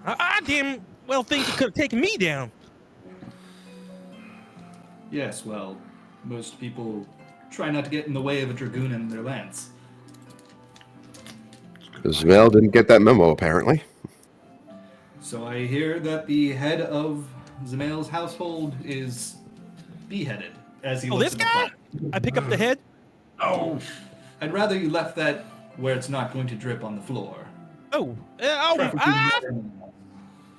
I damn well think it could have taken me down. Yes, well, most people try not to get in the way of a dragoon and their lance. Zamail didn't get that memo, apparently. So I hear that the head of Zamail's household is beheaded as he Oh, looks this at the guy? plaque. I pick up the head. Oh, I'd rather you left that where it's not going to drip on the floor.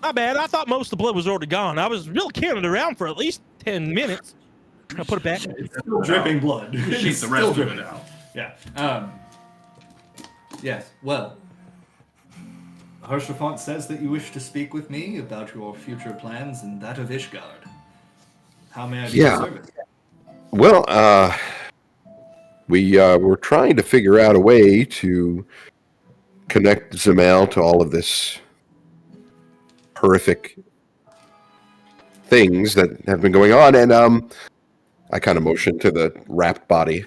My bad. I thought most of the blood was already gone. I was really carrying it around for at least 10 minutes. I'll put it back. It's still dripping blood. sheet It's the still rest of dripping. it out. Yeah. Yes. Well, Harshafant says that you wish to speak with me about your future plans and that of Ishgard. How may I be Yeah. of service? Well, we were trying to figure out a way to connect Zamail to all of this horrific things that have been going on, and I kind of motioned to the wrapped body.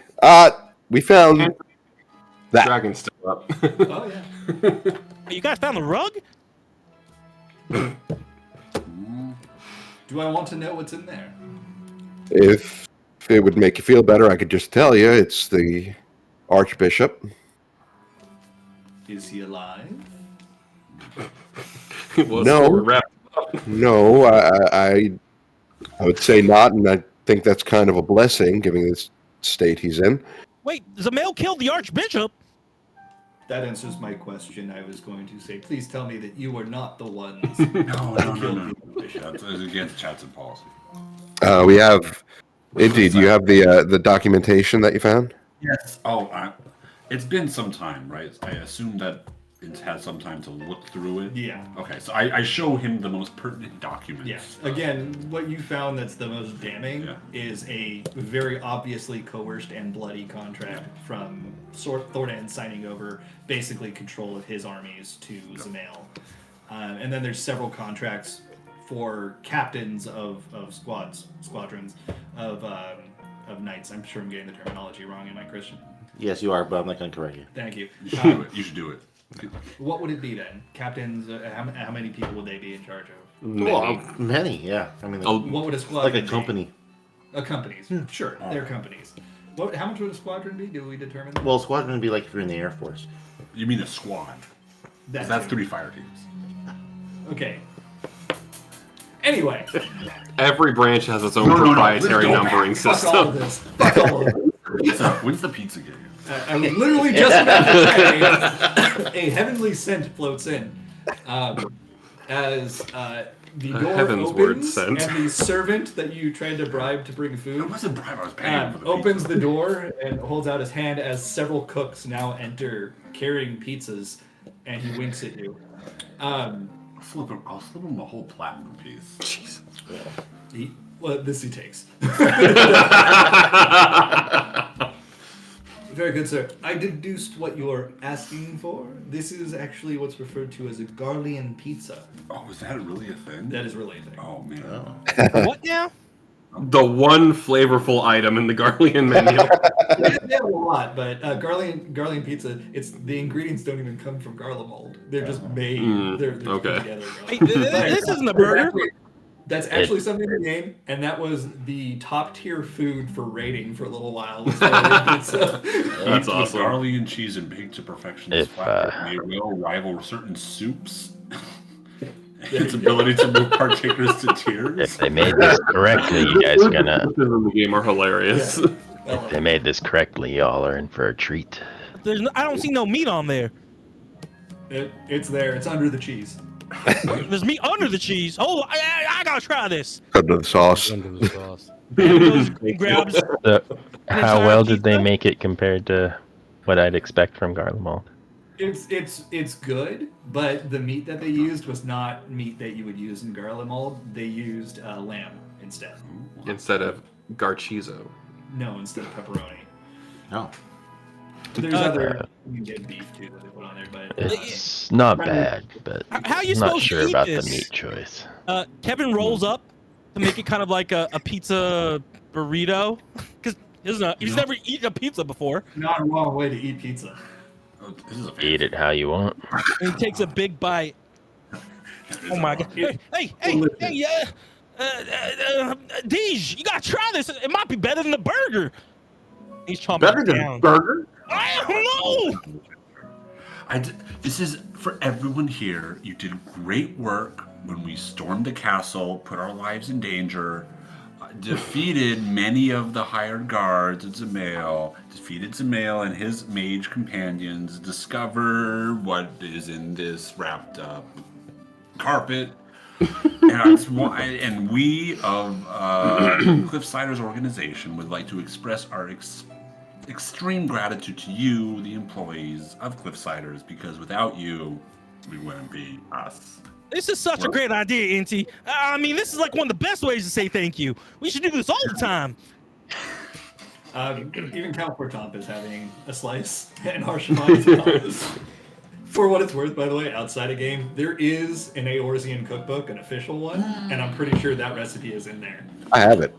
We found that. Dragon's still up. Oh yeah. You guys found the rug? Do I want to know what's in there? If it would make you feel better, I could just tell you it's the Archbishop. Is he alive? Was No. wrapped up. No, I would say not, and I think that's kind of a blessing, given the state he's in. Wait, Zamail killed the Archbishop? That answers my question. I was going to say, please tell me that you were not the ones. No. That's against Chatson policy. We have, indeed, you have the documentation that you found? Yes. Oh, it's been some time, right? I assume that and has some time to look through it. Yeah. Okay, so I show him the most pertinent documents. Yes. Again, what you found that's the most damning Yeah. is a very obviously coerced and bloody contract from Thordan signing over basically control of his armies to Zamail. And then there's several contracts for captains of squadrons of knights. I'm sure I'm getting the terminology wrong, am I, Christian? Yes, you are, but I'm not going to correct you. Thank you. You should do it. You should do it. What would it be then? Captains, how many people would they be in charge of? Many, yeah. I mean, What would a squadron like a be? company. Companies, sure, they're companies. How much would a squadron be? Do we determine that? Well, a squadron would be like if you're in the Air Force. You mean a squad? That That's too. 3 fire teams. Okay. Anyway. Every branch has its own proprietary numbering Fuck all of system. this. Fuck all of this. When's the pizza game? I was literally just about to say a heavenly scent floats in as the door Heaven's word opens scent. and the servant that you tried to bribe to bring food It wasn't bribe, I was paying for the opens pizza. the door and holds out his hand as several cooks now enter carrying pizzas, and he winks at you. I'll slip him a whole platinum piece. Jesus. This he takes. Very good, sir. I deduced what you're asking for. This is actually what's referred to as a Garlean pizza. Oh, is that really a thing? That is really a thing. Oh, man. What now? The one flavorful item in the Garlean menu. They have a lot, but Garlean pizza, the ingredients don't even come from Garlemald. They're just made. They're put okay. together. Hey, this isn't a burger. That's actually something in the game, and that was the top tier food for rating for a little while. Was Garlean pizza. That's With awesome. barley and cheese and baked to perfection, this flatbread may well rival certain soups. Its ability to move partakers to tears. If they made this correctly, you guys are gonna. in the game are hilarious. Yeah. If they made this correctly, y'all are in for a treat. I don't see no meat on there. It's there. It's under the cheese. There's meat under the cheese. Oh, I gotta try this. Under the sauce. Under the sauce. Goes and grabs. So, how well did they make it compared to what I'd expect from Garlemald? It's good, but the meat that they used was not meat that you would use in Garlemald. They used lamb instead. Instead of Garchizo. No, instead of pepperoni. No. There's other you can get beef too that they put on there, but It's not bad, but How are you I'm not supposed sure to eat about this? the meat choice. Kevin rolls up to make it kind of like a pizza burrito, because he's never eaten a pizza before. not a wrong way to eat pizza. Oh, this is a Eat it how you want. And he takes a big bite. Oh my god! Hey, Deej, you gotta try this. It might be better than the burger. He's chomping Better than down. burger? I don't know. This is for everyone here. You did great work when we stormed the castle, put our lives in danger, defeated many of the hired guards at Zamail, defeated Zamail and his mage companions, discover what is in this wrapped up carpet. And we of Cliffsiders organization would like to express our extreme gratitude to you, the employees of Cliffsiders, because without you, we wouldn't be us. This is such a great idea, Inti. I mean, this is like one of the best ways to say thank you. We should do this all the time. Even Count Portomp is having a slice, and Harshamon as well. For what it's worth, by the way, outside a game, there is an Eorzean cookbook, an official one, and I'm pretty sure that recipe is in there. I have it.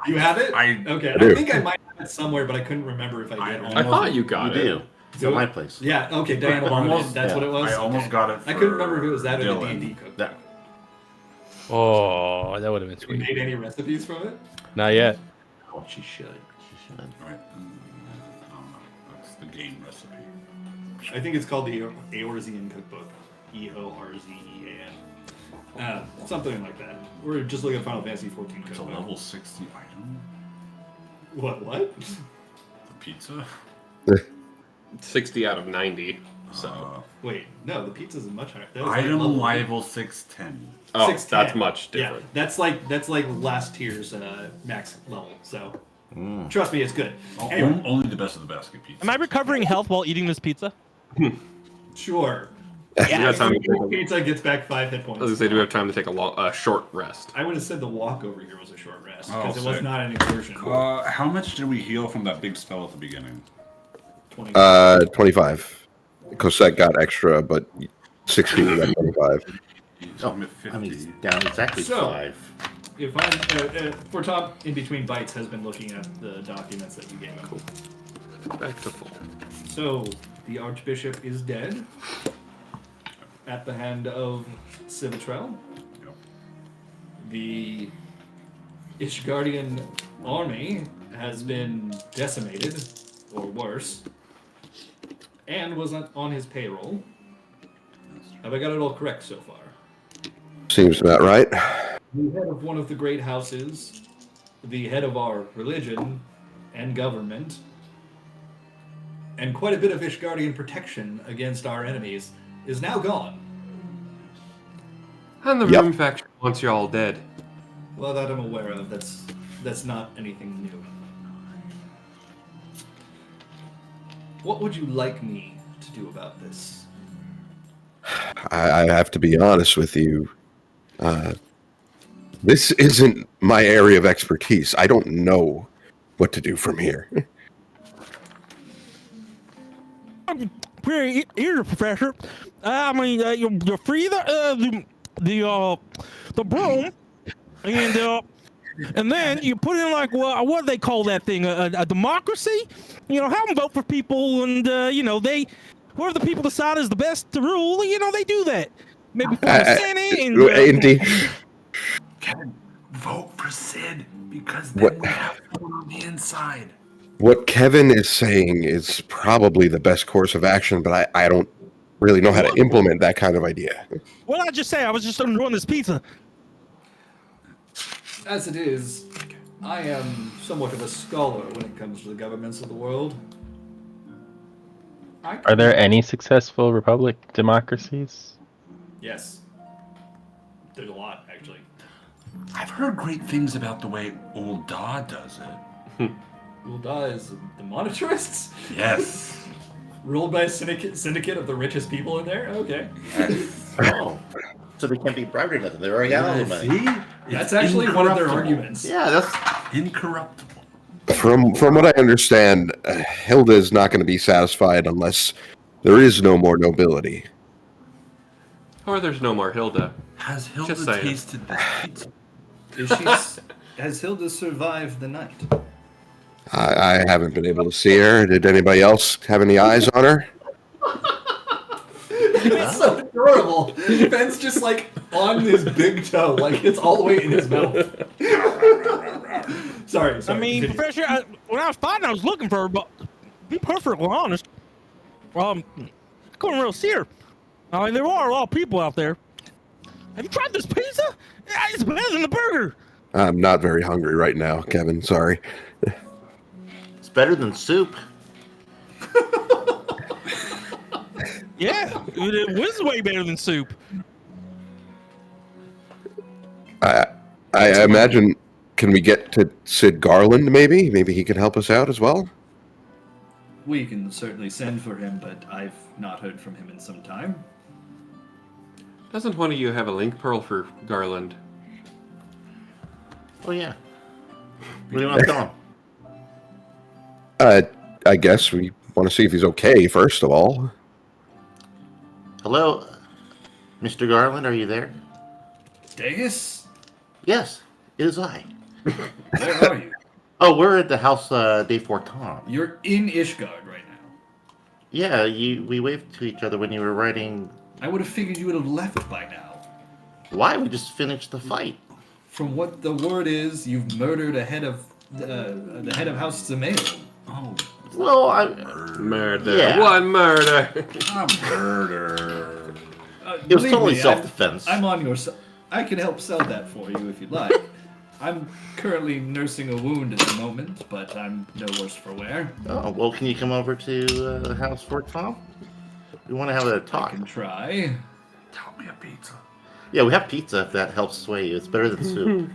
You have it? I Okay, I do. think I might have it somewhere, but I couldn't remember if I did or I not. thought you got You it. do. It's at my place. Yeah, okay, Diana wanted it. Almost, That's what it was? I almost Okay. got it. I couldn't for remember if it was that or the Dylan. D&D cookbook. That. Oh, that would have been You sweet. made any recipes from it? Not yet. Oh, she should. All right. I don't know. That's the game recipe. I think it's called the Eorzean cookbook. Eorzean. Something like that. We're just looking at Final Fantasy 14 It's a cookbook. level 60 item. What? The pizza. 60 out of 90. So. Wait, no, the pizza's much higher. That was Item like level 610. Oh, 610. that's much different. Yeah, that's like last tier's max level. So trust me, it's good. Anyway, Only the best of the basket pizza. Am I recovering health while eating this pizza? Sure. We got time to take a, Pizza gets back 5 hit I was points. gonna say, do we have time to take a short rest? I would have said the walk over here was a short rest Oh, because it was sick. not an exertion. How much did we heal from that big spell at the beginning? 25. Cosette got extra, but 60 we got 25. So I'm at 50. I mean, down exactly So- 5. If I'm for Tom, in between bites, has been looking at the documents that you gave him. Cool. Back to full. So the Archbishop is dead at the hand of Civitrell. Yep. The Ishgardian army has been decimated, or worse, and was on his payroll. Have I got it all correct so far? Seems about right. The head of one of the great houses, the head of our religion and government, and quite a bit of Ishgardian protection against our enemies is now gone. And the Yep. Room faction wants you all dead. Well, that I'm aware of. That's not anything new. What would you like me to do about this? I have to be honest with you. This isn't my area of expertise. I don't know what to do from here. Here, Professor. I mean, you're free the broom, and then you put in like what do they call that thing? A democracy. You know, have them vote for people, and whoever the people decide is the best to rule. You know, they do that. Maybe for the Senate and Indeed. Kevin, vote for Sid because then we have someone on the inside. What Kevin is saying is probably the best course of action, but I don't really know how to implement that kind of idea. what did I just say? I was just enjoying this pizza. As it is, I am somewhat of a scholar when it comes to the governments of the world. Are there any successful republic democracies? Yes. There's a lot, actually. I've heard great things about the way Old Daw does it. Ulda is the monetarists? Yes. Ruled by a syndicate of the richest people in there? Okay. Oh. So they can't be bribed or nothing. They're already out of the money. See? That's It's actually one of their incorruptible. arguments. Yeah, that's Incorruptible. From what I understand, Hilda is not going to be satisfied unless there is no more nobility. Or there's no more Hilda. Has Just Hilda saying. tasted this pizza? Has Hilda survived the night? I haven't been able to see her. Did anybody else have any eyes on her? It's so adorable. Ben's just like on his big toe, like it's all the way in his mouth. sorry. I mean, continue. Professor, when I was fighting, I was looking for her, but to be perfectly honest, I couldn't really see her. I mean, there are a lot of people out there. Have you tried this pizza? Yeah, it's better than the burger. I'm not very hungry right now, Kevin. Sorry. it's better than soup. Yeah, it was way better than soup. I imagine. Can we get to Sid Garland? Maybe he can help us out as well. We can certainly send for him, but I've not heard from him in some time. Doesn't one of you have a link pearl for Garland? Oh, yeah. What do you want to tell him? I guess we want to see if he's okay first of all. Hello, Mr. Garland, are you there? Dagus? Yes, it is I. Where are you? Oh, we're at the house day 4 Tom. You're in Ishgard right now. Yeah, we waved to each other when you were riding. I would have figured you would have left by now. Why? We just finished the fight. From what the word is, you've murdered a head of the head of House Zamail. Oh, Well, I Murder. Yeah. One murder. a murder. It was Believe totally me, self-defense. I'm on your side. I can help sell that for you if you'd like. I'm currently nursing a wound at the moment, but I'm no worse for wear. Oh, well, can you come over to the house 4 Tom? We want to have a I talk. can try. Tell me a pizza. Yeah, we have pizza if that helps sway you. It's better than soup.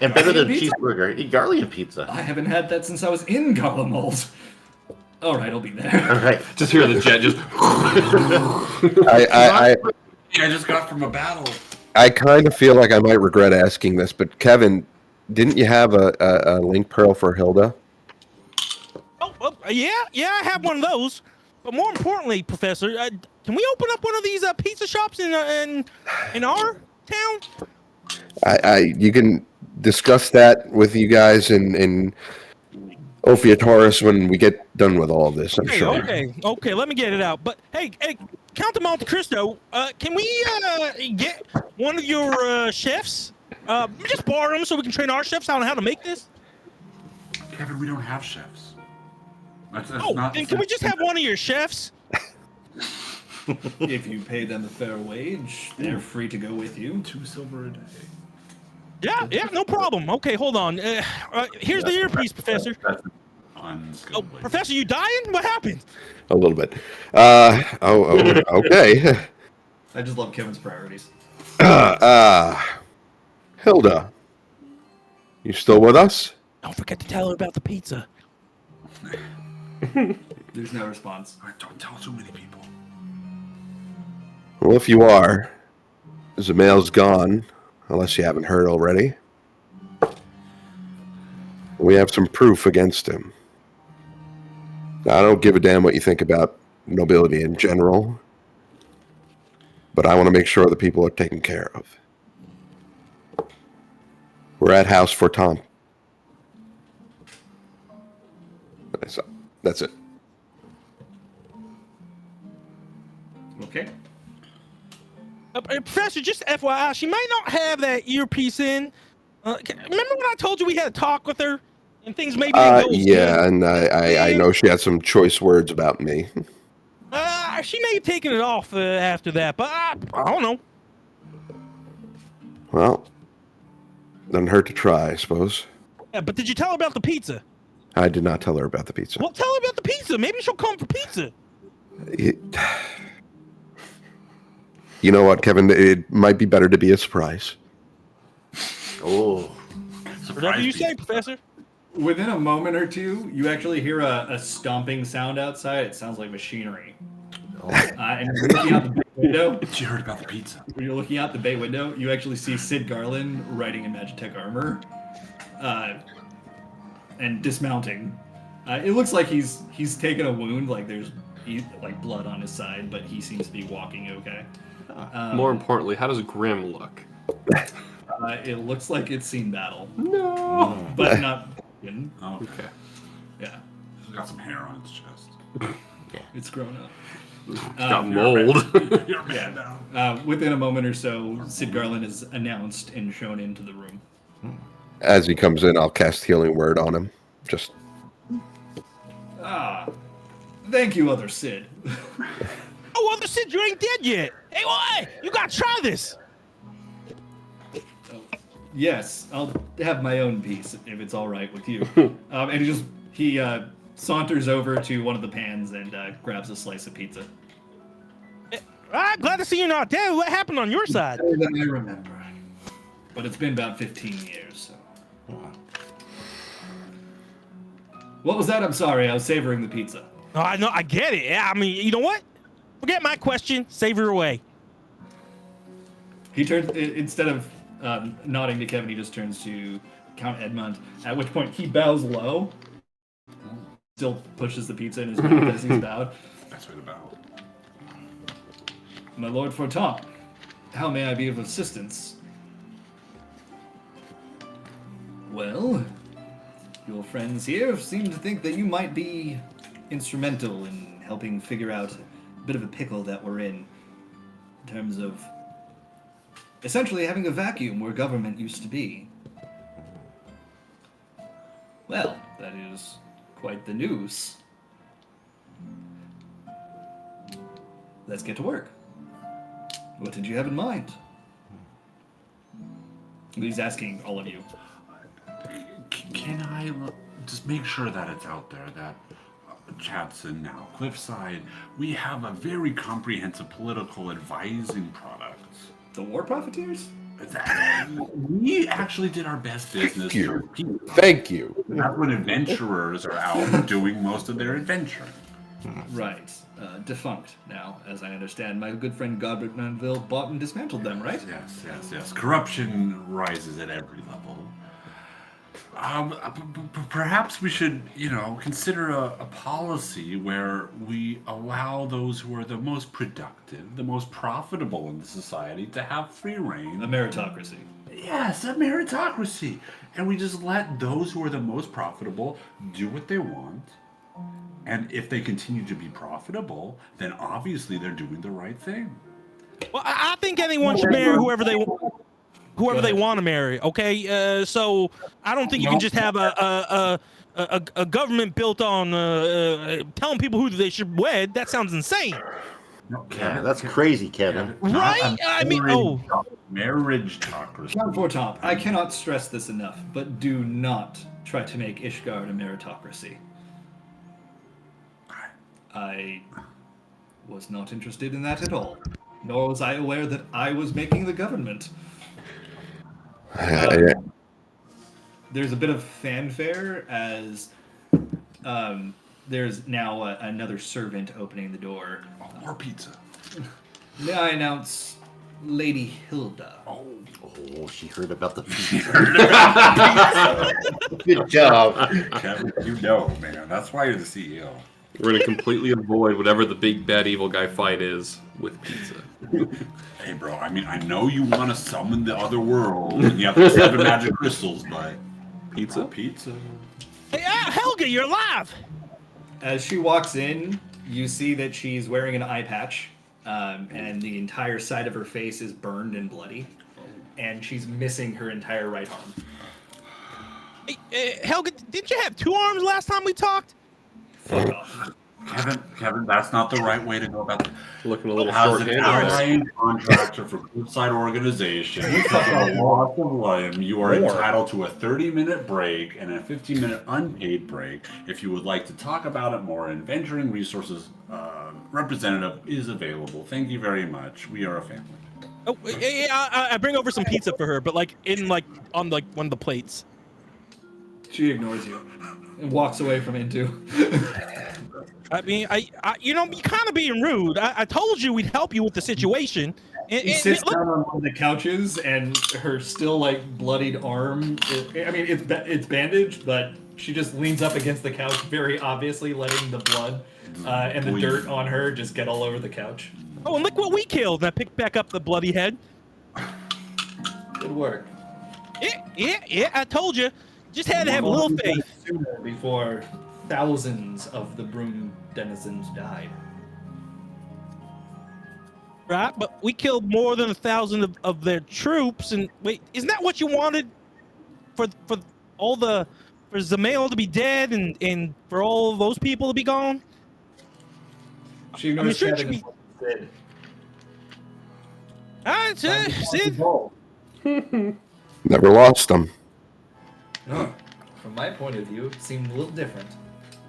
And better than Pizza? cheeseburger. Eat Garlian pizza. I haven't had that since I was in Garlemald. All right, I'll be there. All right. Just hear the jet just. I just got from a battle. I kind of feel like I might regret asking this, but Kevin, didn't you have a link pearl for Hilda? Oh, yeah, I have one of those. But more importantly, Professor, can we open up one of these pizza shops in our town? You can discuss that with you guys in Ophiatoris when we get done with all of this, I'm sure. Okay, let me get it out. But hey, Count of Monte Cristo, can we get one of your chefs? Just borrow them so we can train our chefs on how to make this? Kevin, we don't have chefs. That's then can we just have one of your chefs? If you pay them a fair wage, they're free to go with you. 2 silver a day. Yeah, no problem. Okay, hold on. Here's the earpiece, Professor. Professor, you dying? What happened? A little bit. Okay. I just love Kevin's priorities. Hilda, you still with us? Don't forget to tell her about the pizza. There's no response. Don't tell too many people. Well, if you are, Zamail's gone, unless you haven't heard already. We have some proof against him. Now, I don't give a damn what you think about nobility in general, but I want to make sure the people are taken care of. We're at House for Tom. That's it. Okay. Professor, just FYI, she might not have that earpiece in. Remember when I told you we had a talk with her and things maybe didn't go as yeah, and I know she had some choice words about me. She may have taken it off after that, but I don't know. Well, doesn't hurt to try, I suppose. Yeah, but did you tell her about the pizza? I did not tell her about the pizza. Well, tell her about the pizza. Maybe she'll come for pizza. You know what, Kevin? It might be better to be a surprise. Oh. Whatever you say, Professor. Within a moment or two, you actually hear a stomping sound outside. It sounds like machinery. And you're looking out the bay window. You heard about the pizza. When you're looking out the bay window, you actually see Sid Garland riding in Magitech armor and dismounting. It looks like he's taken a wound, like there's like blood on his side, but he seems to be walking okay. More importantly, how does Grim look? It looks like it's seen battle. No. But not. Oh, okay. Yeah. He's got some hair on his chest. It's grown up. It's got mold. You're man down. Within a moment or so, Sid Garland is announced and shown into the room. As he comes in, I'll cast Healing Word on him. Just. Thank you, other Sid. Oh, other Sid, you ain't dead yet. Hey, what? You gotta try this. Yes, I'll have my own piece if it's all right with you. And he saunters over to one of the pans and grabs a slice of pizza. Glad to see you're not dead. What happened on your side? Better than I remember. But it's been about 15 years, so. What was that? I'm sorry, I was savoring the pizza. Oh, I know, I get it. Yeah, I mean, you know what? Forget my question. Save her away. He turns, instead of nodding to Kevin, he just turns to Count Edmund, at which point he bows low, still pushes the pizza in his mouth as he's bowed. That's where the bow. My Lord Forton, how may I be of assistance? Well, your friends here seem to think that you might be instrumental in helping figure out a bit of a pickle that we're in terms of essentially having a vacuum where government used to be. Well, that is quite the news. Let's get to work. What did you have in mind? He's asking all of you. Can I just make sure that it's out there that Chatson now, Cliffside, we have a very comprehensive political advising product. The War Profiteers? We actually did our best business. Thank you. That's when adventurers are out doing most of their adventuring. Right. Defunct now, as I understand. My good friend Godric Manville bought and dismantled them, right? Yes. Corruption rises at every level. Perhaps we should, consider a policy where we allow those who are the most productive, the most profitable in the society to have free reign. A meritocracy. Yes, a meritocracy. And we just let those who are the most profitable do what they want. And if they continue to be profitable, then obviously they're doing the right thing. Well, I think anyone should marry whoever they want to marry. Okay, so I don't think you can just have a government built on telling people who they should wed. That sounds insane. No, Yeah, that's crazy, Kevin. Right? I mean, marriage-tocracy. Count Fortomp, I cannot stress this enough, but do not try to make Ishgard a meritocracy. I was not interested in that at all, nor was I aware that I was making the government. There's a bit of fanfare as there's now another servant opening the door. More pizza. May I announce Lady Hilda? Oh, she heard about the pizza. Good job. Kevin, man. That's why you're the CEO. We're going to completely avoid whatever the big bad evil guy fight is with pizza. Hey, bro, I mean, I know you want to summon the other world and you have the 7 magic crystals, but... Pizza? Pizza. Hey, Helga, you're alive! As she walks in, you see that she's wearing an eye patch, and the entire side of her face is burned and bloody, and she's missing her entire right arm. Hey, Helga, didn't you have 2 arms last time we talked? Fuck off. Kevin, that's not the right way to go about it. Looking a little As an short-handed. allied contractor for Cliffside Organization, because of a loss of limb, you are entitled to a 30-minute break and a 15-minute unpaid break. If you would like to talk about it more, an Adventuring Resources representative is available. Thank you very much. We are a family. Oh, I bring over some pizza for her, but on one of the plates. She ignores you and walks away from Into. I mean, you're kind of being rude. I told you we'd help you with the situation. He sits down on one of the couches, and her still bloodied arm. It's bandaged, but she just leans up against the couch, very obviously letting the blood and the dirt on her just get all over the couch. Oh, and look what we killed! And I picked back up the bloody head. Good work. Yeah. I told you. Just had to have a little faith. Sooner before thousands of the broom denizens died. Right, but we killed more than 1,000 of their troops. And wait, isn't that what you wanted? For Zamael to be dead and for all those people to be gone? She ignores Sid. Sid. Never lost them. No, from my point of view, it seemed a little different.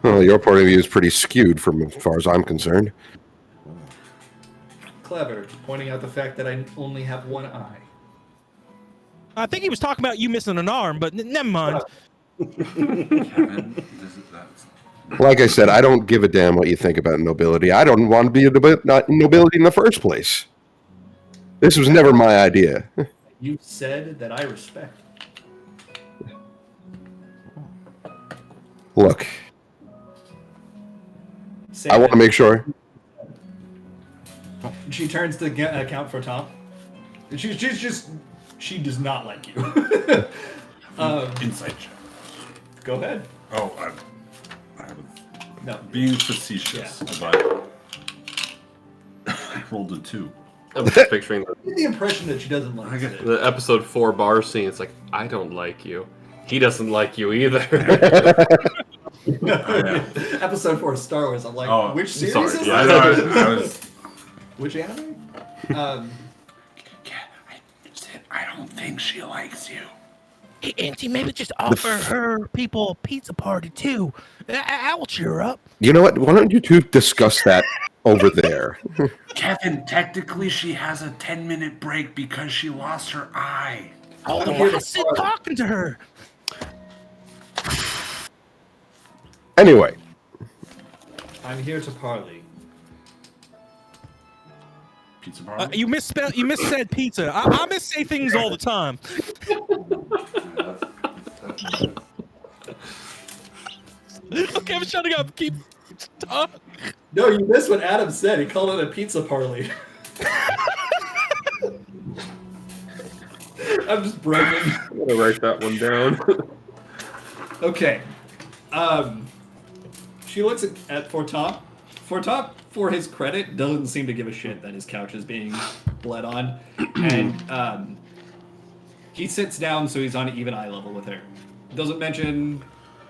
Well, your point of view is pretty skewed from as far as I'm concerned. Clever, pointing out the fact that I only have one eye. I think he was talking about you missing an arm, but never mind. Like I said, I don't give a damn what you think about nobility. I don't want to be not nobility in the first place. This was never my idea. You said that I respect. Look, I want to make sure. She turns to Count Fortomp. She does not like you. Insight check. Go ahead. Oh, I was being facetious, but I rolled a 2. I'm just picturing The impression that she doesn't like you. the episode 4 bar scene. It's like, I don't like you. He doesn't like you either. Episode 4 of Star Wars. I'm like, which series is this? I was... Which anime? I don't think she likes you. Hey, Auntie, maybe just offer her people a pizza party too. That will cheer her up. You know what? Why don't you two discuss that over there. Kevin, technically she has a 10-minute break because she lost her eye. Oh, I sit talking to her. Anyway, I'm here to parley. Pizza parley? You missaid pizza. I missay things all the time. Okay, I'm shutting up. Keep talking. No, you missed what Adam said. He called it a pizza parley. I'm just broken. I'm gonna write that one down. Okay. She looks at Fortop. Fortop, for his credit, doesn't seem to give a shit that his couch is being bled on. And he sits down so he's on even eye level with her. Doesn't mention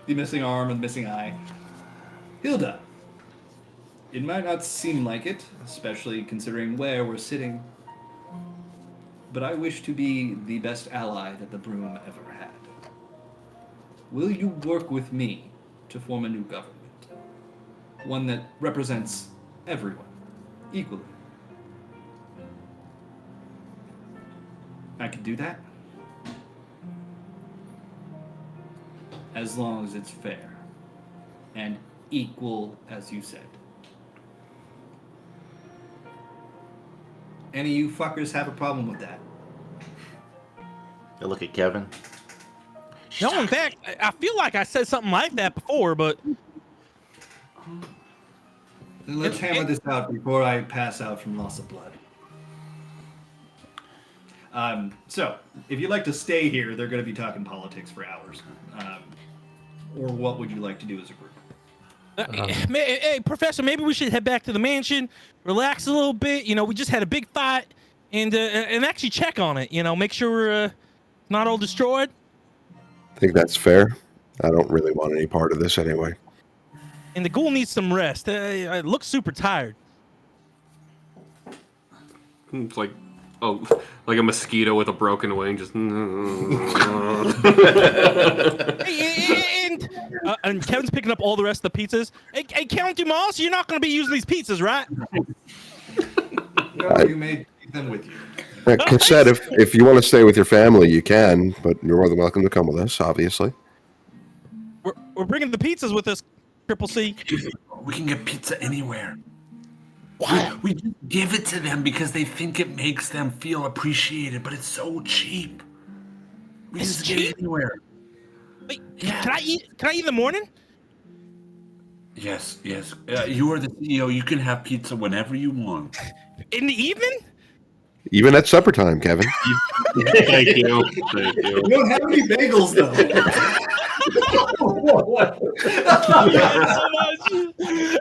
the missing arm and the missing eye. Hilda. It might not seem like it, especially considering where we're sitting. But I wish to be the best ally that the Broom ever had. Will you work with me to form a new government? One that represents everyone equally. I can do that. As long as it's fair. And equal, as you said. Any of you fuckers have a problem with that? I look at Kevin. No, in fact, I feel like I said something like that before, but Then let's hammer this out before I pass out from loss of blood. So, if you'd like to stay here, they're going to be talking politics for hours. Or what would you like to do as a group? Hey, Professor, maybe we should head back to the mansion, relax a little bit. You know, we just had a big fight, and actually check on it. You know, make sure we're not all destroyed. I think that's fair. I don't really want any part of this anyway. And the ghoul needs some rest. I look super tired. It's like, like a mosquito with a broken wing, just. And Kevin's picking up all the rest of the pizzas. Hey, Count Dumas, you're not going to be using these pizzas, right? No, you may take them with you. Cassette, if you want to stay with your family, you can, but you're more than welcome to come with us, obviously. We're bringing the pizzas with us, Triple C. We can get pizza anywhere. What? We just give it to them because they think it makes them feel appreciated, but it's so cheap. We It's just get it anywhere. Wait, can I eat in the morning? Yes. You are the CEO. You can have pizza whenever you want. In the evening? Even at supper time, Kevin. Thank you. You don't have any bagels, though. So much.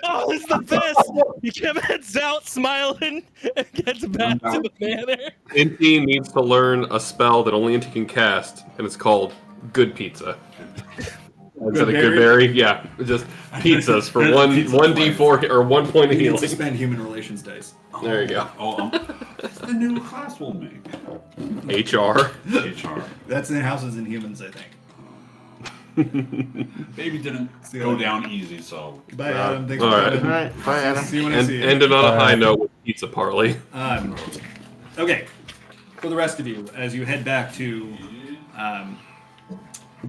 Oh, it's the best. Kevin heads out smiling and gets back to the manor. Inti needs to learn a spell that only Inti can cast, and it's called Good Pizza. Instead of Good Berry, yeah, just pizzas for one d4 or 1 point of You need healing. to spend human relations dice. There you go. That's the new class we'll make. HR. That's in Houses and Humans, I think. Baby didn't go down easy, so. Bye, Adam. Thanks All for right. coming. All right, bye, Adam. See you when I And see you. ended on a high note with pizza parley. Okay. For the rest of you, as you head back to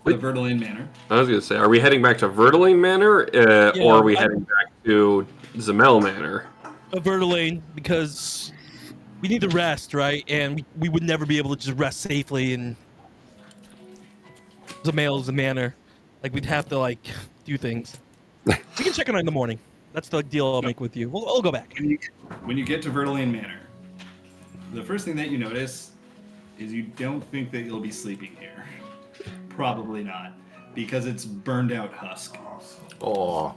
the Vertolaine Manor. I was gonna say, are we heading back to Vertolaine Manor, or are we heading back to Zamel Manor? Vertolaine, because we need to rest, right? And we would never be able to just rest safely in Zamel's manor. Like, we'd have to, do things. We can check on it in the morning. That's the deal I'll make with you. We'll go back. When you get to Vertolaine Manor, the first thing that you notice is you don't think that you'll be sleeping here. Probably not, because it's burned out husk. Oh.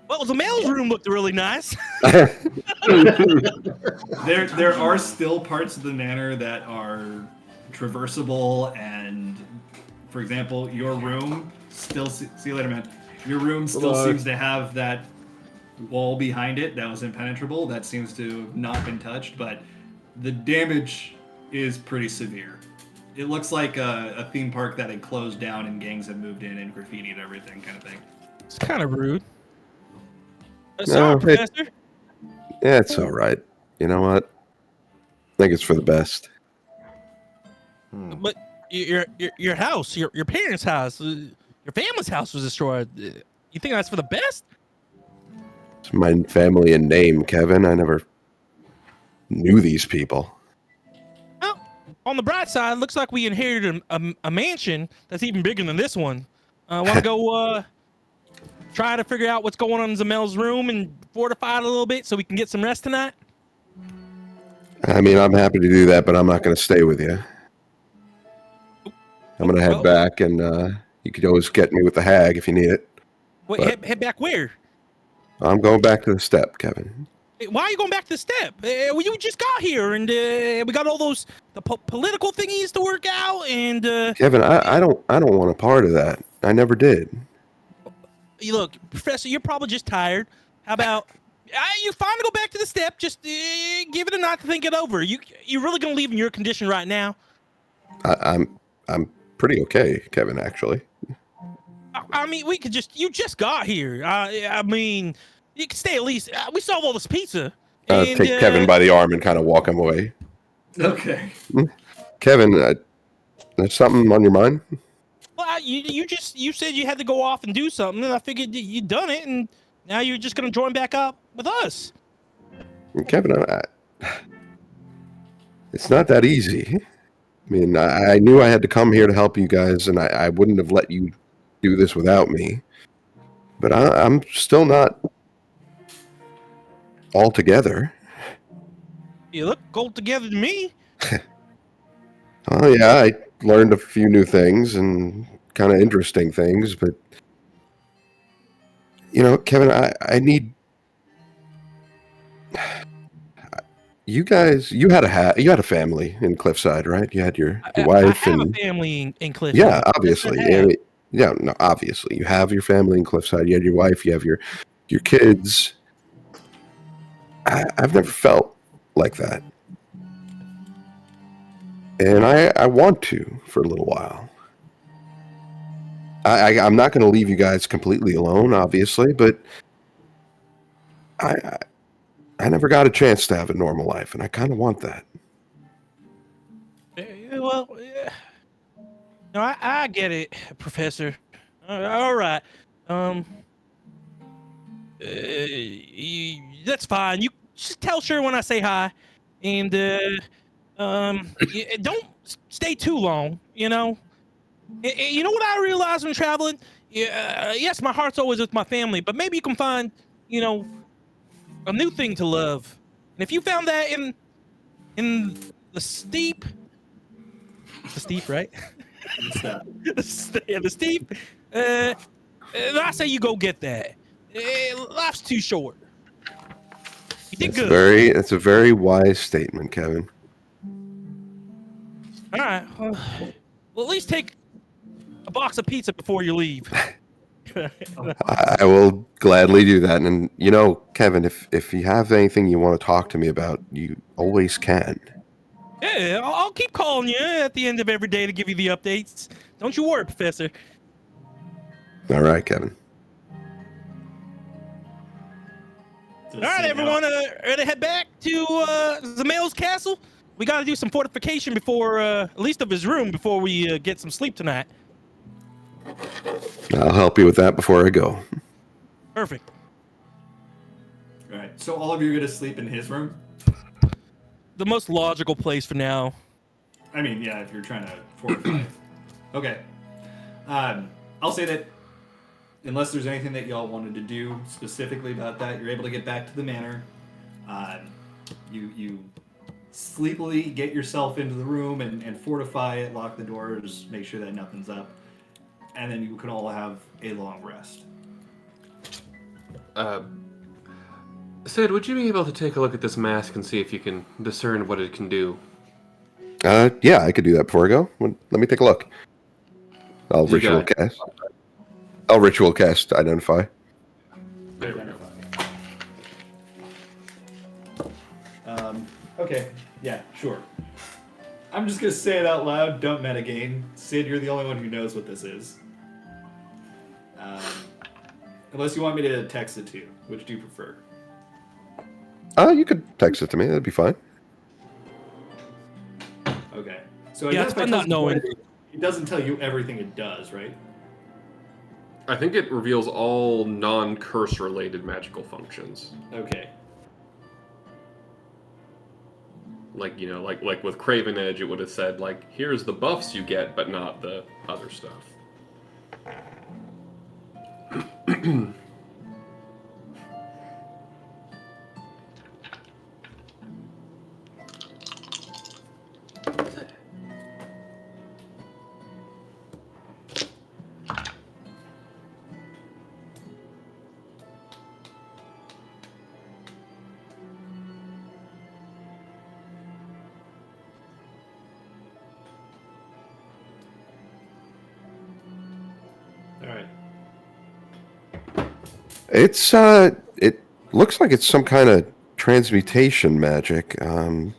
Well, Zamel's room looked really nice. There are still parts of the manor that are traversable, and for example, your room still see you later, man. Your room still seems to have that wall behind it that was impenetrable. That seems to have not been touched, but the damage is pretty severe. It looks like a theme park that had closed down and gangs had moved in and graffitied everything, kind of thing. It's kind of rude. Sorry, No, Professor. Yeah, it's all right. You know what? I think it's for the best. But your house, your parents' house, your family's house was destroyed. You think that's for the best? It's my family and name, Kevin. I never knew these people. Well, on the bright side, looks like we inherited a mansion that's even bigger than this one. Want to go try to figure out what's going on in Zamel's room and fortify it a little bit so we can get some rest tonight? I mean, I'm happy to do that, but I'm not going to stay with you. I'm going to head back, and you could always get me with the hag if you need it. Wait, head back where? I'm going back to the step, Kevin. Why are you going back to the step? Well, you just got here, and we got all those political thingies to work out, and Kevin, I don't want a part of that. I never did. Look, Professor, you're probably just tired. How about you finally go back to the step? Just give it a night to think it over. You really gonna leave in your condition right now? I'm pretty okay, Kevin. Actually. I mean, you just got here. I mean, you can stay at least. We solved all this pizza. Take Kevin by the arm and kind of walk him away. Okay. Kevin, there's something on your mind? Well, you said you had to go off and do something, and I figured you'd done it, and now you're just gonna join back up with us. Kevin, it's not that easy. I mean, I knew I had to come here to help you guys, and I wouldn't have let you do this without me. But I'm still not all together. You look all together to me. Oh, yeah, I learned a few new things and kind of interesting things, but you know, Kevin, I need you guys. You had a family in Cliffside, right? You had your wife I have and a family in Cliffside. yeah, obviously. Yeah, no, obviously, you have your family in Cliffside. You had your wife. You have your kids. I've never felt like that, and I want to for a little while. I'm not going to leave you guys completely alone, obviously, but I never got a chance to have a normal life, and I kind of want that. Well, no, I get it, Professor. All right. That's fine. You just tell Sherwin I say hi, and don't stay too long. You know. You know what I realized when traveling? Yes, my heart's always with my family, but maybe you can find, a new thing to love. And if you found that in the steep, right? the steep. I say you go get that. Life's too short. You did good. That's a very wise statement, Kevin. All right. Well, at least take a box of pizza before you leave. I will gladly do that. And you know, Kevin, if you have anything you want to talk to me about, you always can. Yeah, I'll keep calling you at the end of every day to give you the updates. Don't you worry, Professor. All right, Kevin. All right, everyone, ready to head back to Zamel's castle? We got to do some fortification before, at least of his room, before we get some sleep tonight. I'll help you with that before I go. Perfect. All right. So all of you are going to sleep in his room? The most logical place for now. I mean, yeah, if you're trying to fortify. Okay. I'll say that unless there's anything that y'all wanted to do specifically about that, you're able to get back to the manor. You sleepily get yourself into the room and fortify it, lock the doors, make sure that nothing's up. And then you can all have a long rest. Sid, would you be able to take a look at this mask and see if you can discern what it can do? Yeah, I could do that before I go. Let me take a look. I'll ritual cast. I'll ritual cast identify. Okay, yeah, sure. I'm just gonna say it out loud. Don't metagame. Sid, you're the only one who knows what this is. Unless you want me to text it to you. Which do you prefer? You could text it to me. That'd be fine. Okay. So I Yeah, guess it's fun not knowing. It doesn't tell you everything it does, right? I think it reveals all non-curse related magical functions. Okay. Like, you know, like with Craven Edge, it would have said, like, here's the buffs you get, but not the other stuff. Alright. It's it looks like it's some kind of transmutation magic. I'm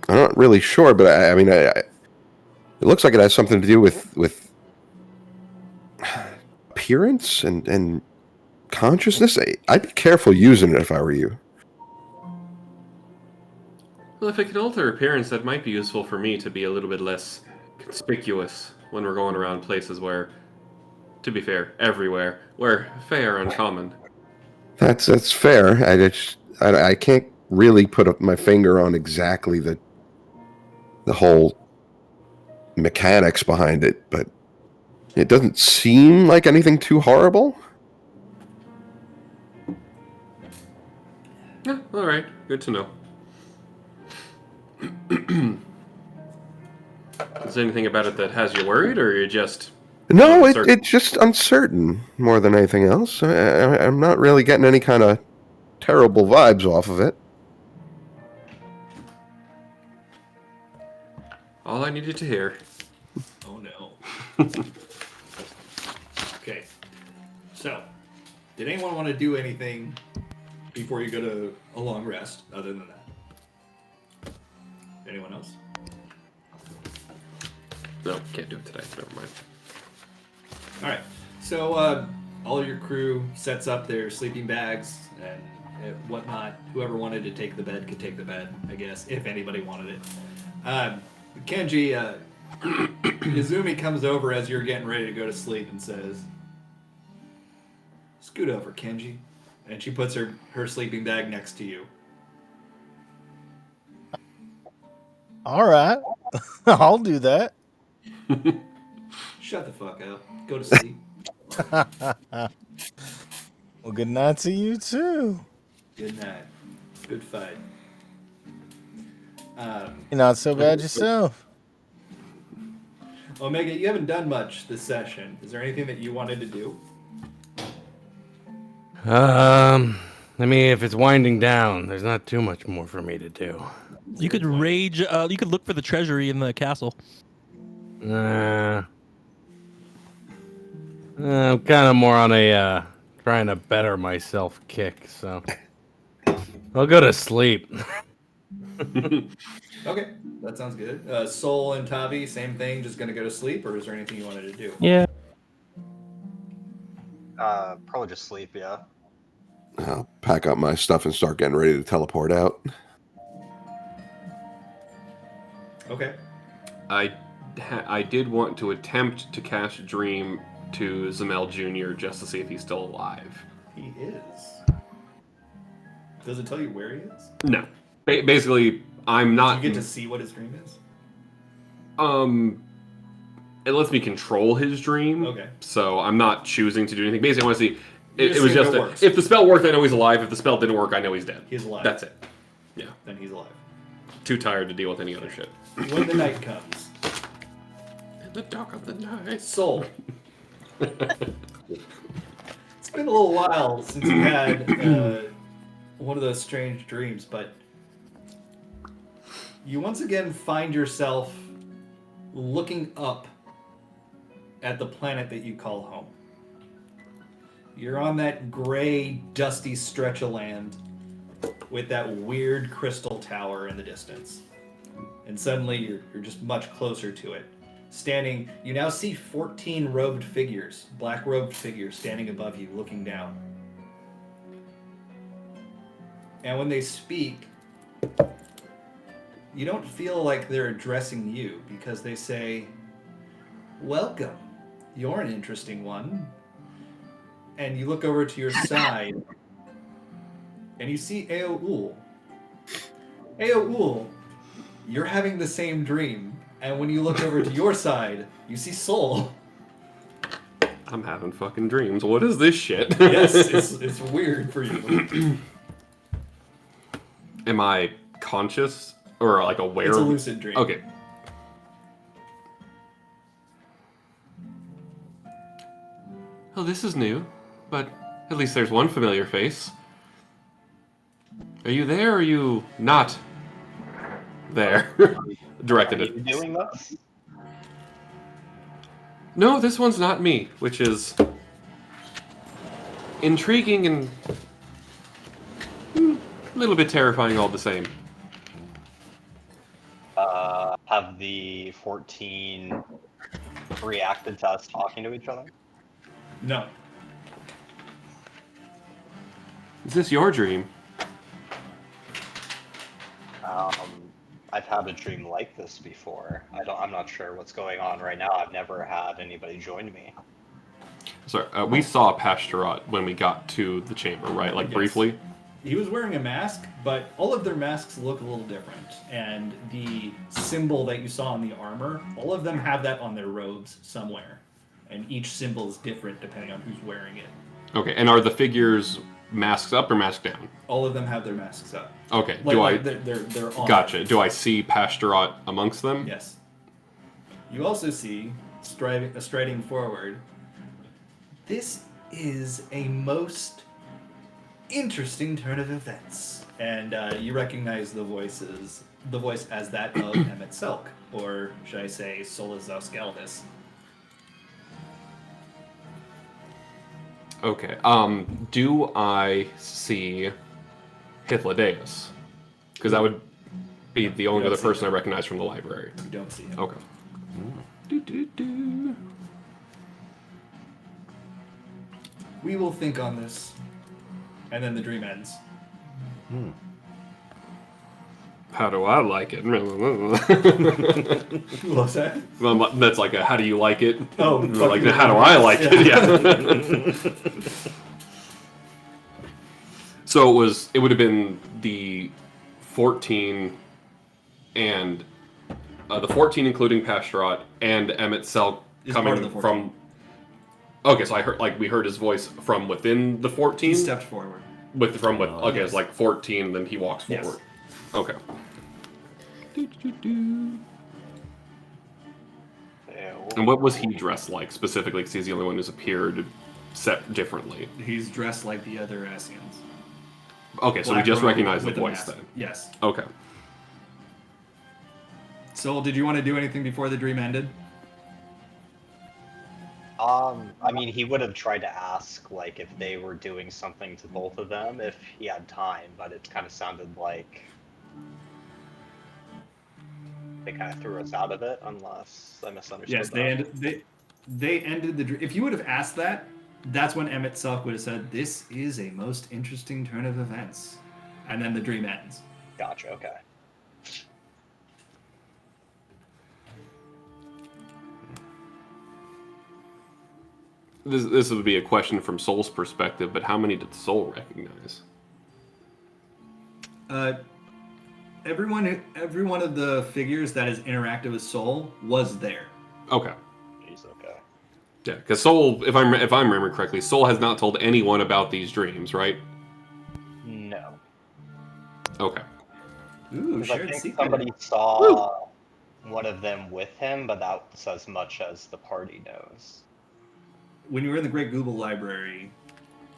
not really sure, but I mean, it looks like it has something to do with appearance and consciousness. I'd be careful using it if I were you. Well, if it can alter appearance, that might be useful for me to be a little bit less conspicuous when we're going around places where, to be fair, everywhere, where fae are uncommon. That's fair. I can't really put up my finger on exactly the whole mechanics behind it, but it doesn't seem like anything too horrible. Yeah, alright. Good to know. Is there anything about it that has you worried, or you're just... No, it's just uncertain more than anything else. I'm not really getting any kind of terrible vibes off of it. All I needed to hear. Oh no. Okay. So, did anyone want to do anything before you go to a long rest, other than that? Anyone else? No, can't do it today. Never mind. Alright. So, all your crew sets up their sleeping bags and whatnot. Whoever wanted to take the bed could take the bed, I guess, if anybody wanted it. Kenji, Izumi comes over as you're getting ready to go to sleep and says, "Scoot over, Kenji." And she puts her sleeping bag next to you. All right. I'll do that. Shut the fuck up. Go to sleep. Well, good night to you, too. Good night. Good fight. You're not so bad yourself. Omega, you haven't done much this session. Is there anything that you wanted to do? I mean, if it's winding down, there's not too much more for me to do. You could rage. You could look for the treasury in the castle. I'm kind of more on a trying to better myself kick, so I'll go to sleep. Okay, that sounds good. Sol and Tavi, same thing, just gonna go to sleep, or is there anything you wanted to do? Yeah. Probably just sleep, yeah. I'll pack up my stuff and start getting ready to teleport out. Okay. I did want to attempt to cast Dream to Zamel Jr. just to see if he's still alive. He is. Does it tell you where he is? No. Basically, I'm not... Do you get to see what his dream is? It lets me control his dream. Okay. So I'm not choosing to do anything. Basically, I want to see... You It was assume just... it works. If the spell worked, I know he's alive. If the spell didn't work, I know he's dead. He's alive. That's it. Yeah. Then he's alive. Too tired to deal with any other shit. When the night comes. In the dark of the night. Sol. It's been a little while since you had one of those strange dreams, but you once again find yourself looking up at the planet that you call home. You're on that gray, dusty stretch of land with that weird crystal tower in the distance. And suddenly you're just much closer to it. standing. You now see 14 robed figures, black robed figures, standing above you, looking down. And when they speak, you don't feel like they're addressing you because they say, "Welcome. You're an interesting one." And you look over to your side, and you see Aoul. Aoul, you're having the same dream. And when you look over to your side, you see Soul. I'm having fucking dreams. What is this shit? Yes, it's weird for you. Am I conscious or like aware? It's a lucid dream. Okay. Oh, this is new, but at least there's one familiar face. Are you there or are you not there? Directed Are at you doing this? No, this one's not me, which is intriguing and a little bit terrifying all the same. Have the 14 reacted to us talking to each other? No. Is this your dream? I've had a dream like this before. I'm not sure what's going on right now. I've never had anybody join me. Sorry, we saw Pashtarat when we got to the chamber, right? Like Yes. briefly? He was wearing a mask, but all of their masks look a little different. And the symbol that you saw on the armor, all of them have that on their robes somewhere. And each symbol is different depending on who's wearing it. Okay, and are the figures masks up or masked down? All of them have their masks up. Okay, They're on. Gotcha. Do I see Pashtarat amongst them? Yes. You also see, striding forward, this is a most interesting turn of events. And you recognize the voice as that of Emmett Selk, or should I say Solus Zauskalvis. Okay, do I see Hythlodaeus? Because that would be the only other person I recognize from the library. You don't see him. Okay. We will think on this. And then the dream ends. How do I like it? What's that? Well, that's like a how do you like it? Oh, like how do I like it? Yeah. So it would have been the 14 and the 14 including Pashtarat and Emmett Selk coming from. Okay, so we heard his voice from within the 14. He stepped forward. Okay, it's like 14, then he walks Yes. forward. Okay. And what was he dressed like specifically? Because he's the only one who's appeared set differently. He's dressed like the other Asians. Okay, so we Black just robe recognize the with a voice mask. then. Yes. Okay. So, did you want to do anything before the dream ended? I mean, he would have tried to ask, like, if they were doing something to both of them if he had time, but it kind of sounded like they kind of threw us out of it, unless I misunderstood. Yes, that. they ended the dream. If you would have asked that, that's when Emmett Selk would have said, "This is a most interesting turn of events," and then the dream ends. Gotcha. Okay. This would be a question from Soul's perspective, but how many did Soul recognize? Every one of the figures that is interactive with Soul was there. Okay. Jeez, okay. Yeah, because Soul, if I'm remembering correctly, Soul has not told anyone about these dreams, right? No. Okay. Ooh, 'Cause I shared think secret. somebody saw one of them with him, but that's as much as the party knows. When you were in the Great Google Library,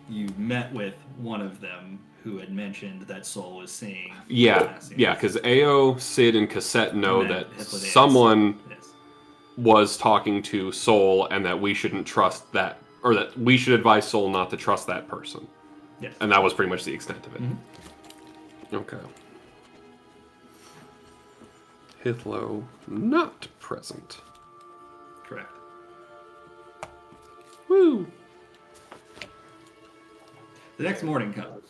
you met with one of them who had mentioned that Soul was seeing. Yeah, because Ao, Sid, and Cassette know And that Hythlodaeus. someone Yes. was talking to Soul and that we shouldn't trust that, or that we should advise Soul not to trust that person. Yes. And that was pretty much the extent of it. Mhm. Okay. Hythlo not present. Correct. Woo! The next morning comes.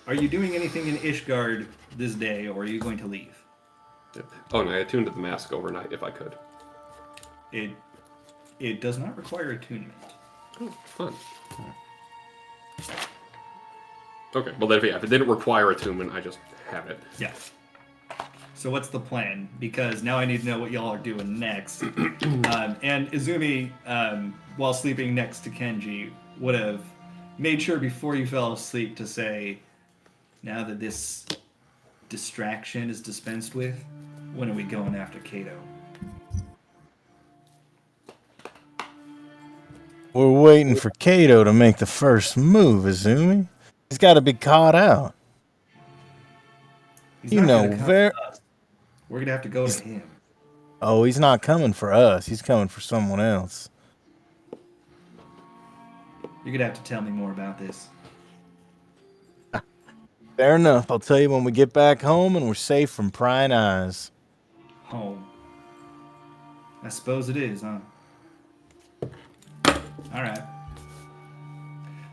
Are you doing anything in Ishgard this day, or are you going to leave? Oh, no, I attuned to the mask overnight if I could. It does not require attunement. Oh, fun. Okay, well, then, if it didn't require attunement, I just have it. Yeah. So what's the plan? Because now I need to know what y'all are doing next. And Izumi, while sleeping next to Kenji, would have made sure before you fell asleep to say, now that this distraction is dispensed with, when are we going after Kato? We're waiting for Kato to make the first move, Izumi. He's got to be caught out. He's You not know, gonna come very. to us. We're gonna have to go to him. Oh, he's not coming for us. He's coming for someone else. You're gonna have to tell me more about this. Fair enough. I'll tell you when we get back home and we're safe from prying eyes. Home. I suppose it is, huh? All right.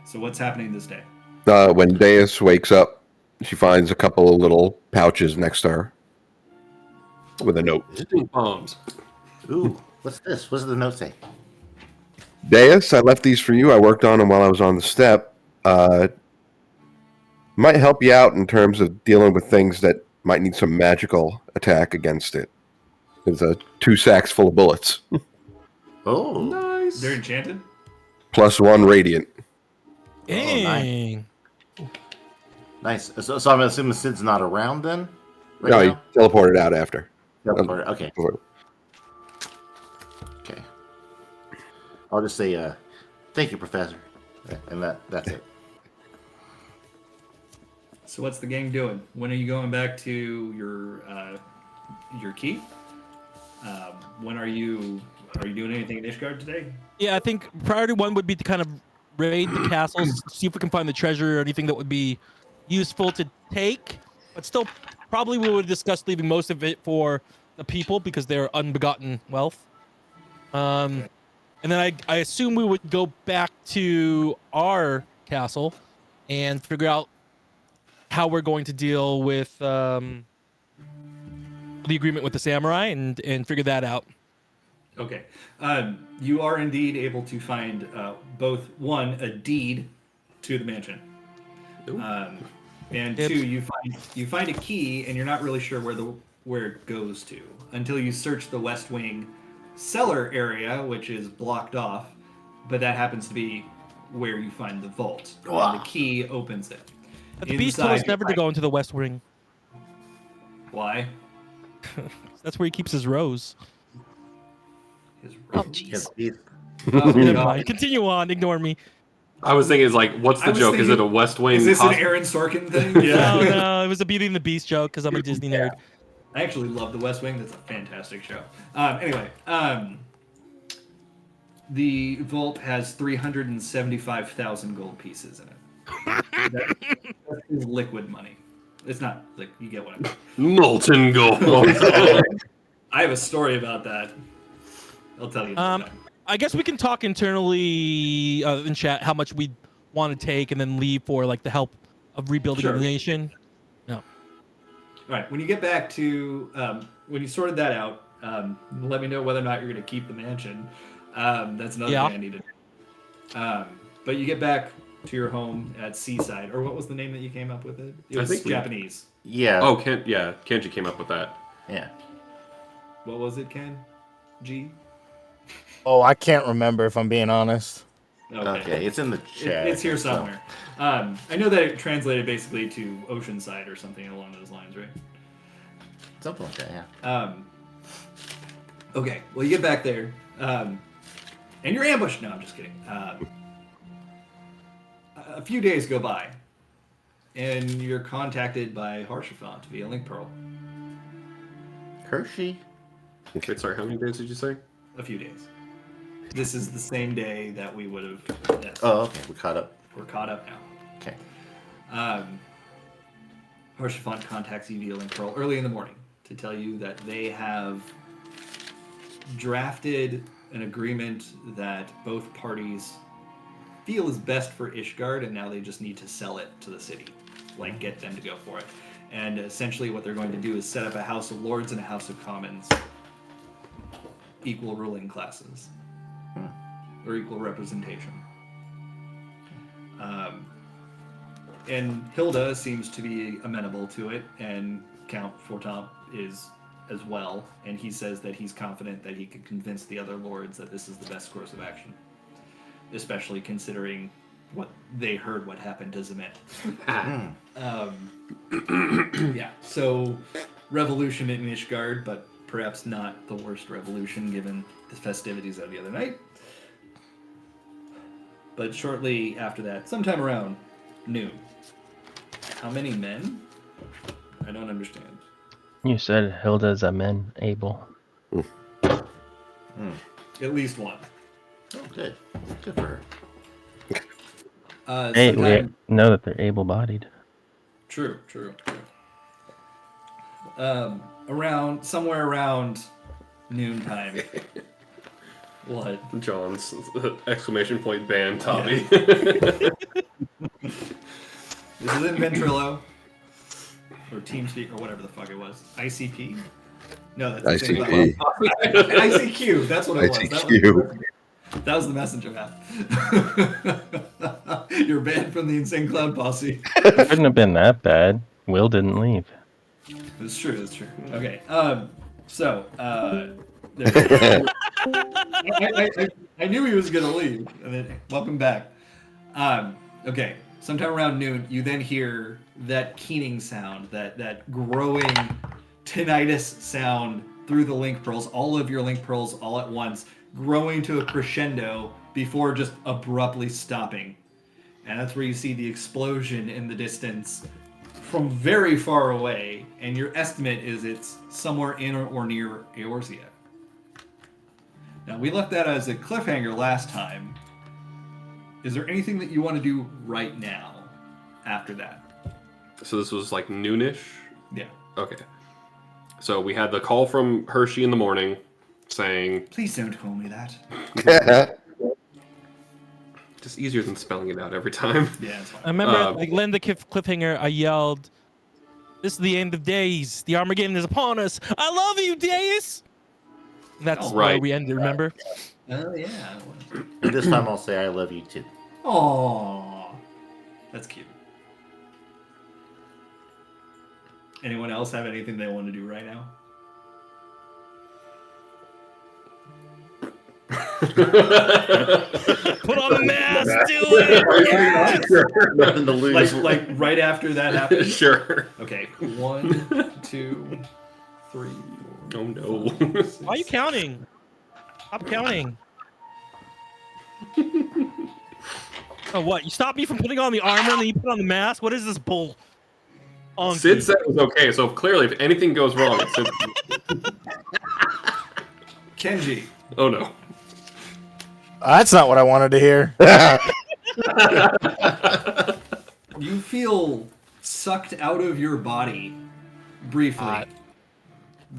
So what's happening this day? When Deus wakes up, she finds a couple of little pouches next to her with a note. Stink bombs. Ooh, what's this? What does the note say? Deus, I left these for you. I worked on them while I was on the step. Might help you out in terms of dealing with things that might need some magical attack against it. There's 2 sacks full of bullets. Oh, Nice. They're enchanted? +1 radiant. Dang. nice. So I'm assuming Sid's not around then? Right No, he now? teleported out after. Teleported. Okay. Okay. I'll just say, thank you, Professor. And that's it. So what's the gang doing? When are you going back to your key? When are you doing anything in Ishgard today? Yeah, I think priority 1 would be to kind of raid the castles, see if we can find the treasure or anything that would be useful to take. But still, probably we would discuss leaving most of it for the people because they're unbegotten wealth. And then I assume we would go back to our castle and figure out how we're going to deal with the agreement with the samurai and figure that out. Okay. You are indeed able to find both, 1, a deed to the mansion. And 2, you find a key, and you're not really sure where it goes to until you search the West Wing cellar area, which is blocked off, but that happens to be where you find the vault. And the key opens it. But the beast told us never to go into the West Wing. Why? That's where he keeps his rose. Oh, jeez. Never mind. Continue on. Ignore me. I was thinking, what's the joke? Is it a West Wing? Is this an Aaron Sorkin thing? Yeah. No, it was a Beauty and the Beast joke because I'm a Disney nerd. I actually love The West Wing. That's a fantastic show. Anyway, the vault has 375,000 gold pieces in it. That is liquid money. It's not like you get what I mean. Molten gold. I have a story about that. I'll tell you. I guess we can talk internally in chat how much we want to take and then leave for like the help of rebuilding the nation. No. All right. When you get back to when you sorted that out, let me know whether or not you're going to keep the mansion. That's another thing I need to do. But you get back to your home at Seaside, or what was the name that you came up with? It was Japanese. Yeah. Oh, Kenji came up with that. Yeah. What was it, Ken? G? Oh, I can't remember if I'm being honest. Okay, it's in the chat. It's here somewhere. I know that it translated basically to Oceanside or something along those lines, right? Something like that, yeah. Okay, well, you get back there, and you're ambushed. No, I'm just kidding. A few days go by, and you're contacted by Harshafont via Link Pearl. Hershey? Wait, sorry, how many days did you say? A few days. This is the same day that we would have. Yes. Oh, okay. We're caught up. We're caught up now. Okay. Harshafont contacts you via Link Pearl early in the morning to tell you that they have drafted an agreement that both parties feel is best for Ishgard, and now they just need to sell it to the city, like get them to go for it. And essentially what they're going to do is set up a House of Lords and a House of Commons, equal ruling classes, or equal representation. And Hilda seems to be amenable to it, and Count Fortamp is as well, and he says that he's confident that he could convince the other lords that this is the best course of action, especially considering what they heard what happened to Zemet. Yeah, so revolution in Ishgard, but perhaps not the worst revolution given the festivities of the other night. But shortly after that, sometime around noon. How many men? I don't understand. You said Hilda's a man able. At least one. Oh, good. Good for her. Hey, Sometime... we know that they're able-bodied. True. Somewhere around noontime. What? John's exclamation point ban Tommy. Yeah. This is in Ventrilo. Or TeamSpeak, or whatever the fuck it was. ICP? No, that's the same ICP. ICQ, that's what it was. ICQ. That was the messenger app. You're banned from the Insane Cloud Posse. It couldn't have been that bad. Will didn't leave. It's true. Okay, I knew he was gonna leave, and then welcome back. Okay, sometime around noon, you then hear that keening sound, that growing tinnitus sound through the link pearls, all of your link pearls all at once, growing to a crescendo before just abruptly stopping. And that's where you see the explosion in the distance from very far away, and your estimate is it's somewhere in or near Eorzea. Now, we left that as a cliffhanger last time. Is there anything that you want to do right now after that? So this was like noonish? Yeah. Okay. So we had the call from Hershey in the morning saying... Please don't call me that. Just easier than spelling it out every time. Yeah, it's fine. I remember, like, Linda cliffhanger, I yelled, "This is the end of days. The Armageddon is upon us. I love you, Days!" That's where we ended, remember? Oh, yeah. And this time I'll say I love you too. Aww. That's cute. Anyone else have anything they want to do right now? Put on the mask, do it! Nothing to lose. Like right after that happens? Sure. Okay. 1, 2, 3. Oh no. 5, 6. Why are you counting? Stop counting. Oh, what? You stopped me from putting on the armor and then you put on the mask? What is this bull? Sid said it was okay, so clearly if anything goes wrong, it's Sid. Kenji. Oh no. That's not what I wanted to hear. You feel sucked out of your body briefly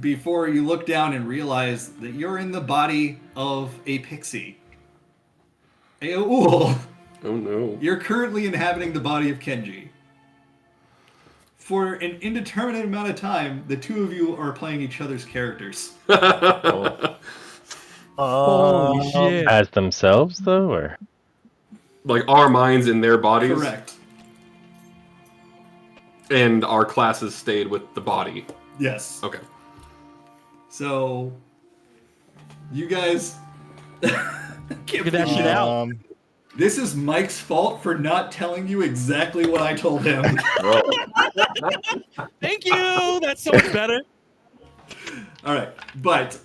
before you look down and realize that you're in the body of a pixie. Aoul. Oh no. You're currently inhabiting the body of Kenji. For an indeterminate amount of time, the two of you are playing each other's characters. Holy shit. As themselves, though, or? Like our minds in their bodies? Correct. And our classes stayed with the body? Yes. Okay. So, you guys... Get that shit out. This is Mike's fault for not telling you exactly what I told him. Thank you! That's so much better. All right, but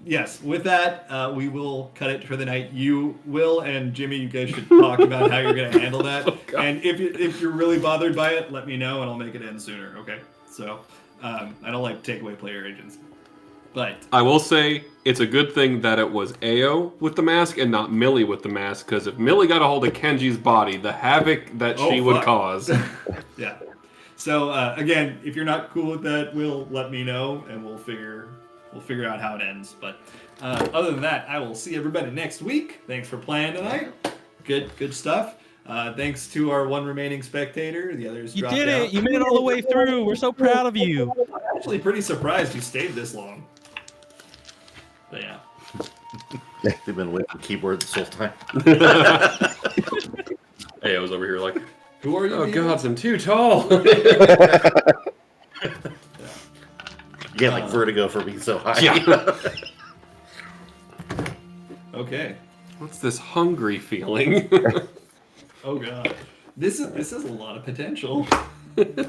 yes, with that, we will cut it for the night. You, Will, and Jimmy, you guys should talk about how you're going to handle that. And if you're really bothered by it, let me know, and I'll make it end sooner. Okay? So I don't like takeaway player agents, but I will say it's a good thing that it was Ao with the mask and not Millie with the mask, because if Millie got a hold of Kenji's body, the havoc that she would cause. Yeah. So again, if you're not cool with that, Will, let me know, and we'll figure we'll figure out how it ends. But other than that, I will see everybody next week. Thanks for playing tonight. Good stuff. Thanks to our one remaining spectator. The others You dropped did out. it. You made it all the way through. We're so proud of you. I'm actually pretty surprised you stayed this long. But yeah. They've been with the keyboard this whole time. Hey, I was over here like, who are you? Oh people? God, I'm too tall. You get like vertigo for being so high. Yeah. Okay. What's this hungry feeling? Oh God. This is a lot of potential. It's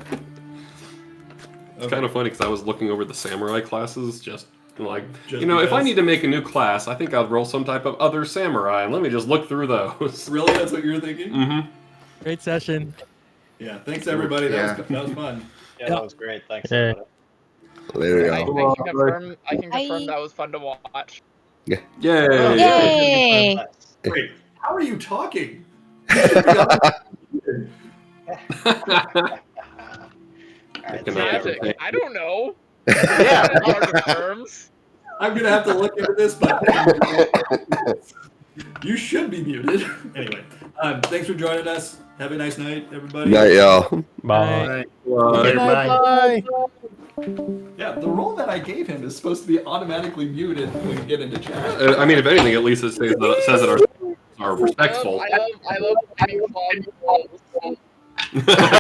kind of funny because I was looking over the samurai classes, just like, Just if I because? need to make a new class, I think I'll roll some type of other samurai, and let me just look through those. Really, that's what you're thinking? Mm-hmm. Great session. Yeah. Thanks everybody. That was fun. Yeah, that was great. Thanks. Yeah. everybody. There we I go. can confirm. I can confirm Bye. that was fun to watch. Yay! Yay! Wait, how are you talking? You should be on- All right, Good so night, Magic. everybody. I don't know. Yeah. Hard terms. I'm gonna have to look into this, but you should be muted. Anyway, thanks for joining us. Have a nice night, everybody. Night, y'all. Bye. Bye. Yeah, the role that I gave him is supposed to be automatically muted when you get into chat. I mean, if anything, at least it says that our respectful. I love.